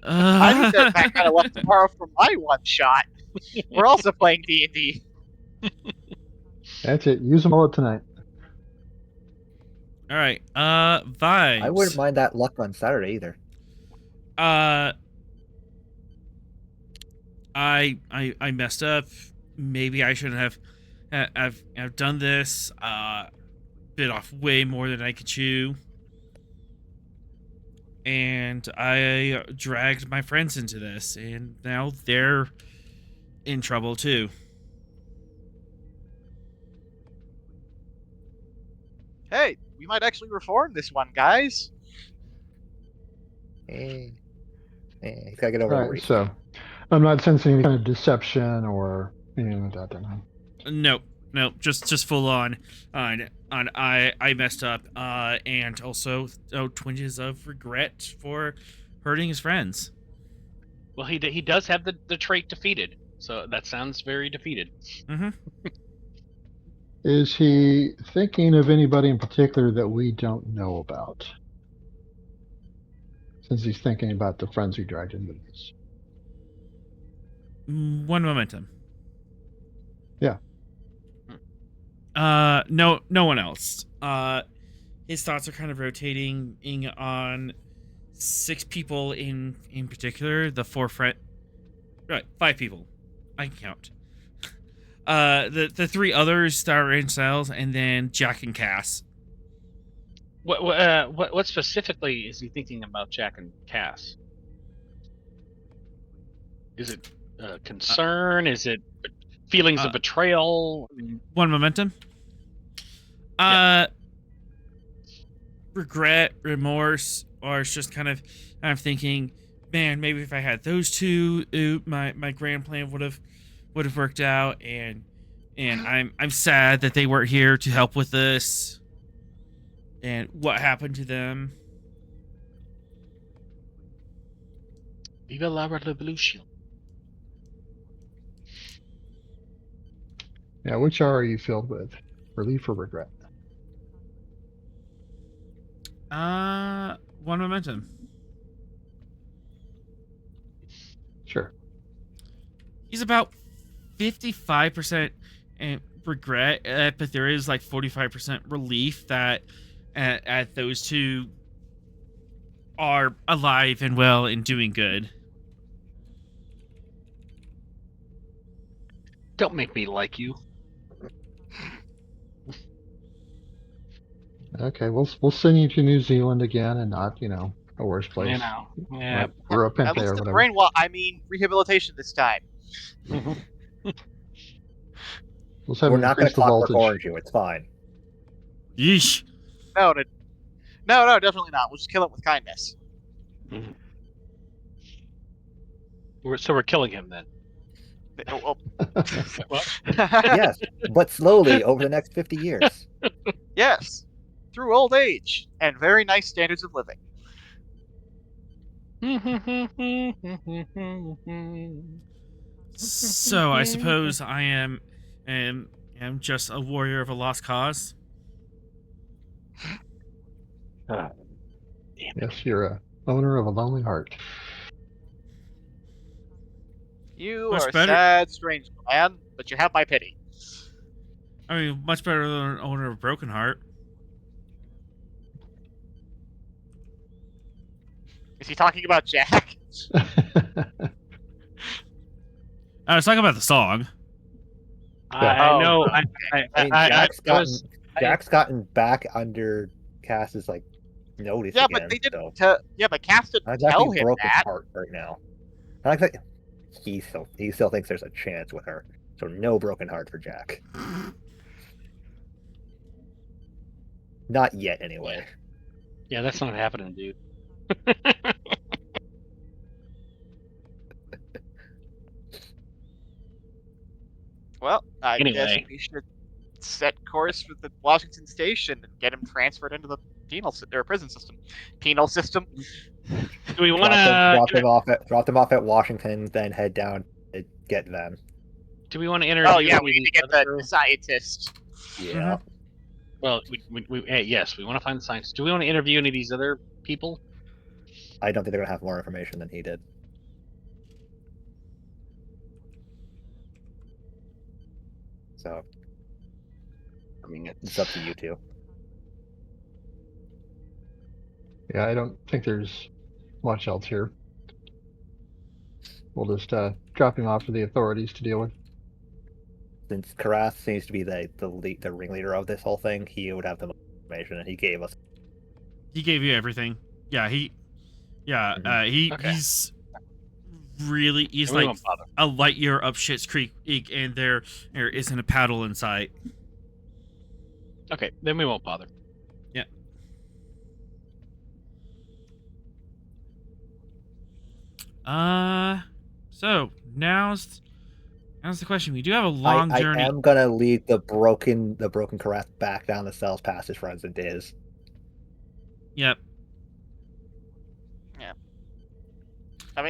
I need that kind of luck tomorrow for my one shot. We're also playing D&D. That's it. Use them all up tonight. All right. Vibes. I wouldn't mind that luck on Saturday either. I messed up. Maybe I shouldn't have done this. Bit off way more than I could chew. And I dragged my friends into this, and now they're in trouble too. Hey, we might actually reform this one, guys. He's gotta get over All the right, reach. so I'm not sensing any kind of deception or anything like that. Then. Nope, just full on I messed up, and also twinges of regret for hurting his friends. Well, he does have the trait defeated, so that sounds very defeated. Mm-hmm. Is he thinking of anybody in particular that we don't know about? Since he's thinking about the friends he dragged into this. One momentum. Yeah. No one else. His thoughts are kind of rotating on 6 people in particular. The 5 people. I can count. The 3 others that are in cells, and then Jack and Cass. What specifically is he thinking about Jack and Cass? Is it concern? Is it feelings of betrayal? One momentum. Regret, remorse, or it's just kind of I'm thinking, man, maybe if I had those 2, my grand plan would have worked out, and I'm sad that they weren't here to help with this. And what happened to them? Viva la revolution. Yeah, which are you filled with? Relief or regret? One momentum. Sure. He's about 55% regret, but there is like 45% relief that at those 2 are alive and well and doing good. Don't make me like you. Okay, we'll send you to New Zealand again, and not a worse place. You know. Yeah. We're up in At there least or the whatever. rehabilitation this time. Let's have We're him not going increase to the clockwork voltage. orange you. It's fine. Yeesh. No, definitely not. We'll just kill it with kindness. So we're killing him then. Oh, What? Yes, but slowly over the next 50 years. yes, through old age and very nice standards of living. So I suppose I am just a warrior of a lost cause. Damn Yes, you're a owner of a lonely heart. You Much are a better. sad, strange man, but you have my pity. I mean, much better than an owner of a broken heart. Is he talking about Jack? I was talking about the song. I Oh, know. okay. I mean, Jack's gotten back under Cass's like notice Yeah, again. but they didn't. So But Cass not didn't tell exactly him broke his that. heart right now. I like that he still thinks there's a chance with her. So no broken heart for Jack. Not yet, anyway. Yeah, that's not happening, dude. Well, I guess Anyway. we should set course for the Washington station and get him transferred into the prison system. Penal system. Do we want to Drop them off at Washington, then head down to get them. Do we want to interview? Oh yeah, we any need to get of these other- the scientist. Yeah. Well, yes, we want to find the scientists. Do we want to interview any of these other people? I don't think they're gonna have more information than he did. So I mean, it's up to you two. Yeah, I don't think there's much else here. We'll just drop him off to the authorities to deal with. Since Karath seems to be the ringleader of this whole thing, he would have the most information, and he gave us. He gave you everything. Yeah, Mhm. Okay. he's we like won't bother. a light year up Shit's Creek, and there isn't a paddle in sight. Okay, then we won't bother. So now's the question. We do have a long journey. I am gonna lead the broken Karath back down the cells past his friends and Diz. Yep. I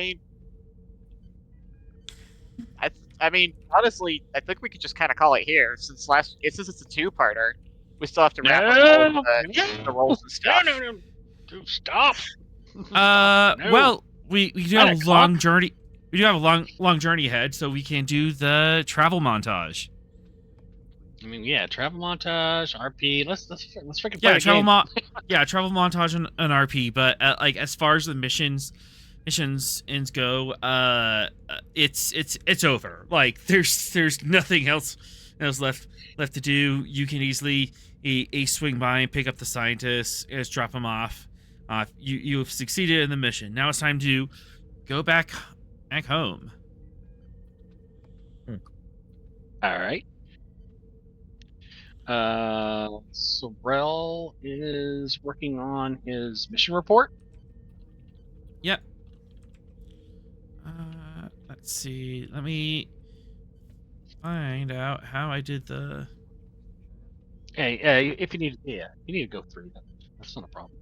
mean, honestly, I think we could just kind of call it here, since it's a two-parter. We still have to wrap up all the roles and stuff. No. Dude, stop. No. Well, we do 9 have a long journey. We do have a long journey ahead, so we can do the travel montage. I mean, yeah, travel montage, RP. Let's freaking play Yeah, the game. travel montage and RP. But like as far as the missions ends go, it's over. Like there's nothing else left to do. You can easily swing by and pick up the scientists, and just drop them off. You have succeeded in the mission. Now it's time to go back home. All right. Sorrel is working on his mission report. Yep. Let's see. Let me find out how I did the. Hey, if you need, you need to go through that. That's not a problem.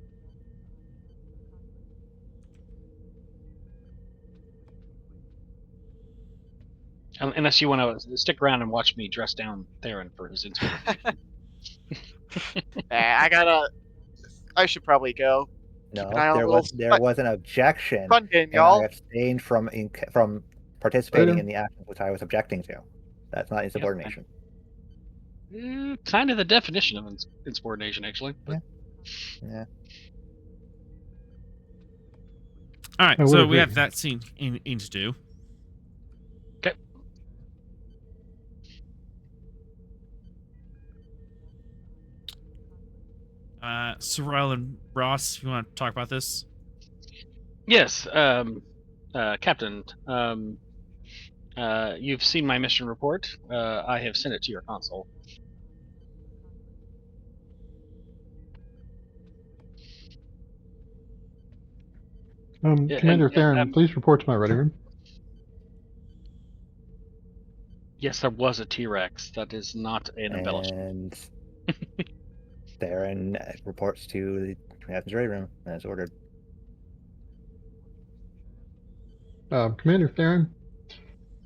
Unless you want to stick around and watch me dress down Theron for his inspiration. I should probably go. No, Keep an eye on there the was little an objection, Fun game, and y'all. I abstained from participating Later. in the actions which I was objecting to. That's not insubordination. Kind of the definition of insubordination, actually. But... Yeah. All right, I would so we agree. have that scene in to do. Okay. Sorrel and Ross, you want to talk about this? Yes, Captain. You've seen my mission report. I have sent it to your console. Yeah, Commander and, Theron, please report to my ready room. Yes, there was a T-Rex. That is not an embellishment. And Theron reports to the captain's ready room as ordered. Commander Theron,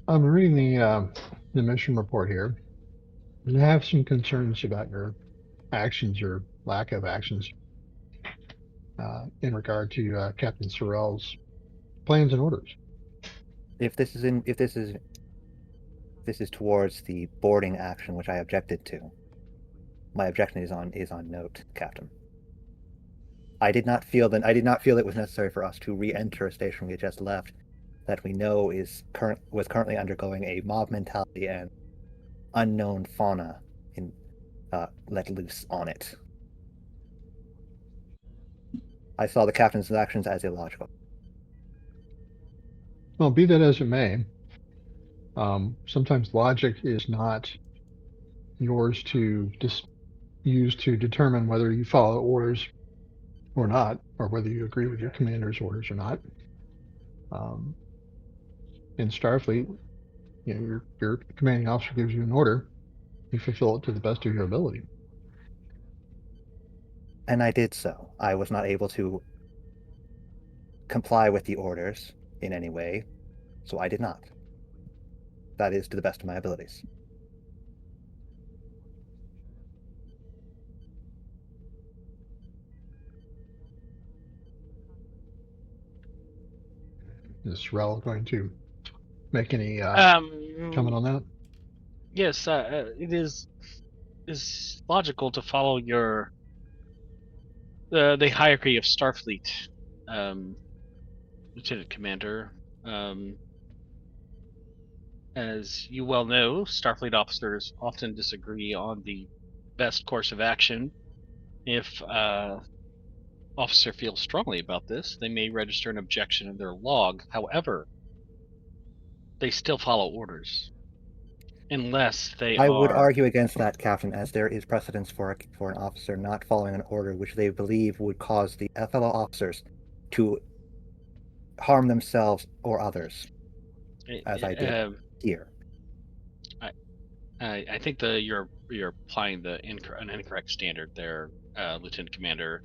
I'm reading the mission report here, and I have some concerns about your actions or lack of actions. in regard to Captain Sorrell's plans and orders. If this is towards the boarding action which I objected to, my objection is on note, Captain. I did not feel it was necessary for us to re-enter a station we had just left, that we know was currently undergoing a mob mentality and unknown fauna let loose on it. I saw the captain's actions as illogical. Well, be that as it may, sometimes logic is not yours to use to determine whether you follow orders or not, or whether you agree with your commander's orders or not. In Starfleet, your commanding officer gives you an order, you fulfill it to the best of your ability. And I did so. I was not able to comply with the orders in any way, so I did not. That is to the best of my abilities. Is Sorrell going to make any comment on that? Yes, it is logical to follow your the hierarchy of Starfleet, Lieutenant Commander. As you well know, Starfleet officers often disagree on the best course of action. If officer feels strongly about this, they may register an objection in their log. However, they still follow orders, unless they I would argue against that, Captain, as there is precedence for an officer not following an order which they believe would cause the fellow officers to harm themselves or others, as I did here. I think you're applying an incorrect standard there, Lieutenant Commander.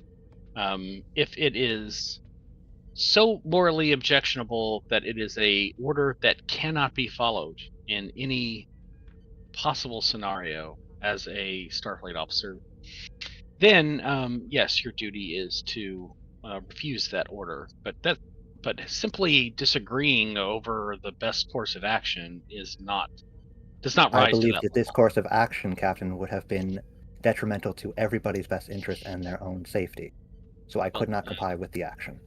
If it is so morally objectionable that it is a order that cannot be followed in any possible scenario as a Starfleet officer, then yes, your duty is to refuse that order. But simply disagreeing over the best course of action does not rise I believe to that this course of action, Captain, would have been detrimental to everybody's best interest and their own safety. So I could not comply with the action.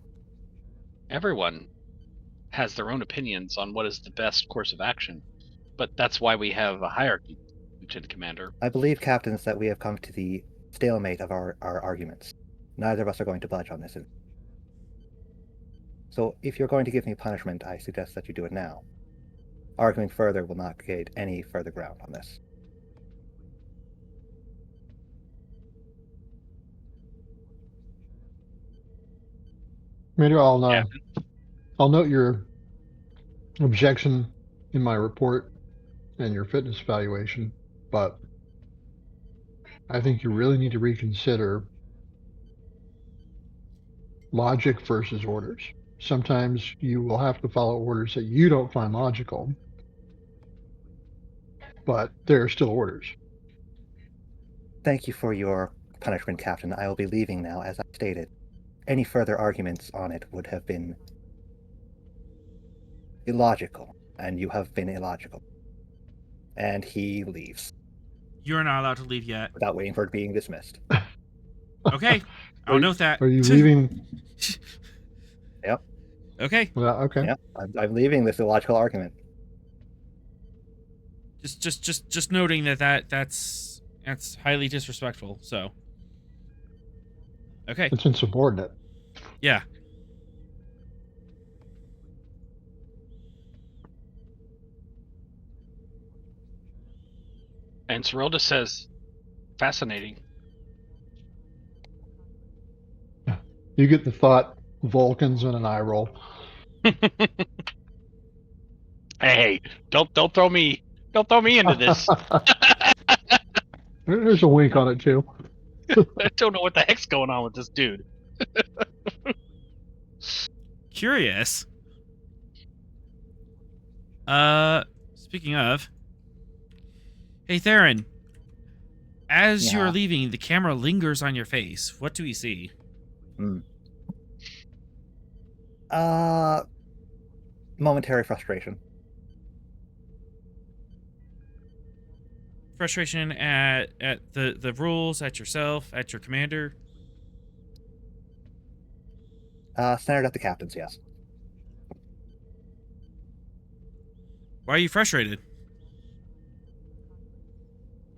Everyone has their own opinions on what is the best course of action, but that's why we have a hierarchy, Lieutenant Commander. I believe, captains, that we have come to the stalemate of our arguments. Neither of us are going to budge on this. So if you're going to give me punishment, I suggest that you do it now. Arguing further will not create any further ground on this. Maybe I'll note your objection in my report and your fitness evaluation, but I think you really need to reconsider logic versus orders. Sometimes you will have to follow orders that you don't find logical, but they're still orders. Thank you for your punishment, Captain. I will be leaving now, as I stated. Any further arguments on it would have been illogical, and you have been illogical. And he leaves. You're not allowed to leave yet. Without waiting for it being dismissed. Okay, I'll note that. Are you leaving? Yep. Okay. Well, okay. Yep. I'm leaving this illogical argument. Just noting that's highly disrespectful. So. Okay. It's insubordinate. Yeah. And Sorrell just says, fascinating. You get the thought Vulcans and an eye roll. Hey, don't throw me into this. There's a wink on it too. I don't know what the heck's going on with this dude. Curious. Speaking of, hey Theron, as Yeah. you're leaving, the camera lingers on your face. What do we see? Momentary frustration. Frustration at the rules, at yourself, at your commander. Centered at the captains, yes. Why are you frustrated?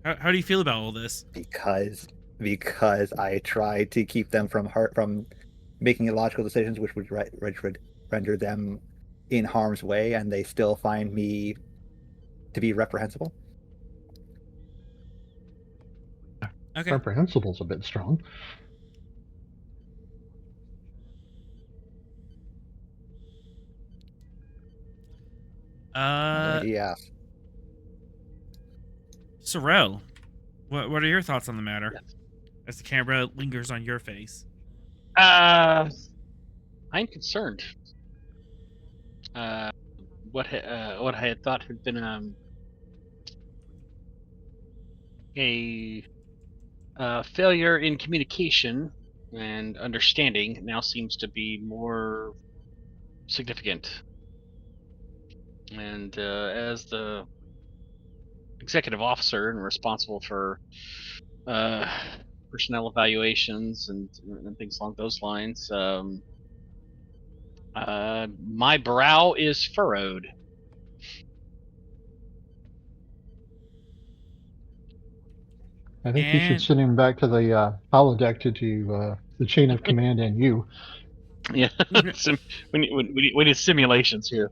How do you feel about all this? Because I tried to keep them from making illogical decisions, which would render them in harm's way, and they still find me to be reprehensible. Okay. Reprehensible's a bit strong. Yes. Sorrel, what are your thoughts on the matter? Yes. As the camera lingers on your face. I'm concerned. What I had thought had been a failure in communication and understanding now seems to be more significant. And as the executive officer and responsible for personnel evaluations and things along those lines, my brow is furrowed. I think you should send him back to the holodeck to do the chain of command and you. Yeah, we need simulations here.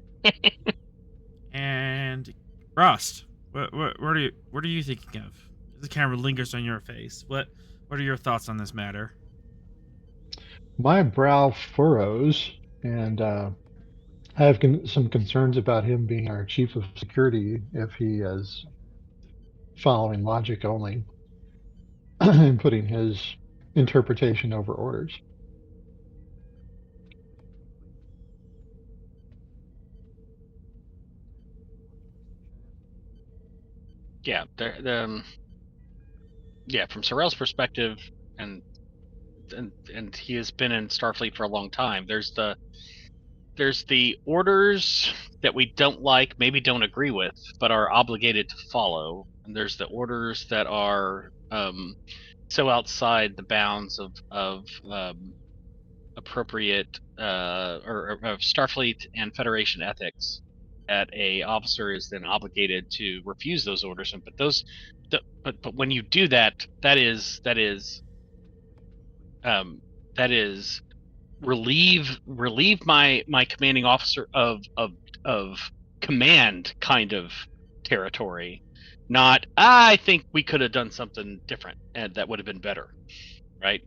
And Rost, what are you thinking of? The camera lingers on your face. What are your thoughts on this matter? My brow furrows, and I have some concerns about him being our chief of security if he is following logic only and putting his interpretation over orders. Yeah, from Sorrel's perspective, and he has been in Starfleet for a long time. There's the orders that we don't like, maybe don't agree with, but are obligated to follow, and there's the orders that are so outside the bounds of appropriate or of Starfleet and Federation ethics that a officer is then obligated to refuse those orders. But when you do that, that is relieve my commanding officer of command kind of territory, not I think we could have done something different and that would have been better, right?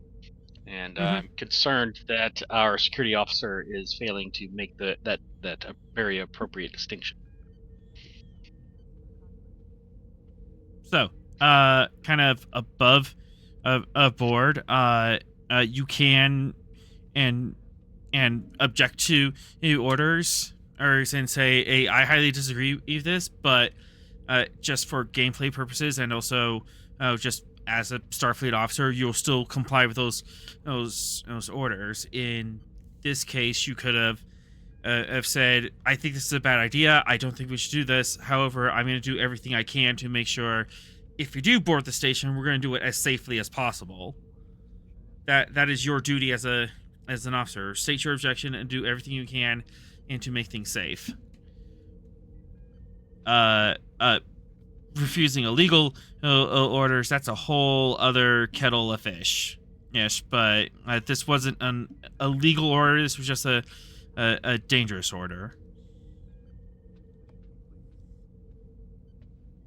And I'm concerned that our security officer is failing to make that a very appropriate distinction. So, kind of above board, you can and object to orders, or say, I highly disagree with this, but just for gameplay purposes, and also just as a Starfleet officer, you'll still comply with those orders. In this case, you could have said, I think this is a bad idea. I don't think we should do this. However, I'm going to do everything I can to make sure if you do board the station, we're going to do it as safely as possible. That is your duty as an officer. State your objection and do everything you can and to make things safe. Refusing illegal orders, that's a whole other kettle of fish. Yes, but this wasn't a legal order. This was just a dangerous order.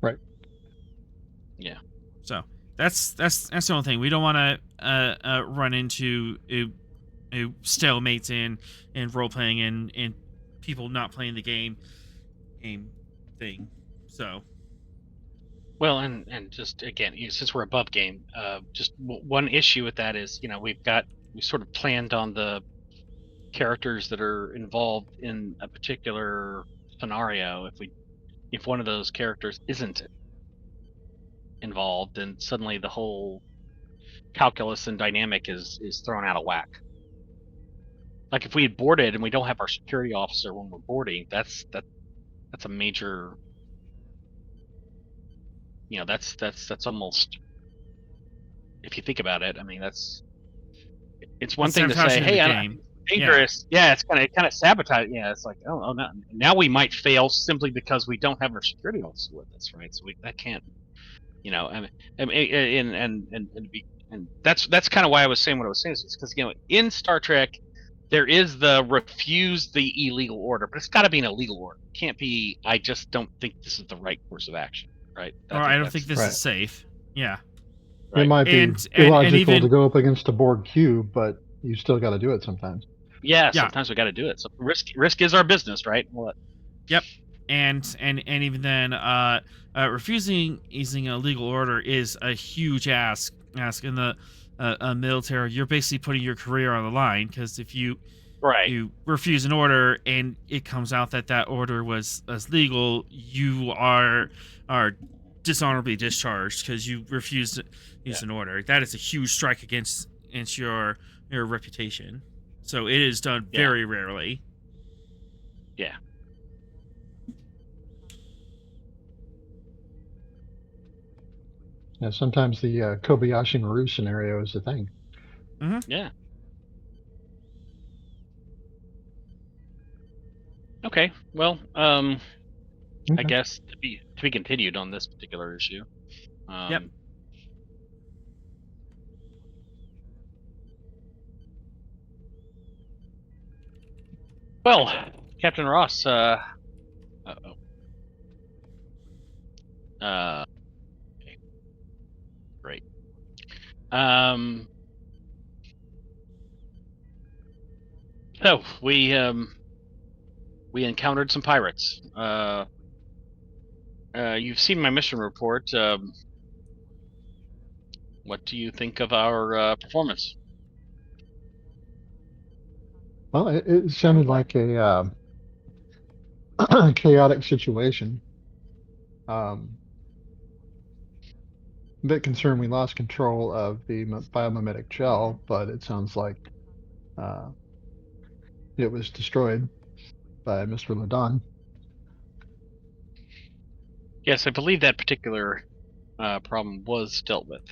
Right. Yeah. So that's the only thing. We don't want to run into stalemates in role playing and people not playing the game thing. So. Well, and just again, since we're above game, just one issue with that is, we sort of planned on the characters that are involved in a particular scenario. If one of those characters isn't involved, then suddenly the whole calculus and dynamic is thrown out of whack. like if we had boarded and we don't have our security officer when we're boarding, that's a major. That's almost. If you think about it, I mean, it's one It's thing to say, sabotaging the "Hey, I'm game. dangerous." Yeah, it's kind of sabotage. Yeah, it's like, oh no, now we might fail simply because we don't have our security officer with us, right? So that can't, and that's kind of why I was saying what I was saying, is because in Star Trek, there is the refuse the illegal order, but it's got to be an illegal order. It can't be. I just don't think this is the right course of action, right? Or I don't think this right. is safe. Yeah. It might be And illogical even to go up against a Borg cube, but you still got to do it sometimes. Yeah, Yeah. sometimes we got to do it. So risk is our business, right? What? Yep. And even then, refusing using a legal order is a huge ask in the military. You're basically putting your career on the line, because if you refuse an order and it comes out that order was legal, you are dishonorably discharged because you refused to use an order. That is a huge strike against your reputation. So it is done very rarely. Yeah. Yeah, sometimes the Kobayashi Maru scenario is a thing. Mm-hmm. Yeah. Okay. Well, I guess to be continued on this particular issue. Yep. Well, Captain Ross. Okay. Great. So we encountered some pirates. You've seen my mission report. What do you think of our performance? Well, it sounded like a chaotic situation. A bit concerned we lost control of the biomimetic gel, but it sounds like it was destroyed by Mr. Ladon. Yes, I believe that particular problem was dealt with.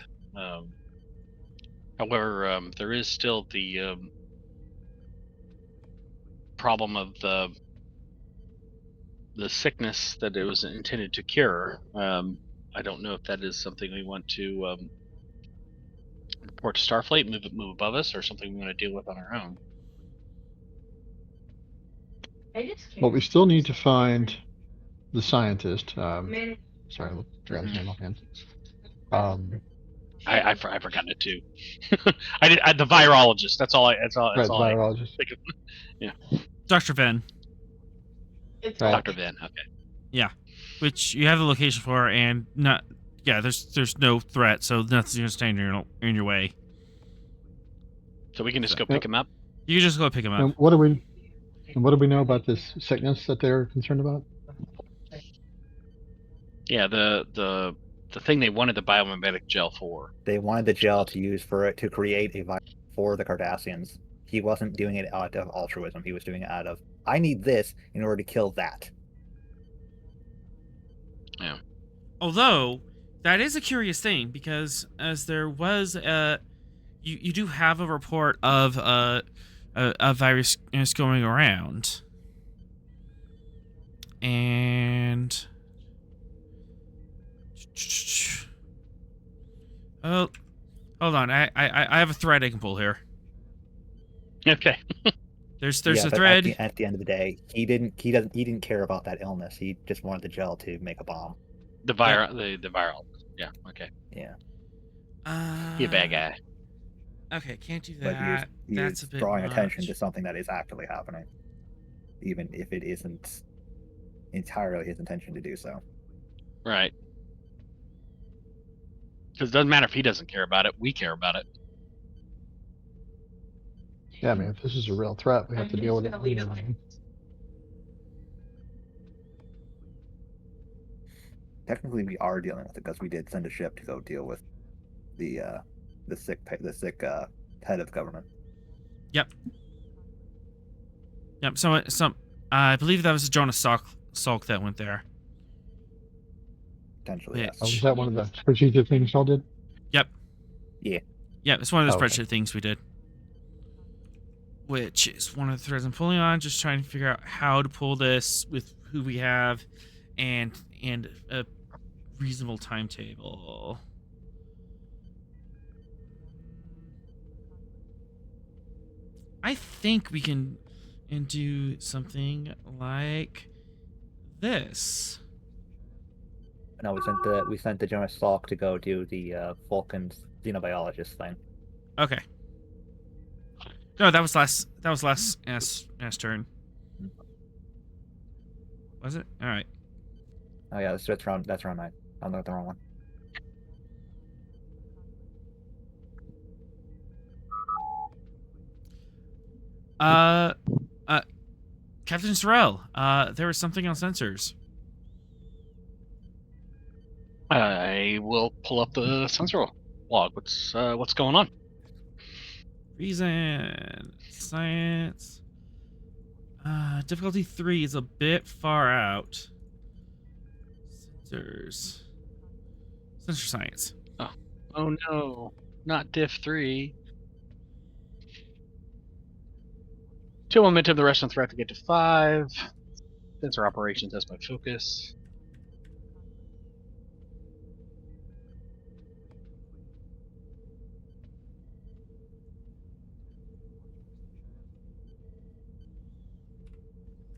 However, there is still the problem of the sickness that it was intended to cure. I don't know if that is something we want to report to Starfleet, move above us, or something we want to deal with on our own. Well, we still need to find the scientist. Sorry, I forgot his name offhand. I've forgotten it too. The virologist. That's all. That's all. Right, the virologist. Yeah. Dr. Venn. Right. Dr. Venn. Okay. Yeah, which you have the location for, and not. Yeah, there's no threat, so nothing's gonna stand in your way. So we can just go pick him up. You can just go pick him up. And what do we know about this sickness that they're concerned about? Yeah, the thing they wanted the biomimetic gel for. They wanted the gel to use for it to create a virus for the Cardassians. He wasn't doing it out of altruism. He was doing it out of, I need this in order to kill that. Yeah. Although that is a curious thing, because as there was you do have a report of a virus going around, and oh, hold on, I have a thread I can pull here. Okay. There's a thread. At the end of the day, he didn't care about that illness. He just wanted the gel to make a bomb. The viral. Yeah. Okay. Yeah. He a bad guy. Okay, can't do But that. That's a bit drawing much. attention to something that is actually happening, even if it isn't entirely his intention to do so. Right. Because it doesn't matter if he doesn't care about it. We care about it. Yeah, I mean, if this is a real threat, we have to deal with it. Technically, we are dealing with it because we did send a ship to go deal with the sick head of government. Yep. Yep. I believe that was a Jonas Salk that went there. Potentially, yes. Oh, was that one of the strategic things y'all did? Yep. Yeah. Yeah, it's one of those Oh, okay. spreadsheet things we did. Which is one of the threads I'm pulling on, just trying to figure out how to pull this with who we have and a reasonable timetable. I think we can do something like this. No, we sent the Jonas Salk to go do the Vulcan's xenobiologist thing. Okay. No, that was last S turn. Was it? All right. Oh yeah, that's round 9. I'm looking at the wrong one. Captain Sorrell, there was something on sensors. I will pull up the sensor log. What's going on? Reason, science. Difficulty 3 is a bit far out. Sensors. Sensor science. Oh no, not diff 3. 2 momentum, the rest of the threat to get to 5. Sensor operations as my focus.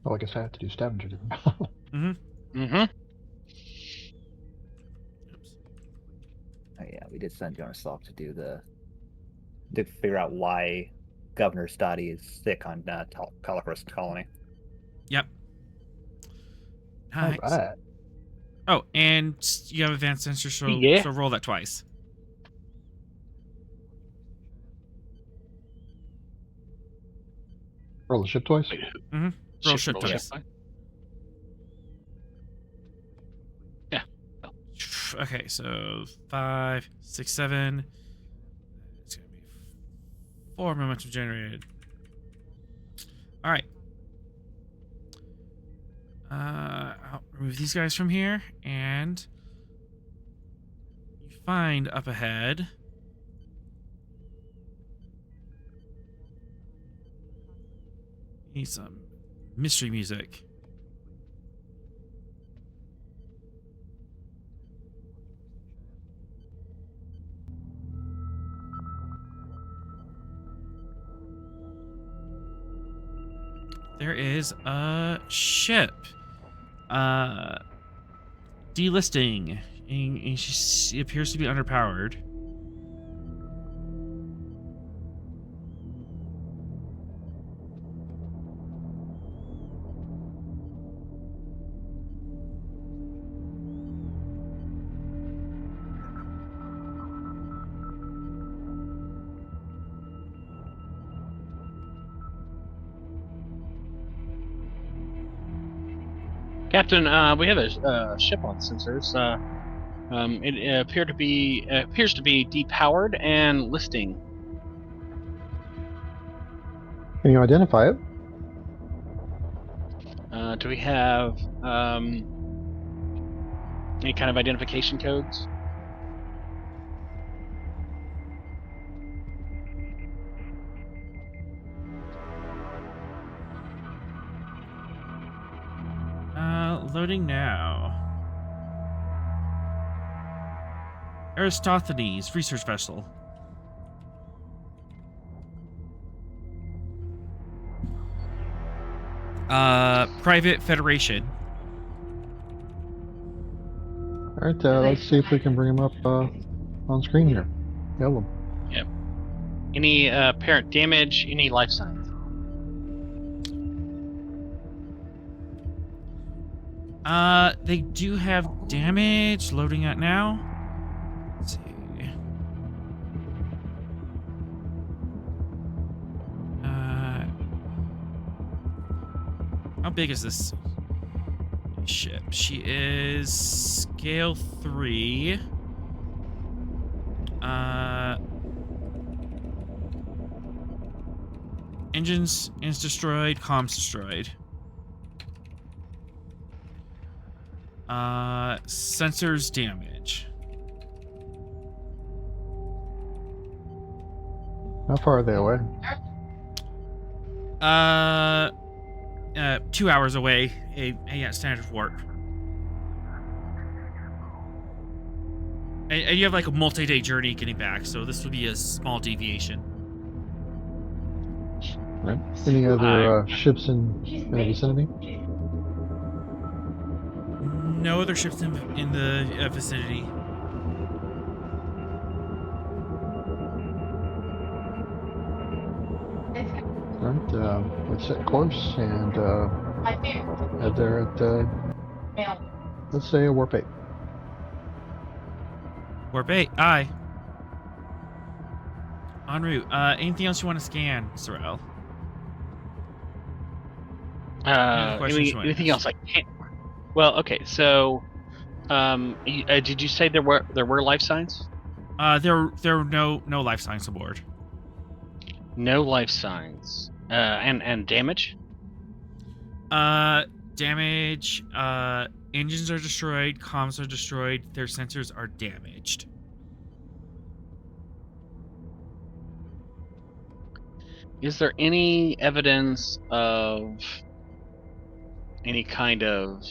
Oh, I guess I have to do Stavanger. Mm-hmm. Mm-hmm. Oops. Oh yeah, we did send Jonas Salk to figure out why Governor Stoddy is sick on Colocrust Colony. Yep. All Nice. right. Oh, and you have advanced sensor, so Yeah. so roll that twice. Roll the ship twice. Wait, Mm-hmm. Roll ship twice. Yeah. Okay, so 5, 6, 7. It's gonna be 4 momentum generated. All right. I'll remove these guys from here, and you find up ahead need some mystery music. There is a ship. Delisting. And she appears to be underpowered. Captain, we have a ship on sensors. It appears to be depowered and listing. Can you identify it? Do we have any kind of identification codes? Loading now. Aristophanes research vessel. Private Federation. All right, let's see if we can bring him up on screen here. Yell him. Any apparent damage? Any life signs? They do have damage. Loading out now. Let's see. How big is this ship? She is scale 3. Engines is destroyed. Comms destroyed. Sensors damage. How far are they away? 2 hours away. A standard warp. And you have like a multi-day journey getting back, so this would be a small deviation. Right. Any other ships in the vicinity? No other ships in the vicinity. Right. Let's set course and head there at let's say a warp 8. Warp 8, aye. En route. Anything else you want to scan, Sorrel? Anything else I can't? Well, okay. So, did you say there were life signs? There were no life signs aboard. No life signs. And damage? Damage. Engines are destroyed. Comms are destroyed. Their sensors are damaged. Is there any evidence of any kind of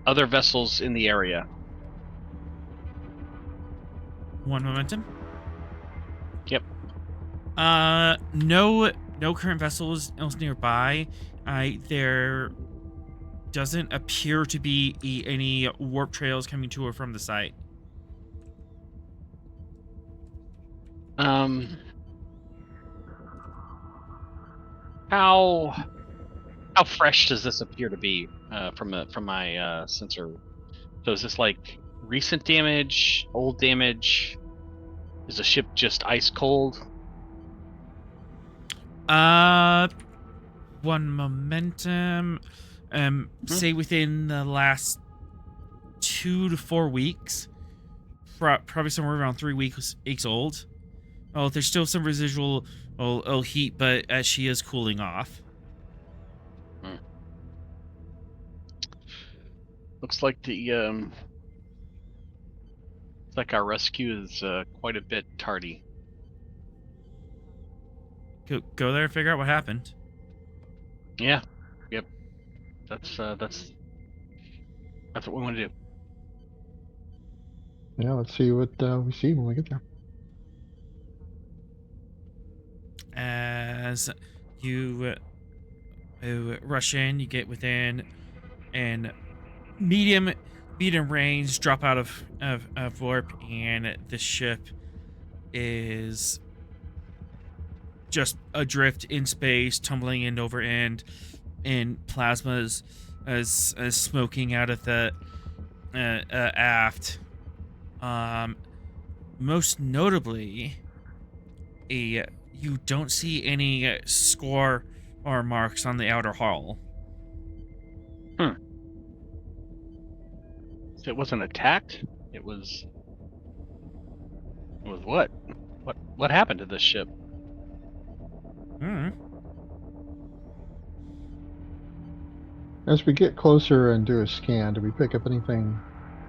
other vessels in the area? One momentum. Yep. No current vessels nearby. There doesn't appear to be any warp trails coming to or from the site. How fresh does this appear to be from my sensor? So is this like recent damage, old damage? Is the ship just ice cold? One momentum. Say within the last 2 to 4 weeks. Probably somewhere around 3 weeks old. Oh, there's still some residual heat, but as she is cooling off. Looks like our rescue is quite a bit tardy. Go there and figure out what happened. Yeah. Yep. That's what we want to do. Yeah, let's see what we see when we get there. As you rush in, you get within and medium range, drop out of warp, and the ship is just adrift in space, tumbling end over end, and plasmas as smoking out of the aft. Most notably, you don't see any score or marks on the outer hull. So it wasn't attacked? It was what? What happened to this ship? As we get closer and do a scan, do we pick up anything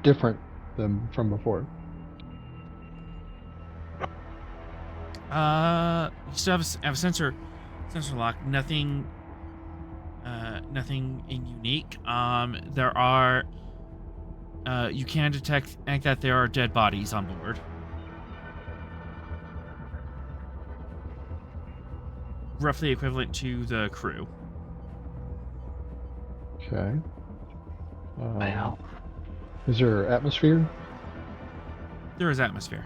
different than from before? You still have a sensor lock. Nothing unique. There are. You can detect that there are dead bodies on board. Roughly equivalent to the crew. Okay. Wow. Is there atmosphere? There is atmosphere.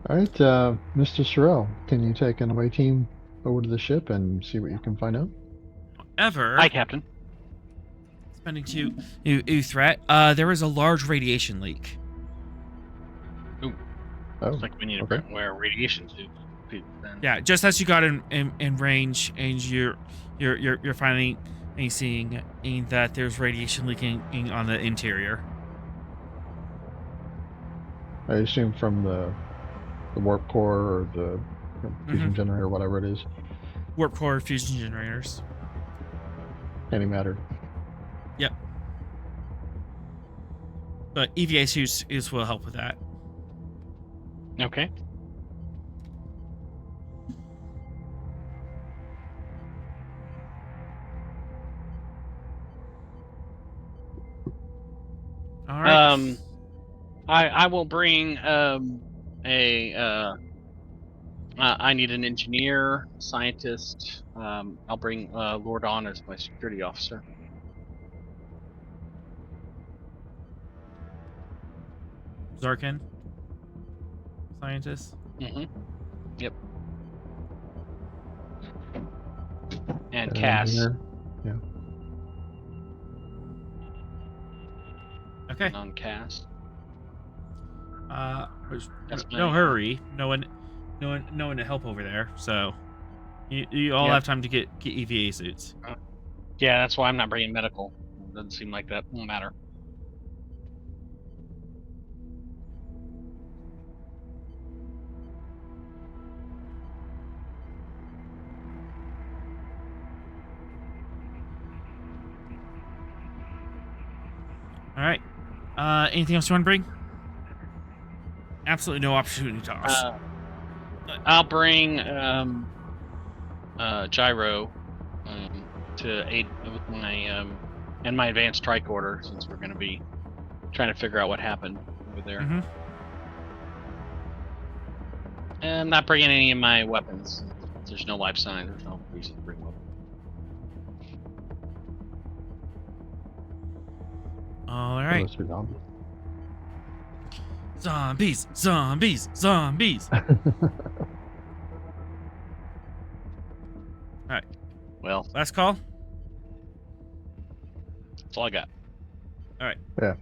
All right, Mr. Sorrel, can you take an away team over to the ship and see what you can find out? However, Hi, Captain. Spending to threat. There is a large radiation leak. Oh, It's like we need to wear radiation suits. Then. Yeah, just as you got in range, and you're finally and seeing that there's radiation leaking on the interior. I assume from the warp core or the fusion generator, whatever it is. Warp core fusion generators. Antimatter. Yep. But EVA suits will help with that. Okay. All right. I will bring I need an engineer, scientist. I'll bring Lord On as my security officer. Zarkin, scientist. Mm-hmm. Yep. And Cass. Engineer. Yeah. Okay. On Cass. No hurry. No one to help over there. So you all have time to get EVA suits. Yeah, that's why I'm not bringing medical. Doesn't seem like that will matter. All right. Anything else you want to bring? Absolutely no opportunity toss. I'll bring gyro to aid with my and my advanced tricorder, since we're going to be trying to figure out what happened over there. Mm-hmm. And I'm not bringing any of my weapons. There's no life sign. There's no reason to bring weapons. All right. Zombies. All right. Well, last call. That's all I got. All right. Yeah.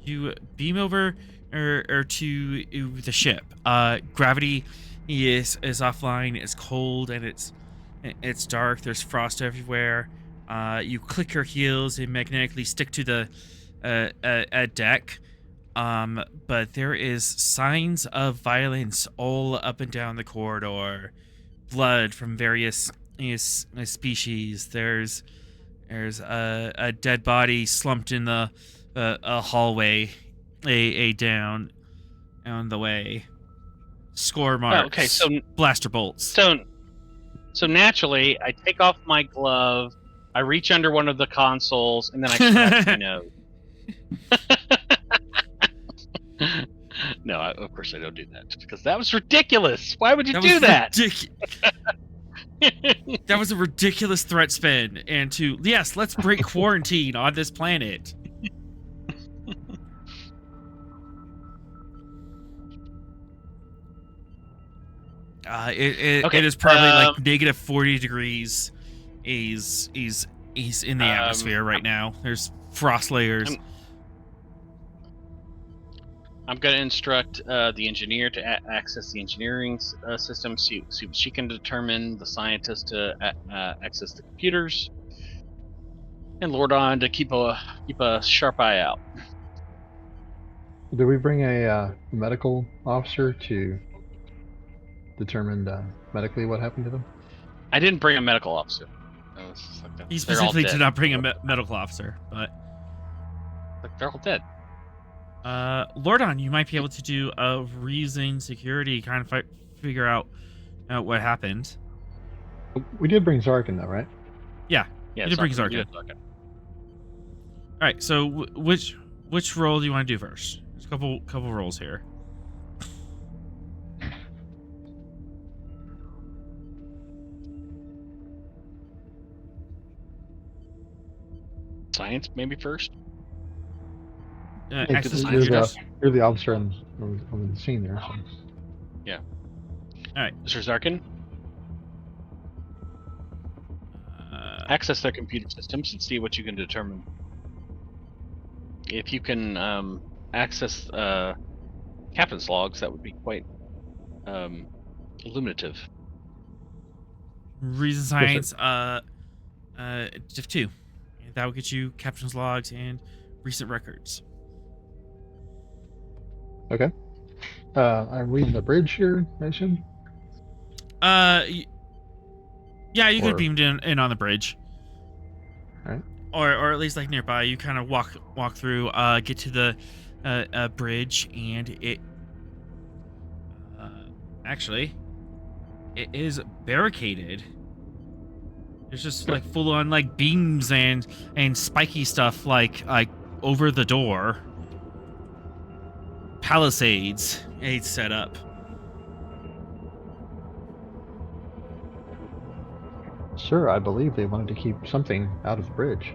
You beam over or to the ship. Gravity is offline. It's cold and it's dark. There's frost everywhere. You click your heels and magnetically stick to the deck. But there is signs of violence all up and down the corridor. Blood from various species. There's a dead body slumped in the a hallway down the way. Score marks. Okay, so blaster bolts. So naturally, I take off my glove, I reach under one of the consoles, and then I scratch my nose. No, of course I don't do that, because that was ridiculous. Why would you do that? That was a ridiculous threat spin. And yes, let's break quarantine on this planet. It is probably like negative 40 degrees. He's in the atmosphere right now. There's frost layers. I'm going to instruct the engineer to access the engineering system, so she can determine the scientist to access the computers, and Lord On to keep a sharp eye out. Did we bring a medical officer to determine medically what happened to them? I didn't bring a medical officer. He specifically did not bring a medical officer, but they're all dead. Lordon, you might be able to do a reason security, kind of figure out what happened. We did bring Zarkin, though, right? Yeah, you did bring Zarkin. All right, so which role do you want to do first? There's a couple roles here. Science, maybe first. You're the officer on the scene there. So. Yeah. All right, Mr. Zarkin. Access their computer systems and see what you can determine. If you can access captain's logs, that would be quite Illuminative. Reason science, Div 2. And that will get you captain's logs and recent records. Okay. I'm reading the bridge here, I assume? Yeah, you Or- could beam in on the bridge. Alright. Or at least like nearby. You kind of walk through, get to the bridge, and it actually it is barricaded. There's just like full on like beams and spiky stuff like over the door. Palisades it's set up. Sir, I believe they wanted to keep something out of the bridge.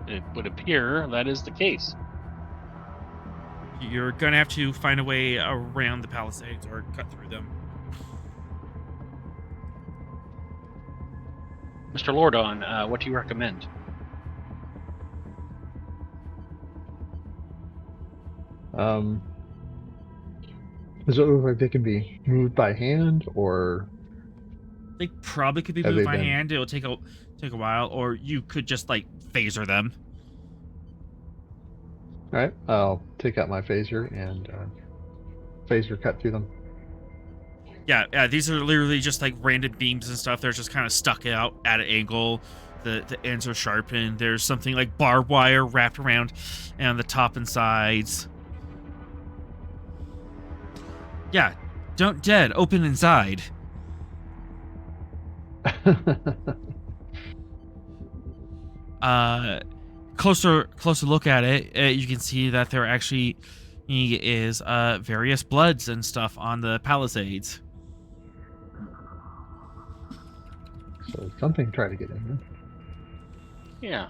It would appear that is the case. You're gonna have to find a way around the palisades or cut through them. Mr. Lordon, what do you recommend? Does it look like they can be moved by hand, or They probably could be Have moved they by been- hand. It'll take a while, or you could just like phaser them. Alright, I'll take out my phaser and phaser cut through them. Yeah, these are literally just like random beams and stuff. They're just kind of stuck out at an angle. The ends are sharpened. There's something like barbed wire wrapped around on the top and sides. Yeah, don't dead. Open inside. Closer look at it, you can see that there actually is various bloods and stuff on the palisades. So something tried to get in Yeah.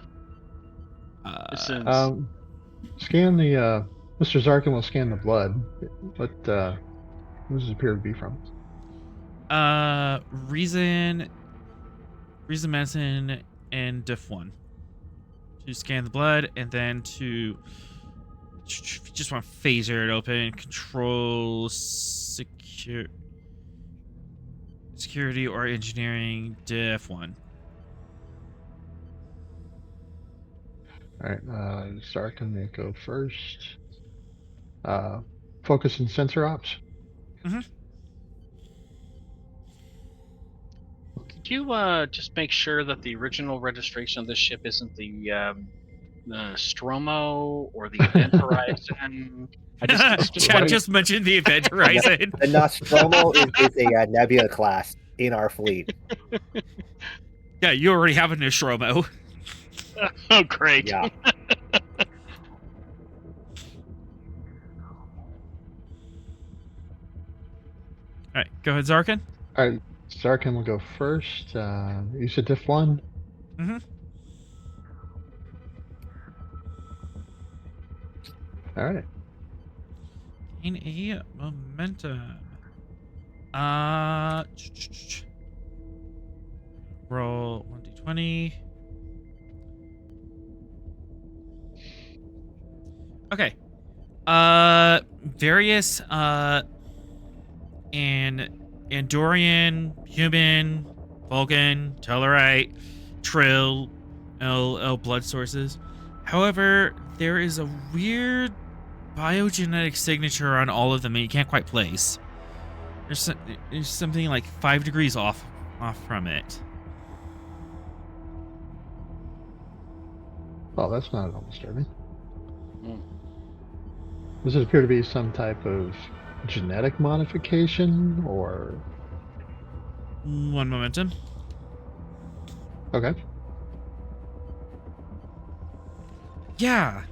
This Uh, is there. Scan the Mr. Zarkin will scan the blood. What does it appear to be from? reason medicine and diff 1 to scan the blood, and then to just want to phaser it open. Control security or engineering diff 1. Alright, Zarkin may go first. Focus and sensor ops. Could you just make sure that the original registration of this ship isn't the Stromo or the Event Horizon? Chad just mentioned the Event Horizon. The Nostromo is a Nebula class in our fleet. Yeah, you already have a Nostromo. Oh, great. Yeah. All right, go ahead, Zarkin. Alright, Zarkin will go first. You said diff 1? Mhm. Alright. Gain a momentum. Roll 1d20. Okay. Various Andorian, human, Vulcan, Tellarite, Trill, L blood sources. However, there is a weird biogenetic signature on all of them that you can't quite place. There's something like 5 degrees off from it. Well, that's not at all disturbing. Hmm. Does it appear to be some type of genetic modification, or... 1 momentum. Okay. Yeah.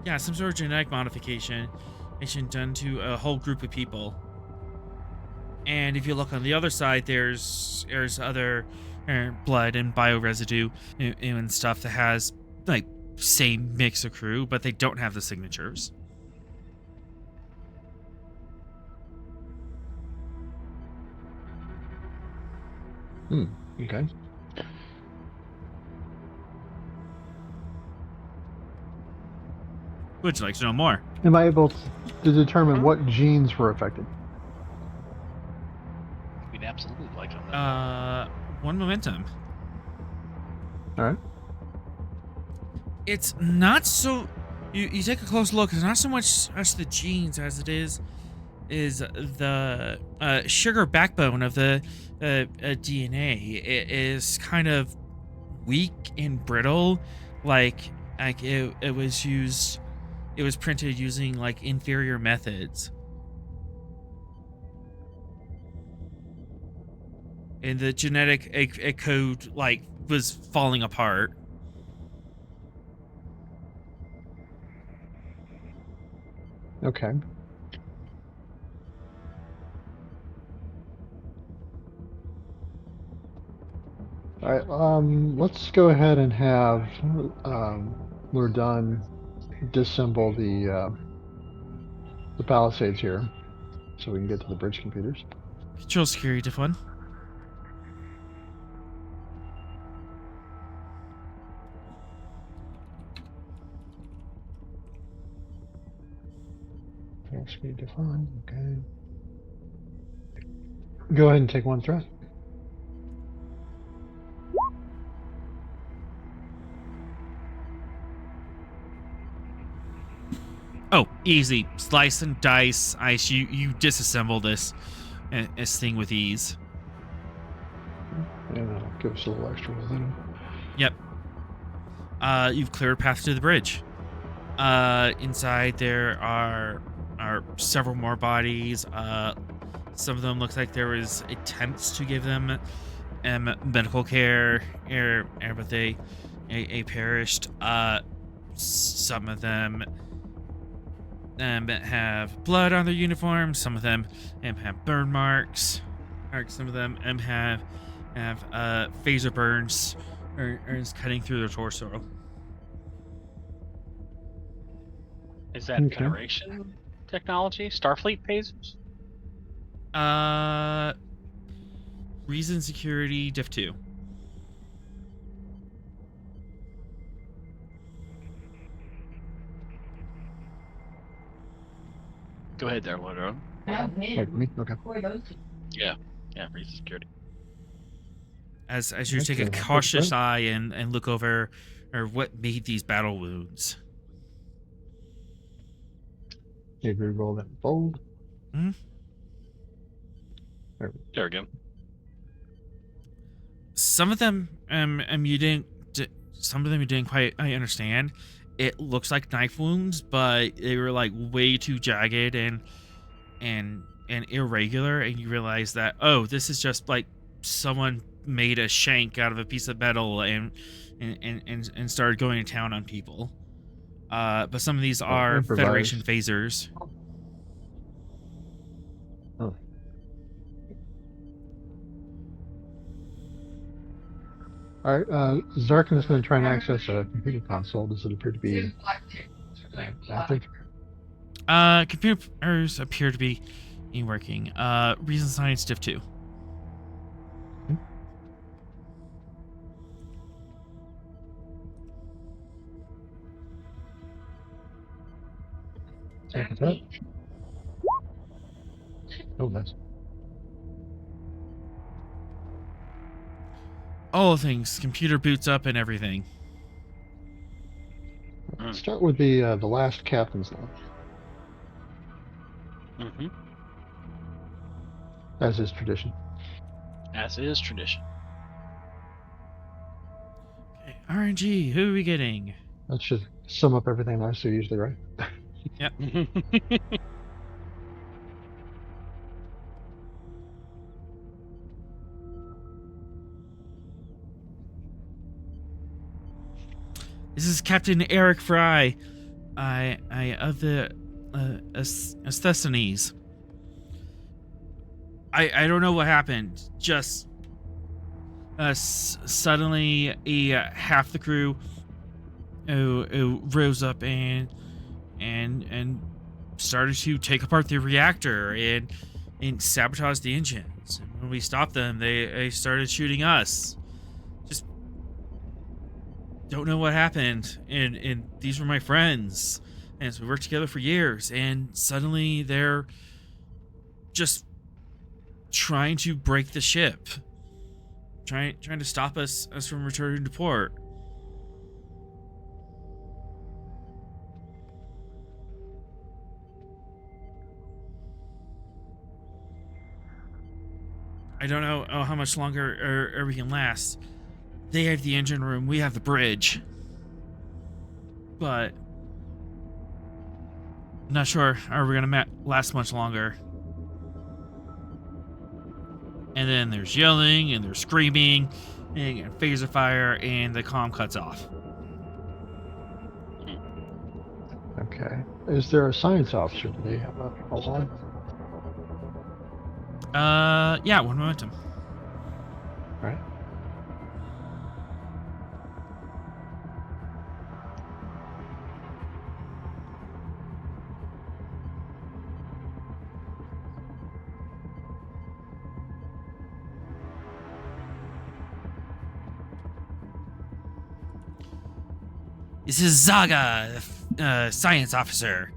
Yeah, some sort of genetic modification done to a whole group of people. And if you look on the other side, there's other blood and bioresidue and stuff that has like same mix of crew, but they don't have the signatures. Okay. Would you like to know more? Am I able to determine what genes were affected? We'd absolutely like to know that. One momentum. All right. It's not so. You take a close look. It's not so much as the genes as it is the sugar backbone of the DNA. It is kind of weak and brittle, like it was used. It was printed using like inferior methods. And the genetic a code like was falling apart. Okay. All right. Let's go ahead and have we're done. Disassemble the palisades here, so we can get to the bridge computers. Control security diff 1. Speed define. Okay. Go ahead and take one threat. Oh, easy. Slice and dice. Ice. You disassemble this thing with ease. And that'll give us a little extra momentum. Yep. You've cleared a path to the bridge. Inside there are several more bodies. Some of them looks like there was attempts to give them medical care, but they perished. Some of them have blood on their uniforms. Some of them have burn marks. Some of them have phaser burns or is cutting through their torso. Is that Okay. Federation technology? Starfleet phasers? Reason security diff 2. Go ahead there, Lord. Like me? Okay. Yeah, reason security. As you take a Okay. cautious eye and look over or what made these battle wounds. You re-roll that fold. Hmm? There we go. Some of them you didn't quite understand. It looks like knife wounds, but they were like way too jagged and irregular, and you realize that, oh, this is just like someone made a shank out of a piece of metal and started going to town on people. But some of these are improvised. Federation phasers. Oh. All right. Zarkin is going to try and access a computer console. Does it appear to be active? Computers appear to be working. Reason science diff 2. Second threat. Oh, that's All things. Computer boots up and everything. Let's start with the last captain's launch, Mm-hmm. as is tradition. As is tradition. Okay, RNG, who are we getting? That should sum up everything I see usually, right? Yep. This is Captain Eric Fry. I of the Asthesines. I don't know what happened. Just suddenly half the crew who rose up and started to take apart the reactor and sabotage the engines. And when we stopped them, they started shooting us. Just don't know what happened. And these were my friends. And so we worked together for years, and suddenly they're just trying to break the ship. Trying to stop us from returning to port. I don't know how much longer we can last. They have the engine room, we have the bridge. But I'm not sure are we gonna last much longer. And then there's yelling and there's screaming and phaser fire, and the comm cuts off. Okay. Is there a science officer? Do they have a hold on? Yeah, one momentum. All right. This is Zaga, the science officer.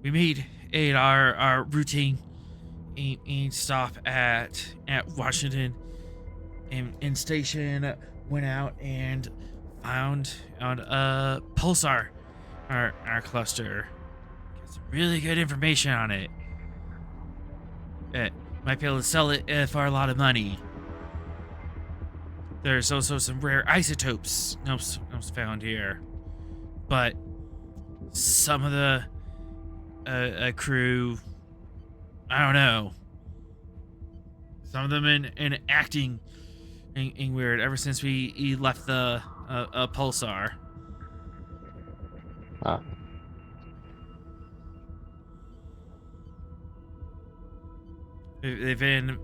We made our routine and stop at Washington and station. Went out and found a pulsar, our cluster. Got some really good information on it. Might be able to sell it for a lot of money. There's also some rare isotopes found here, but some of the crew, I don't know. Some of them in acting in weird ever since we left the pulsar. Ah. They've been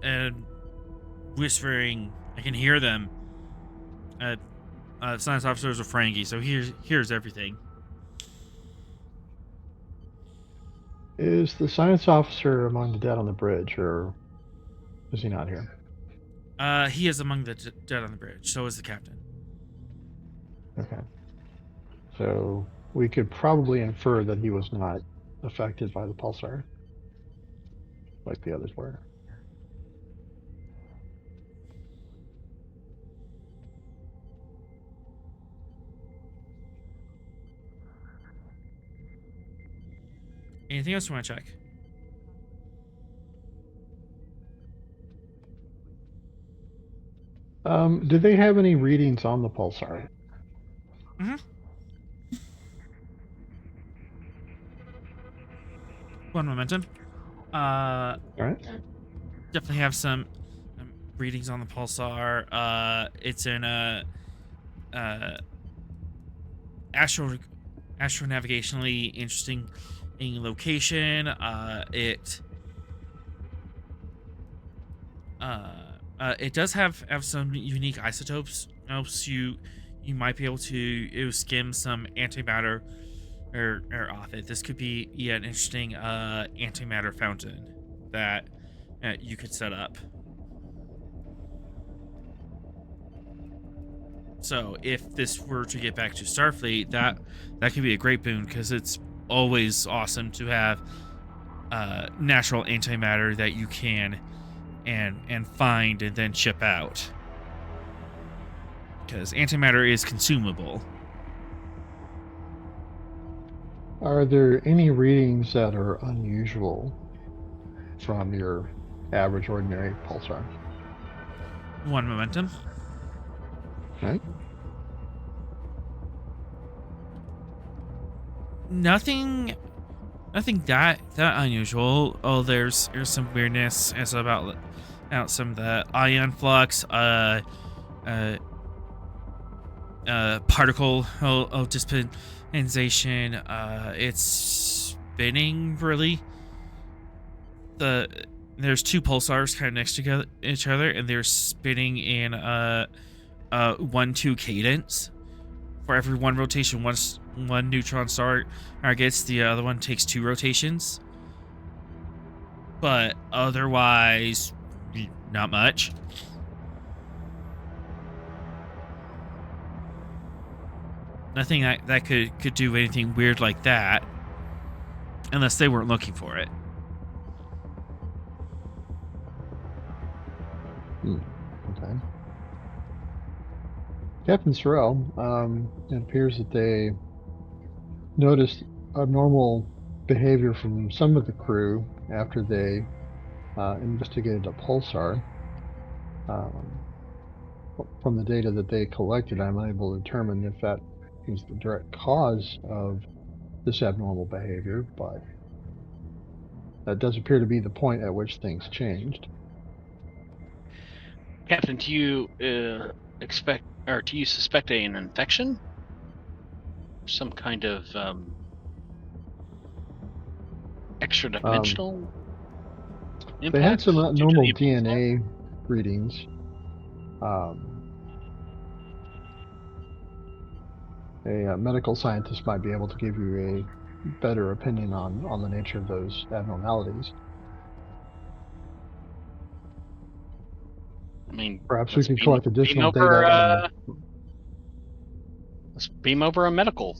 whispering. I can hear them. Science officers are Frankie, so here's everything. Is the science officer among the dead on the bridge, or is he not here? He is among the dead on the bridge. So is the captain. Okay. So we could probably infer that he was not affected by the pulsar, like the others were. Anything else you want to check? Did they have any readings on the pulsar? Mm-hmm. One momentum. All right. Definitely have some readings on the pulsar. It's in a astronavigationally interesting location. It does have some unique isotopes. You might be able to skim some antimatter or off it. This could be an interesting antimatter fountain that you could set up. So if this were to get back to Starfleet, that could be a great boon, because it's always awesome to have natural antimatter that you can and find and then ship out, because antimatter is consumable. Are there any readings that are unusual from your average ordinary pulsar? One momentum. Right? Nothing that unusual. Oh, there's some weirdness as about some of the ion flux, particle dispensation. It's spinning really. There's two pulsars kind of next to each other, and they're spinning in 1-2 cadence. For every one rotation, one neutron star gets, the other one takes 2 rotations. But otherwise, Not much. Nothing that could do anything weird like that, unless they weren't looking for it. Okay. Captain Sorrell, it appears that they noticed abnormal behavior from some of the crew after they investigated a pulsar. From the data that they collected, I'm unable to determine if that is the direct cause of this abnormal behavior, but that does appear to be the point at which things changed. Captain, do you expect, or do you suspect an infection? Some kind of extra dimensional impact? They had some due to abnormal the pulsar? DNA readings. A medical scientist might be able to give you a better opinion on the nature of those abnormalities. I mean, Perhaps we let's could beam collect additional over, data. let's beam over a medical.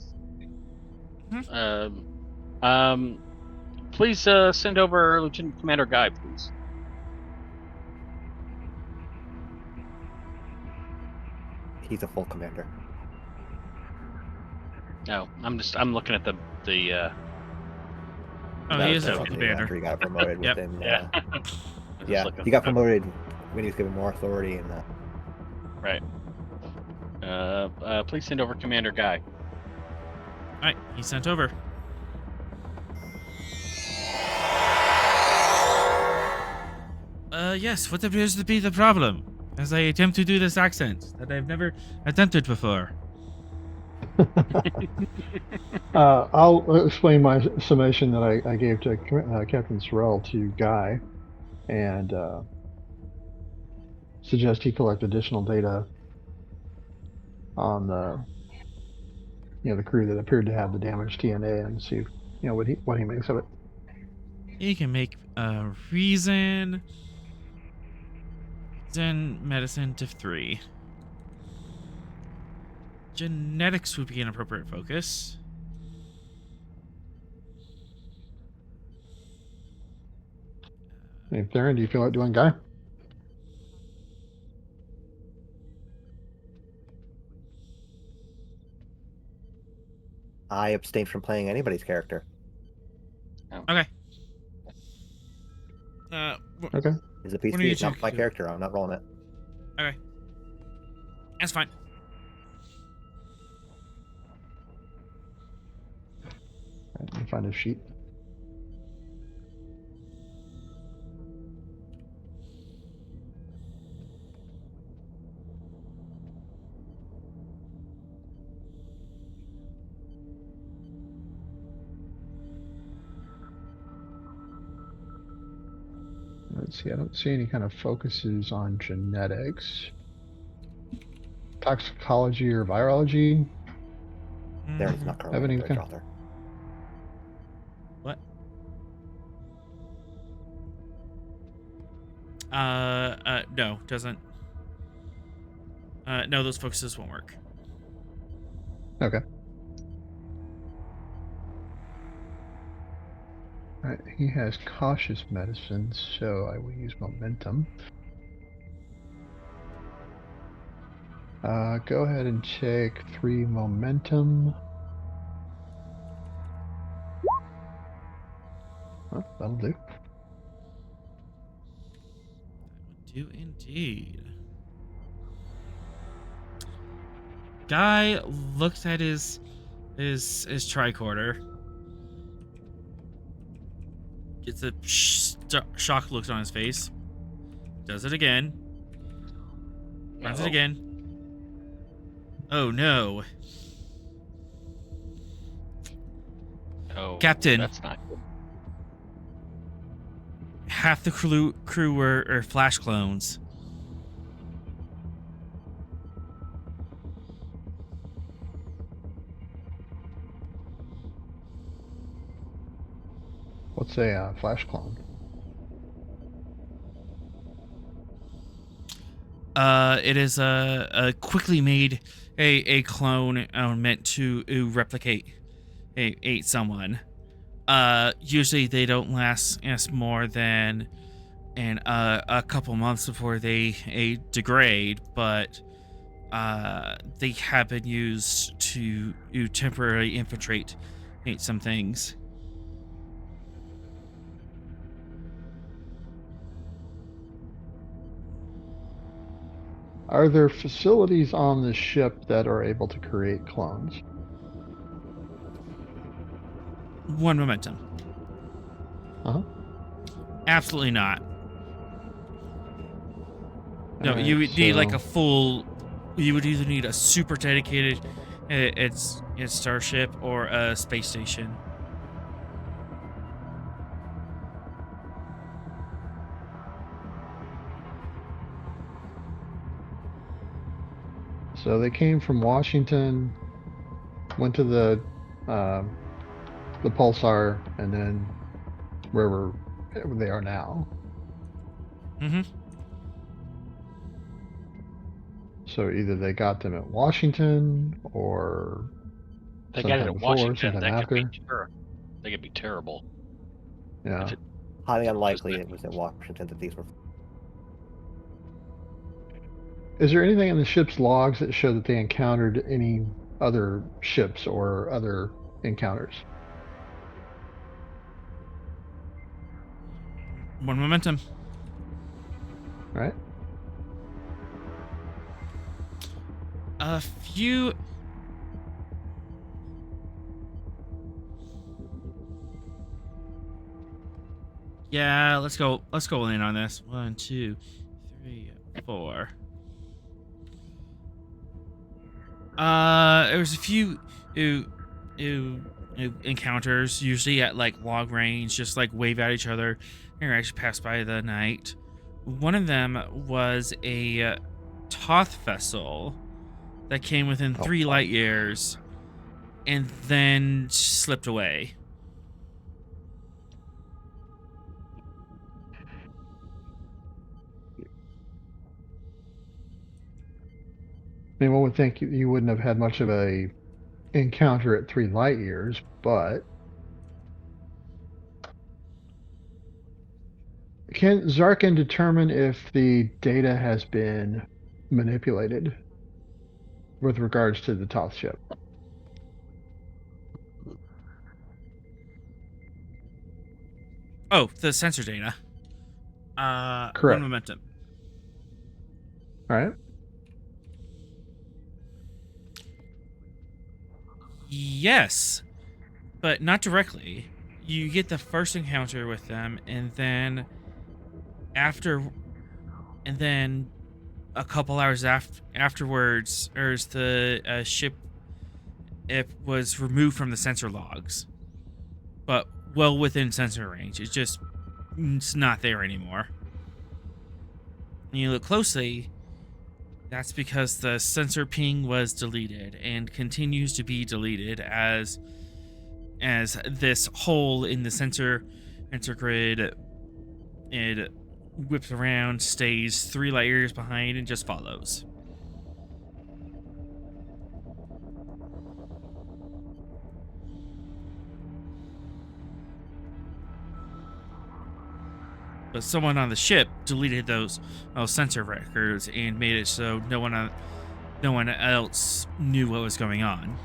Please send over Lieutenant Commander Guy, please. He's a full commander. No, I'm looking at the Oh, That he was is a something commander. After he got promoted Yep. within. yeah. Yeah, he got promoted when he was given more authority and. Right. Please send over Commander Guy. All right, he's sent over. Yes, what appears to be the problem? As I attempt to do this accent that I've never attempted before. I'll explain my summation that I gave to Captain Sorrell to Guy, and suggest he collect additional data on the crew that appeared to have the damaged TNA and see what he makes of it. He can make reason, then medicine to 3. Genetics would be an appropriate focus. Hey, Theron, do you feel like doing Guy? I abstained from playing anybody's character. Okay. Okay. He's a What do PC. you It's not think? my character. I'm not rolling it. Okay. That's fine. Let me find a sheet. Let's see, I don't see any kind of focuses on genetics, toxicology, or virology. Theron's not Have currently any a bridge kind- author. What? No, doesn't. No, those focuses won't work. Okay. All right, he has cautious medicine, so I will use momentum. Go ahead and take 3 momentum. Oh, that'll do. Do indeed. Guy looks at his tricorder. Gets a shock look on his face. Does it again. Runs it again. Oh no. Oh, Captain. that's not good. Half the crew were flash clones. What's a flash clone? It is a quickly made a clone meant to replicate someone. Usually they don't last more than a couple months before they degrade, but they have been used to temporarily infiltrate some things. Are there facilities on the ship that are able to create clones? One momentum. Uh-huh. Absolutely not. No, All you right, would need like so a full. You would either need a super dedicated, it's starship or a space station. they came from Washington, went to the pulsar, and then wherever they are now. Mm-hmm. So either they got them at Washington or They got it sometime at before, Washington. sometime That could after. be They could be terrible. Yeah. If it, Highly if it was unlikely that- it was in Washington that these were. Is there anything in the ship's logs that show that they encountered any other ships or other encounters? One momentum. Right? A few. Yeah, let's go in on this. 1, 2, 3, 4. There was a few encounters, usually at like log range, just like wave at each other and actually pass by the night. One of them was a Toth vessel that came within 3 light years and then slipped away. I mean, one would think you wouldn't have had much of a encounter at 3 light years, but can Zarkin determine if the data has been manipulated with regards to the Toth ship? Oh, the sensor data. One Correct. momentum. All right. Yes, but not directly. You get the first encounter with them, and then a couple hours afterwards, there's the ship. It was removed from the sensor logs, but well within sensor range. It's not there anymore. And you look closely, that's because the sensor ping was deleted and continues to be deleted as this hole in the sensor grid, it whips around, stays 3 light years behind, and just follows. But someone on the ship deleted those sensor records and made it so no one else knew what was going on.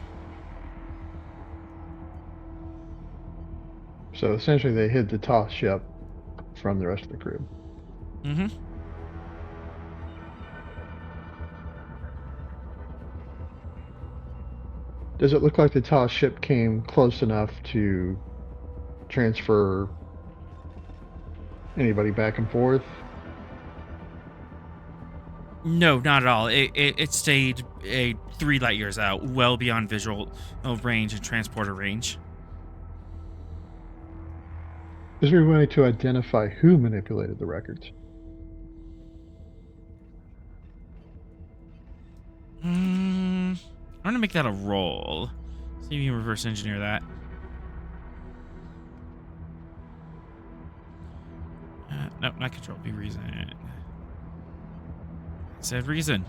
So essentially, they hid the Toth ship from the rest of the crew. Mm-hmm. Does it look like the Toth ship came close enough to transfer anybody back and forth? No, not at all. It stayed 3 light years out, well beyond visual range and transporter range. Is there a way to identify who manipulated the records? I'm gonna make that a roll. See if you can reverse engineer that. No, not control. Be reason. said reason.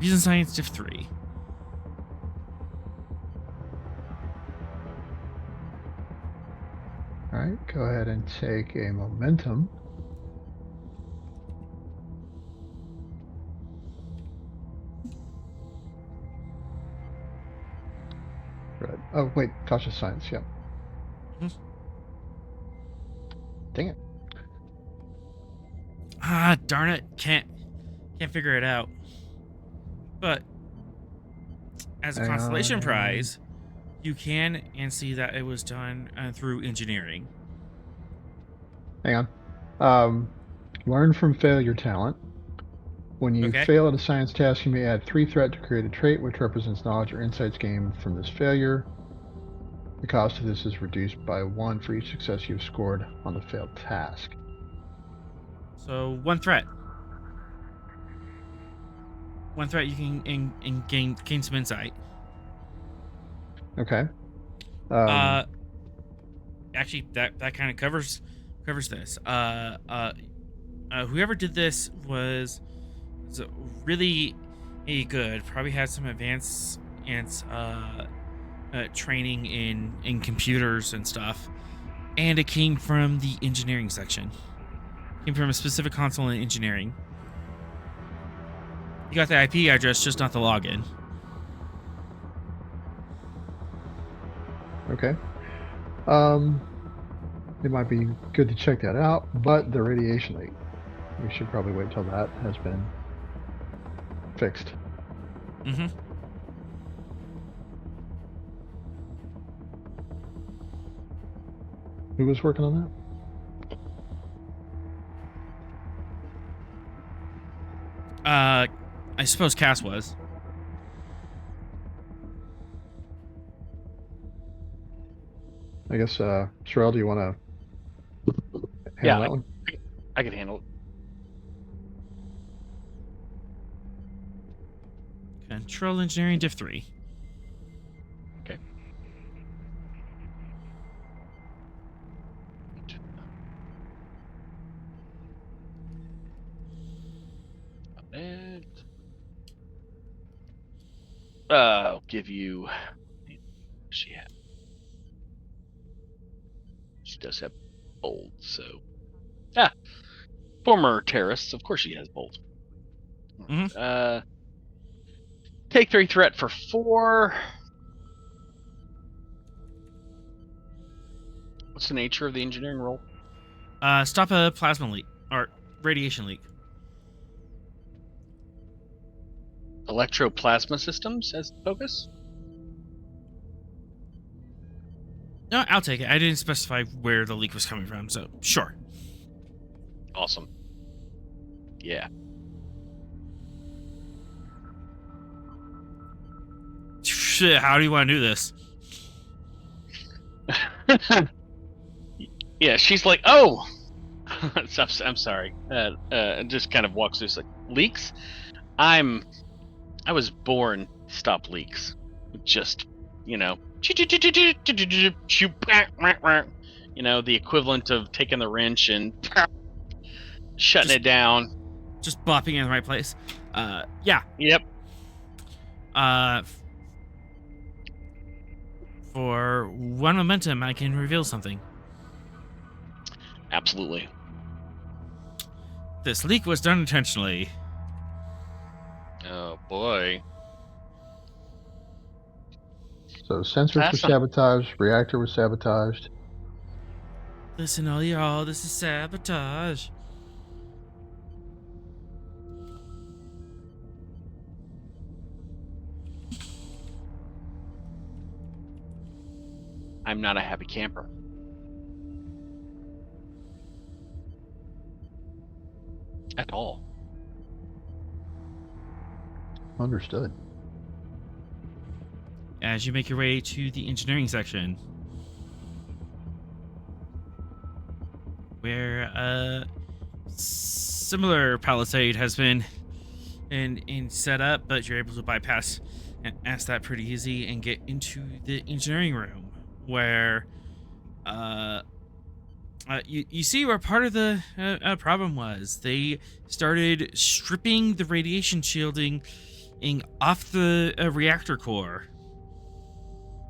Reason science diff 3. All right, go ahead and take a momentum. Right. Oh, wait, cautious science, yeah. Mhm. Dang it. Ah, darn it. Can't figure it out. But as a Hang consolation on. prize, you can and see that it was done through engineering. Hang on. Learn from failure talent. When you Okay. fail at a science task, you may add 3 threat to create a trait which represents knowledge or insights gained from this failure. The cost of this is reduced by 1 for each success you've scored on the failed task. So 1 threat. 1 threat you can gain some insight. Okay. Actually, that kind of covers this. Whoever did this was really good. Probably had some advanced training in computers and stuff, and it came from the engineering section. Came from a specific console in engineering. You got the IP address, just not the login. Okay. It might be good to check that out, but the radiation leak. We should probably wait till that has been fixed. Mm-hmm. Who was working on that? I suppose Cass was. I guess, Sherelle, do you want to handle that one? I can handle it. Control engineering diff 3. Okay. And I'll give you. She does have bold, so former terrorists. Of course, she has bold. Mhm. Take 3 threat for 4. What's the nature of the engineering role? Stop a plasma leak or radiation leak. Electroplasma systems as the focus? No, I'll take it. I didn't specify where the leak was coming from, so sure. Awesome. Yeah. Shit, how do you want to do this? Yeah, she's like, oh! I'm sorry. Just kind of walks through, like, leaks? I was born to stop leaks. Just, the equivalent of taking the wrench and shutting it down. Just bopping in the right place. Yeah. Yep. For 1 momentum, I can reveal something. Absolutely. This leak was done intentionally. Oh, boy. So sensors were sabotaged, reactor was sabotaged. Listen, all y'all, this is sabotage. I'm not a happy camper. At all. Understood. As you make your way to the engineering section, where a similar palisade has been in set up, but you're able to bypass and ask that pretty easy and get into the engineering room, where you see where part of the problem was. They started stripping the radiation shielding off the reactor core.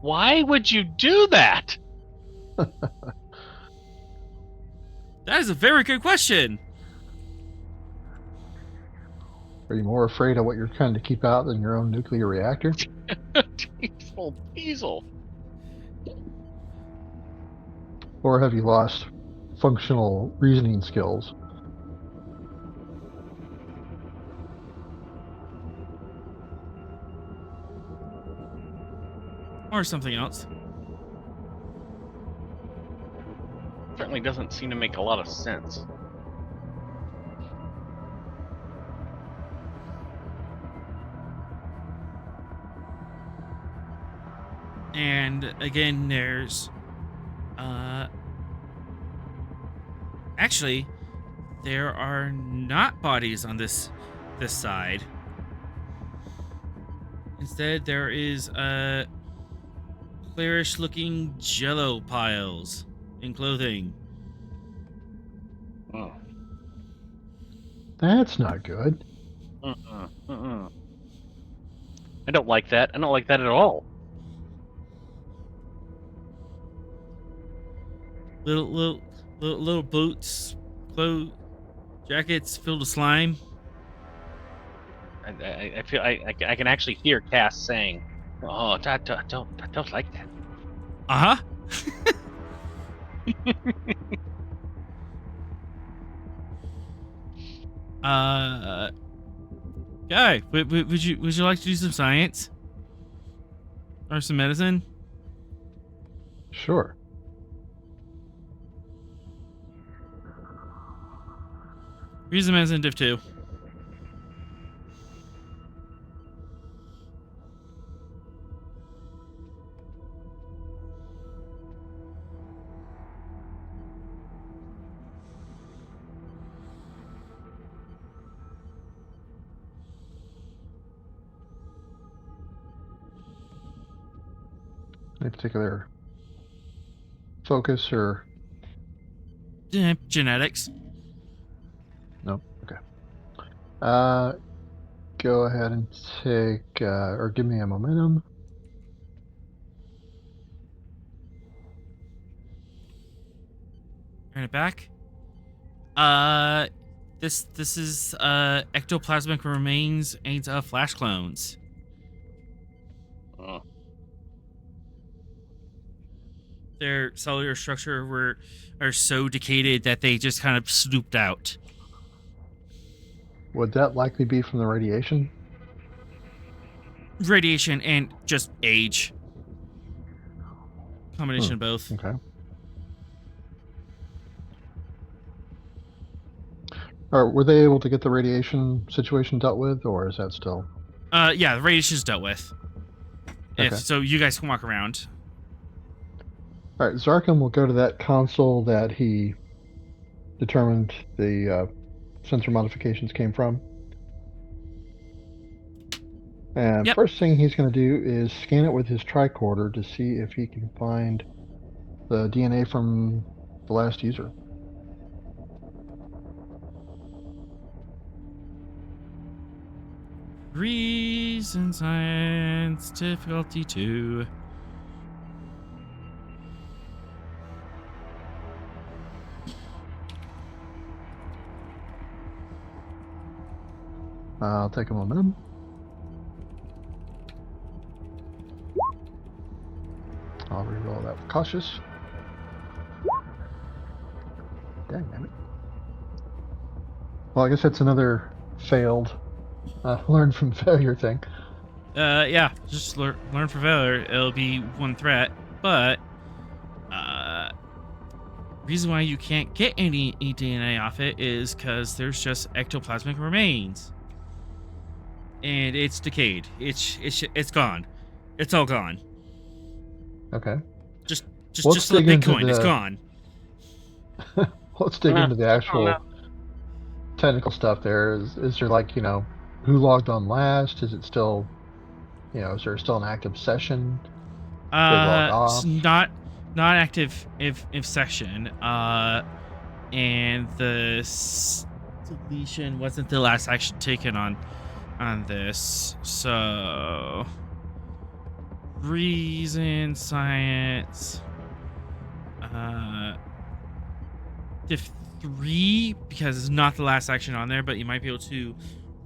Why would you do that? That is a very good question. Are you more afraid of what you're trying to keep out than your own nuclear reactor? Diesel. Or have you lost functional reasoning skills? Or something else. Certainly doesn't seem to make a lot of sense. And again, there's actually there are not bodies on this side. Instead, there is clearish looking jello piles in clothing. Oh. That's not good. I don't like that. I don't like that at all. Little boots, clothes, jackets filled with slime. I feel I can actually hear Cass saying, "Oh, I don't like that." Uh-huh. Guy, would you like to do some science or some medicine? Sure. Here's the medicine, Div 2. Any particular focus or? Genetics. Nope. Okay. Go ahead and take, or give me a momentum. Turn it back. This is ectoplasmic remains and flash clones. Oh. Their cellular structure are so decayed that they just kind of snooped out. Would that likely be from the radiation? Radiation and just age. Combination of both. Okay. Or were they able to get the radiation situation dealt with, or is that still? Yeah, the radiation's dealt with. Okay. So you guys can walk around. All right, Zarkum will go to that console that he determined the sensor modifications came from. And Yep. First thing he's going to do is scan it with his tricorder to see if he can find the DNA from the last user. Reason science difficulty 2. I'll take a momentum. I'll reroll that with cautious. Dang it. Well, I guess that's another failed learn from failure thing. Yeah, just learn from failure. It'll be one threat, but reason why you can't get any DNA off it is because there's just ectoplasmic remains, and it's decayed. It's gone. It's all gone. Okay. Just Let's like dig into Bitcoin. It's the- gone. Let's dig into the actual technical stuff there. Is there like, who logged on last? Is it still, is there still an active session? log It's off? non-active if section. And the deletion wasn't the last action taken on this. So reason, science, diff 3 because it's not the last action on there, but you might be able to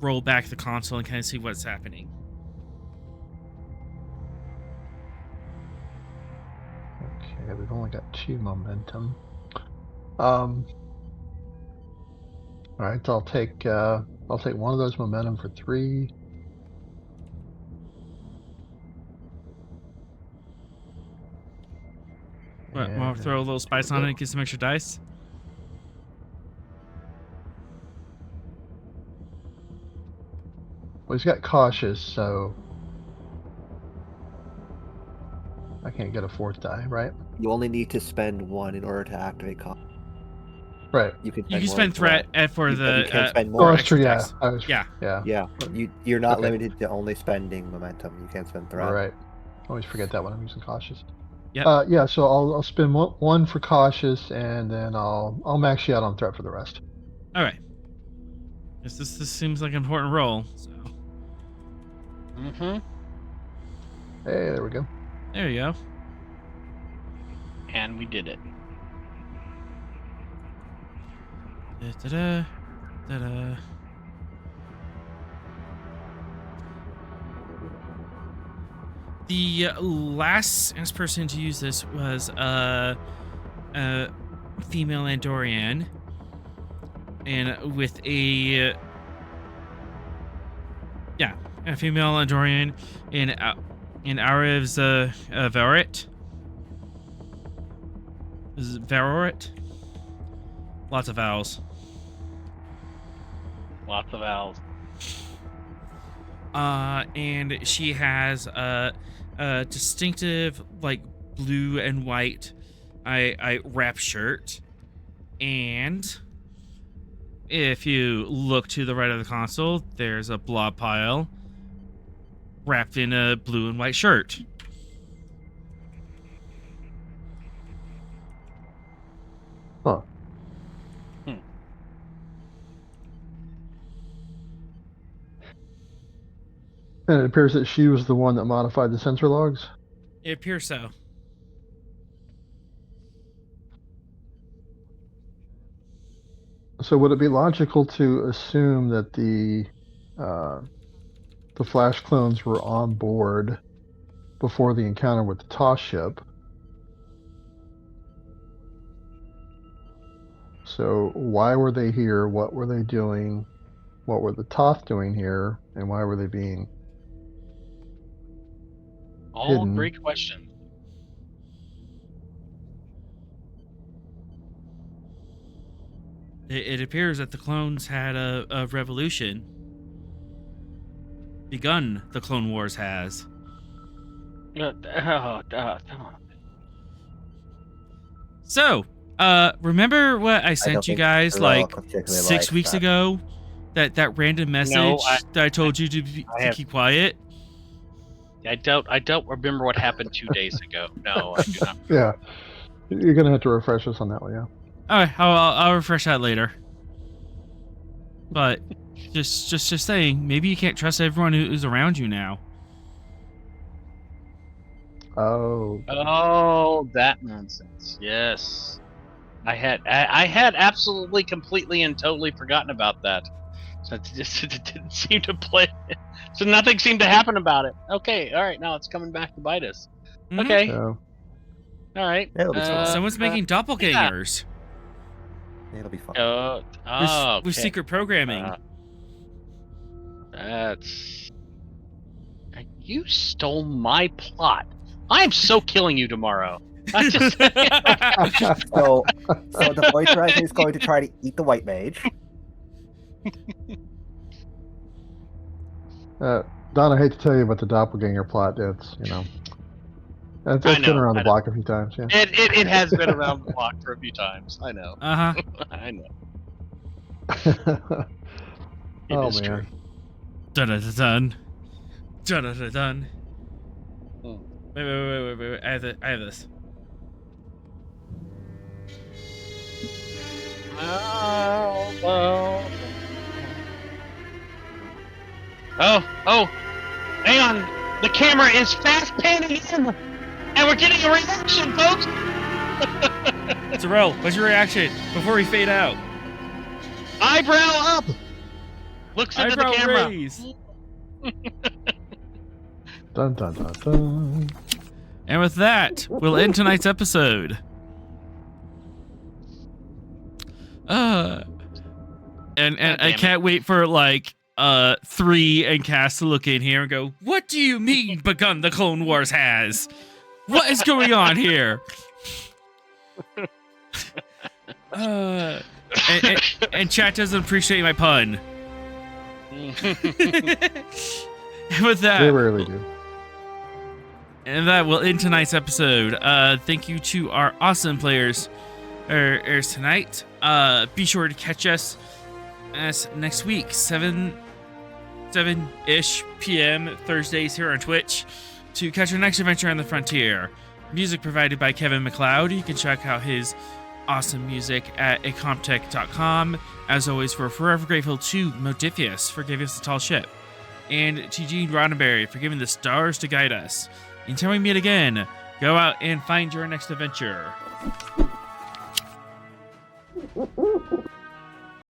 roll back the console and kind of see what's happening. Okay, we've only got 2 momentum. All right, so I'll take one of those momentum for 3. What, want to throw a little spice on it and get some extra dice? Well, he's got cautious, so I can't get a 4th die, right? You only need to spend 1 in order to activate Right. You can You spend, can more spend threat for the you can't spend Oh, more. that's true. Yeah. dice. Yeah. Yeah, you're not Okay. limited to only spending momentum. You can't spend threat. All right. Always forget that when I'm using cautious. Yep. Yeah. So I'll spend 1 for cautious, and then I'll max you out on threat for the rest. All right. This seems like an important roll. So Mm-hmm. Hey, there we go. there you go. And we did it. Da-da-da, da-da. The last person to use this was a female Andorian, and with a female Andorian in Ariv's Verit. Is it Verit? Lots of vowels. Lots of owls. And she has a distinctive, like, blue and white wrap shirt. And if you look to the right of the console, there's a blob pile wrapped in a blue and white shirt. Huh. And it appears that she was the one that modified the sensor logs. It appears so. So would it be logical to assume that the flash clones were on board before the encounter with the TOS ship? So why were they here? What were they doing? What were the TOS doing here? And why were they being All hidden? great questions. It appears that the clones had a revolution. Begun, the Clone Wars has. So, remember what I sent you think guys Tyrell like particularly 6 likes weeks that. ago? That random message that I told you to keep quiet? I don't remember what happened 2 days ago. No, I do not. Yeah. You're going to have to refresh us on that one, yeah. Alright, I'll refresh that later. But just saying, maybe you can't trust everyone who's around you now. Oh. Oh, that nonsense. Yes. I had absolutely, completely, and totally forgotten about that. So it didn't seem to play. So nothing seemed to happen about it. Okay, all right, now it's coming back to bite us. Mhm. Okay, So, all right. It'll be fine. Someone's making doppelgangers It'll be fine. with okay. secret programming. That's. You stole my plot. I am so killing you tomorrow. I just. So the voice dragon is going to try to eat the white mage. Don, I hate to tell you about the doppelganger plot. That's, that's I been know, around I the know. block a few times, yeah. It has been around the block for a few times. I know. Uh-huh. I know. It Oh, is man. true. Dun-dun-dun-dun. Dun-dun-dun-dun. Hmm. Wait. I have this. Oh, hang on. The camera is fast panning in, and we're getting a reaction, folks. Terrell, what's your reaction before we fade out? Eyebrow up. Looks into Eyebrow the camera. raise. Dun dun dun dun. And with that, we'll end tonight's episode. And I can't wait for like 3 and Cass to look in here and go, "What do you mean begun the Clone Wars has? What is going on here?" And chat doesn't appreciate my pun. And with that, They rarely do. and that will end tonight's episode. Thank you to our awesome players tonight. Be sure to catch us as next week, 7-ish p.m. Thursdays here on Twitch to catch our next adventure on the frontier. Music provided by Kevin Macloud. You can check out his awesome music at acomptech.com. As always, we're forever grateful to Modifius for giving us the tall ship, and to Gene Roddenberry for giving the stars to guide us. Until we meet again, go out and find your next adventure.